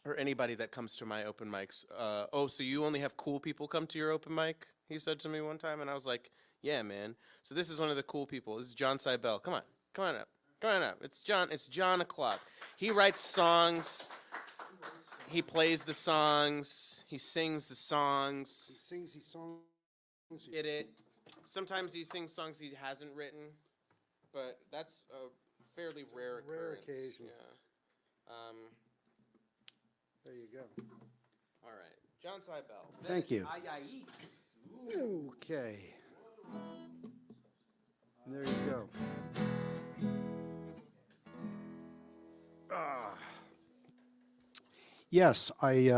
Speaker 2: or anybody that comes to my open mics. Oh, so you only have cool people come to your open mic? He said to me one time, and I was like, yeah, man. So this is one of the cool people. This is John Seibel. Come on up. Come on up. It's John o'clock. He writes songs. He plays the songs. He sings the songs.
Speaker 16: He sings these songs.
Speaker 2: Get it? Sometimes he sings songs he hasn't written, but that's a fairly rare occurrence.
Speaker 16: Rare occasion.
Speaker 2: Yeah.
Speaker 16: There you go.
Speaker 2: All right. John Seibel.
Speaker 16: Thank you.
Speaker 2: Ayayis.
Speaker 16: Okay. And there you go. Yes, I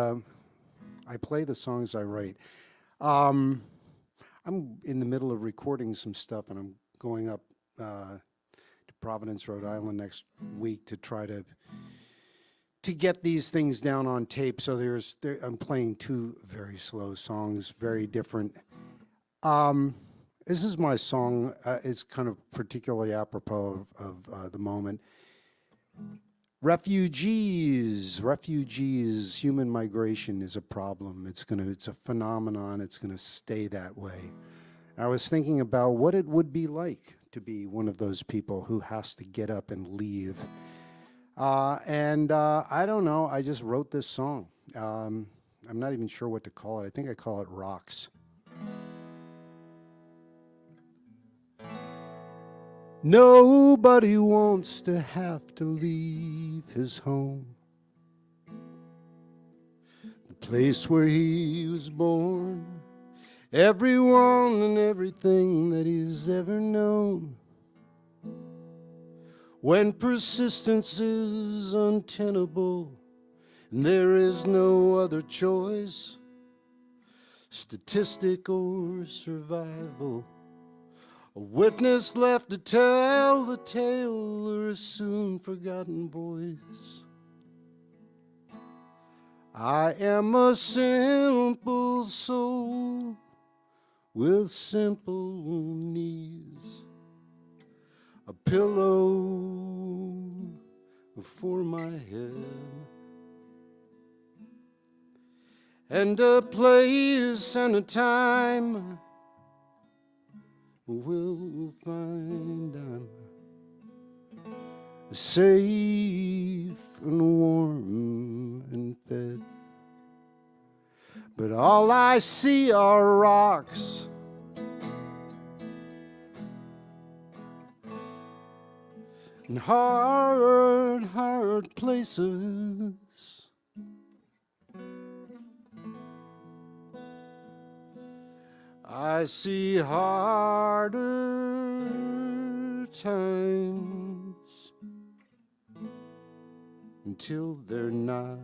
Speaker 16: play the songs I write. I'm in the middle of recording some stuff, and I'm going up to Providence, Rhode Island next week to try to get these things down on tape. So I'm playing 2 very slow songs, very different. This is my song. It's kind of particularly apropos of the moment. Refugees, human migration is a problem. It's a phenomenon. It's gonna stay that way. I was thinking about what it would be like to be one of those people who has to get up and leave. I don't know, I just wrote this song. I'm not even sure what to call it. I think I call it Rocks. Nobody wants to have to leave his home, the place where he was born, everyone and everything that he's ever known. When persistence is untenable and there is no other choice, statistic or survival, a witness left to tell the tale or a soon forgotten voice. I am a simple soul with simple needs, a pillow for my head, and a place and a time we'll find I'm safe and warm and fed. But all I see are rocks, and hard places. I see harder times until they're not.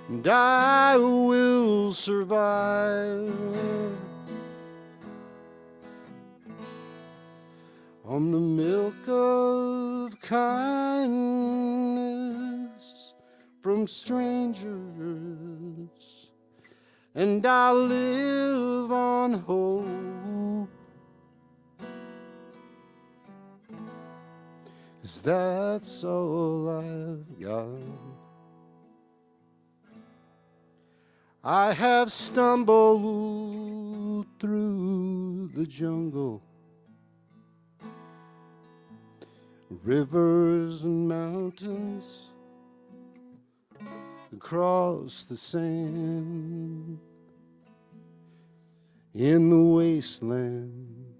Speaker 16: And I will survive on the milk of kindness from strangers, and I live on on hold, 'cause that's all I've got. I have stumbled through the jungle, rivers and mountains, across the sand, in the wasteland.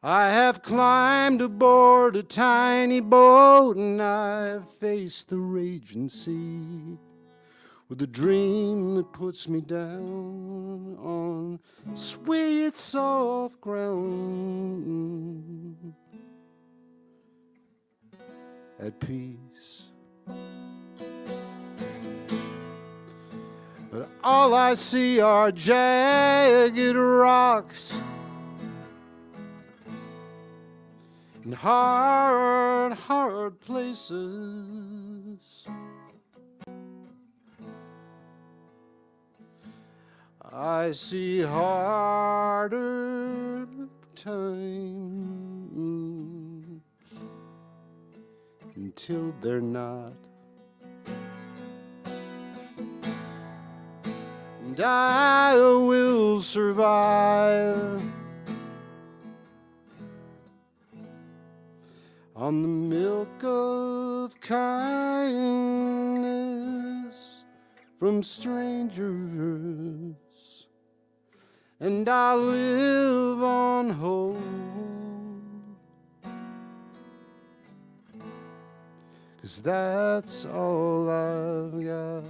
Speaker 16: I have climbed aboard a tiny boat, and I've faced the raging sea, with a dream that puts me down on sweet, soft ground, at peace. But all I see are jagged rocks and hard, hard places. I see harder times until they're not. And I will survive on the milk of kindness from strangers, and I live on hope, 'cause that's all I've got.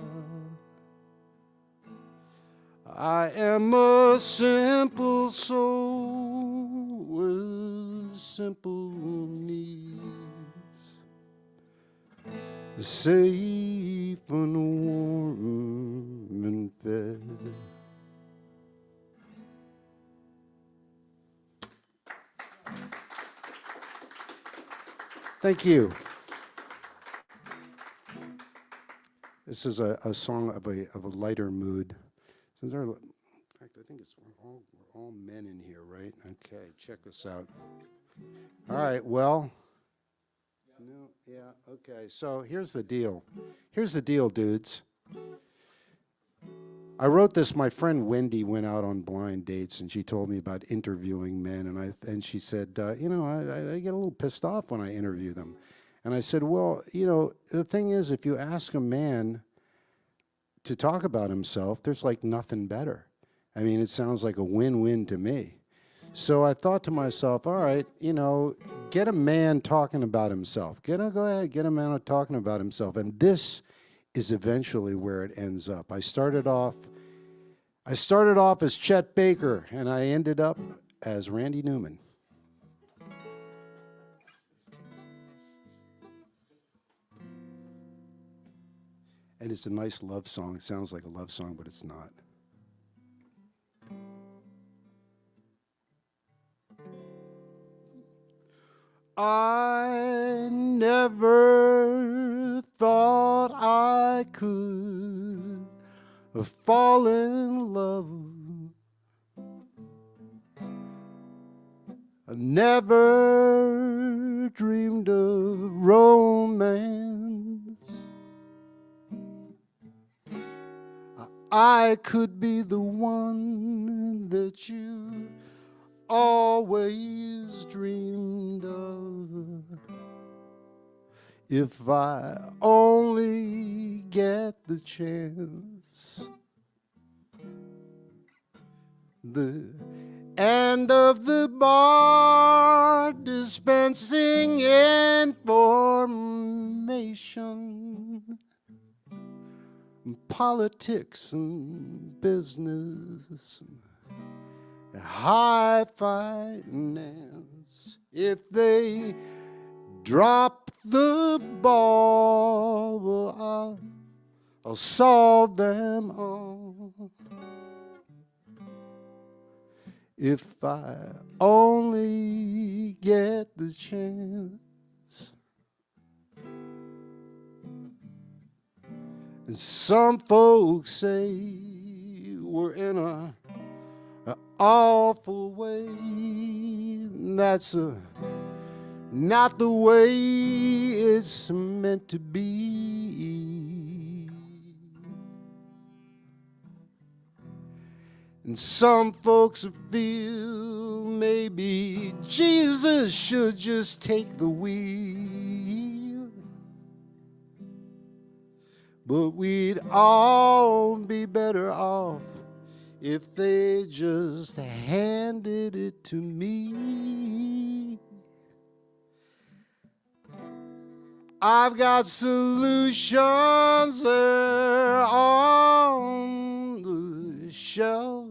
Speaker 16: I am a simple soul with simple needs, safe and warm and fed. Thank you. This is a song of a lighter mood. Since in fact, I think we're all men in here, right? Okay, check this out. All right, well, no, yeah, okay. So here's the deal. Here's the deal, dudes. I wrote this. My friend Wendy went out on blind dates, and she told me about interviewing men, and she said, I get a little pissed off when I interview them. And I said, well, the thing is, if you ask a man to talk about himself, there's like nothing better. I mean, it sounds like a win-win to me. So I thought to myself, all right, get a man talking about himself. Go ahead, get a man talking about himself. And this is eventually where it ends up. I started off as Chet Baker, and I ended up as Randy Newman. And it's a nice love song. It sounds like a love song, but it's not. I never thought I could fall in love. I never dreamed of romance. I could be the one that you always dreamed of, if I only get the chance. The end of the bar, dispensing information, politics and business, high finance. If they drop the ball, well, I'll solve them all. If I only get the chance. And some folks say we're in a an awful way. That's not the way it's meant to be. And some folks feel maybe Jesus should just take the wheel. But we'd all be better off if they just handed it to me. I've got solutions there on the shelf.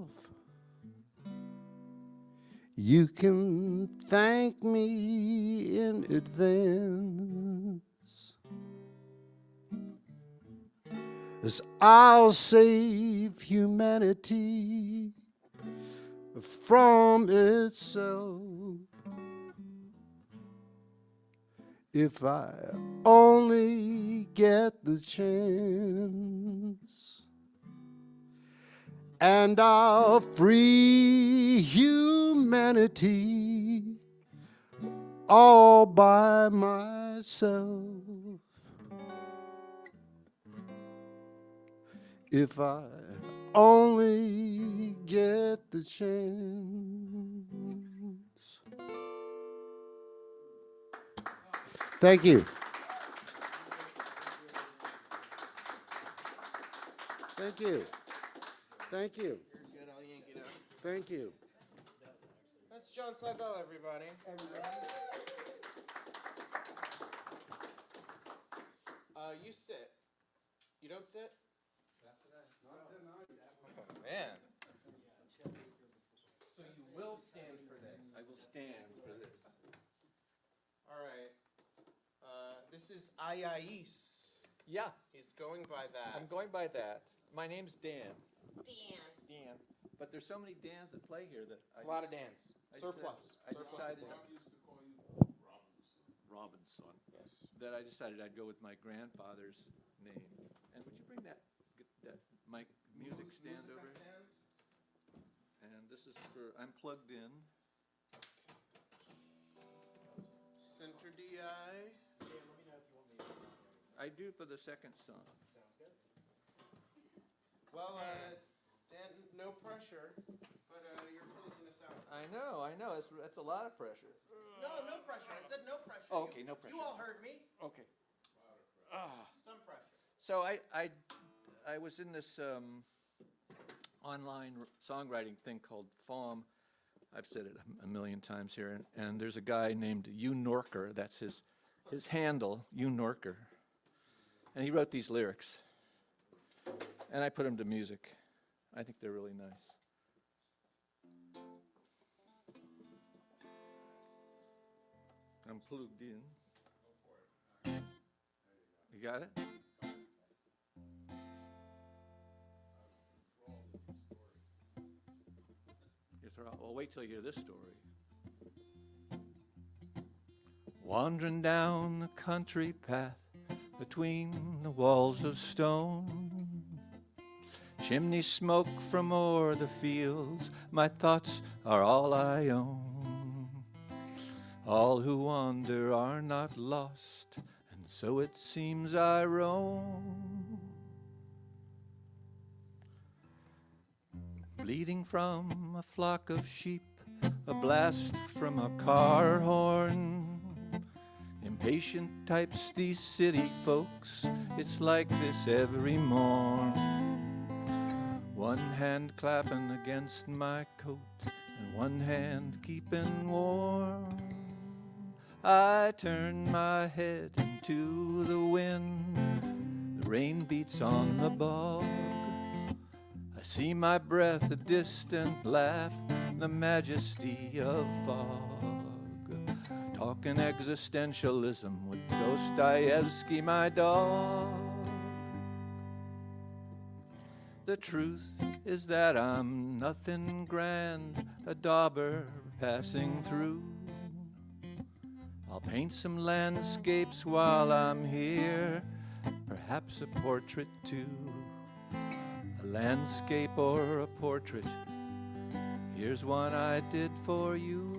Speaker 16: You can thank me in advance, as I'll save humanity from itself. If I only get the chance, and I'll free humanity all by myself. If I only get the chance. Thank you. Thank you. Thank you. Thank you.
Speaker 1: That's John Seibel, everybody. You sit. You don't sit? Oh, man. So you will stand for this.
Speaker 13: I will stand for this.
Speaker 1: All right. This is Ayais.
Speaker 13: Yeah,
Speaker 1: He's going by that.
Speaker 13: I'm going by that. My name's Dan.
Speaker 12: Dan.
Speaker 13: But there's so many Dans that play here that
Speaker 1: It's a lot of dance.
Speaker 13: I
Speaker 1: Surplus.
Speaker 13: I
Speaker 1: Surplus
Speaker 13: decided
Speaker 1: of dance.
Speaker 13: Robinson.
Speaker 1: Yes.
Speaker 13: That I decided I'd go with my grandfather's name. And would you bring that mic music stand over here? And this is for, I'm plugged in.
Speaker 1: Center DI.
Speaker 13: I do for the second song.
Speaker 1: Well, Dan, no pressure, but you're closing us out.
Speaker 13: I know. That's a lot of pressure.
Speaker 1: No pressure. I said no pressure.
Speaker 13: Oh, okay, no pressure.
Speaker 1: You all heard me.
Speaker 13: Okay.
Speaker 1: Some pressure.
Speaker 13: So I was in this online songwriting thing called FOM. I've said it a million times here, and there's a guy named Norker. That's his handle, Norker. And he wrote these lyrics, and I put them to music. I think they're really nice. I'm plugged in. You got it? Well, wait till you hear this story. Wandering down the country path between the walls of stone, chimney smoke from o'er the fields, my thoughts are all I own. All who wander are not lost, and so it seems I roam. Bleeding from a flock of sheep, a blast from a car horn. Impatient types, these city folks, it's like this every morn. One hand clapping against my coat, and one hand keeping warm. I turn my head into the wind, the rain beats on the bog. I see my breath, a distant laugh, the majesty of fog. Talking existentialism with Dostoevsky, my dog. The truth is that I'm nothing grand, a dauber passing through. I'll paint some landscapes while I'm here, perhaps a portrait too. A landscape or a portrait,
Speaker 14: Here's one I did for you.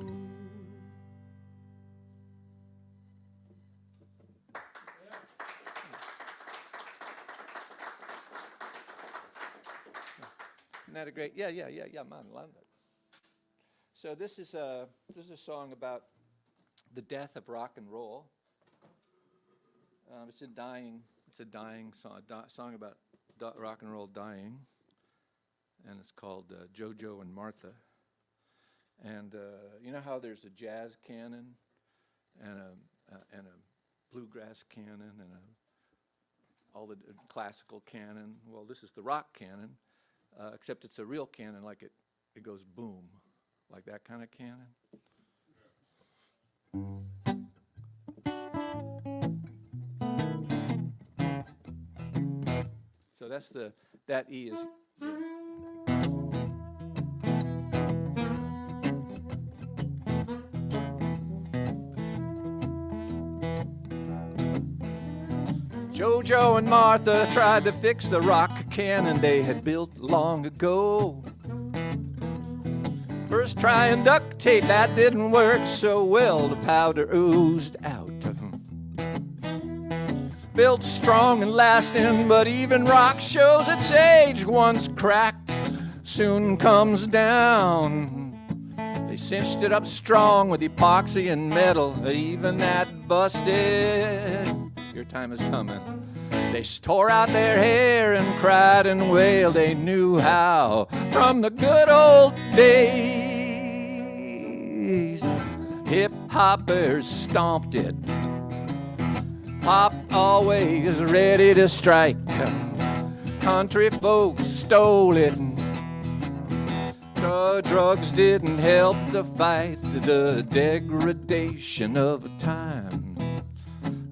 Speaker 14: Isn't that a great? Yeah, man. So this is a song about the death of rock and roll. It's a dying song, song about rock and roll dying, and it's called JoJo and Martha. And you know how there's a jazz canon and a bluegrass canon and all the classical canon. Well, this is the rock canon, except it's a real canon, like it goes boom, like that kind of canon. So that's that E is. JoJo and Martha tried to fix the rock cannon they had built long ago. First trying duct tape, that didn't work so well, the powder oozed out. Built strong and lasting, but even rock shows its age. Once cracked, soon comes down. They cinched it up strong with epoxy and metal, even that busted. Your time is coming. They tore out their hair and cried and wailed. They knew how from the good old days. Hip-hoppers stomped it. Pop always ready to strike. Country folks stole it. Drugs didn't help the fight. The degradation of a time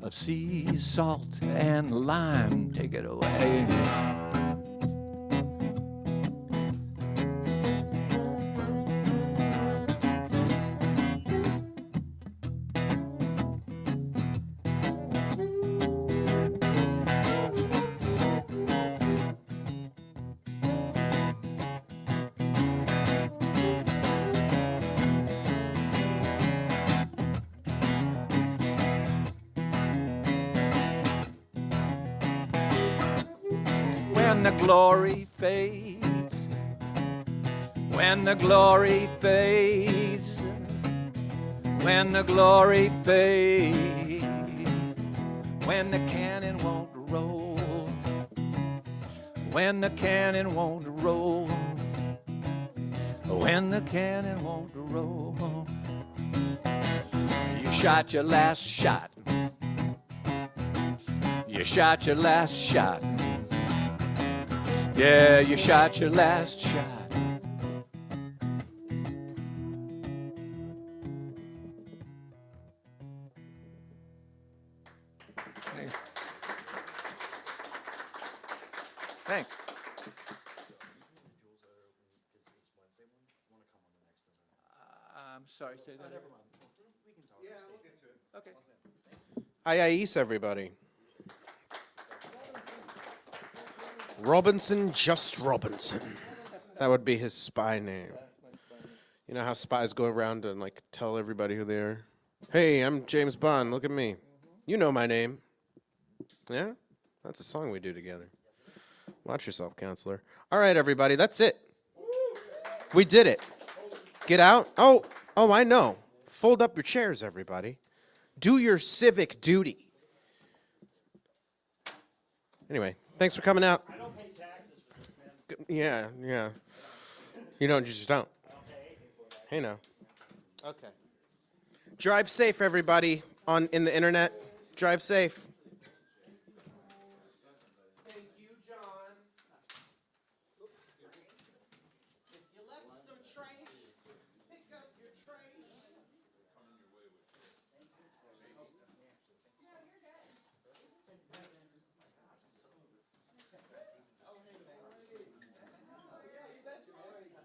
Speaker 14: of sea salt and lime. Take it away. When the glory fades, when the glory fades, when the glory fades, when the cannon won't roll, when the cannon won't roll, when the cannon won't roll. You shot your last shot. You shot your last shot. Yeah, you shot your last shot. Thanks. I'm sorry, say that. Never mind. We can talk. Yeah, we'll get to it. Okay.
Speaker 1: Ayais, everybody. Robinson, just Robinson. That would be his spy name. You know how spies go around and like tell everybody who they are? Hey, I'm James Bond. Look at me. You know my name. Yeah? That's a song we do together. Watch yourself, counselor. All right, everybody. That's it. We did it. Get out. Oh, I know. Fold up your chairs, everybody. Do your civic duty. Anyway, thanks for coming out. Yeah. You just don't. Hey, now. Okay. Drive safe, everybody, in the internet. Drive safe.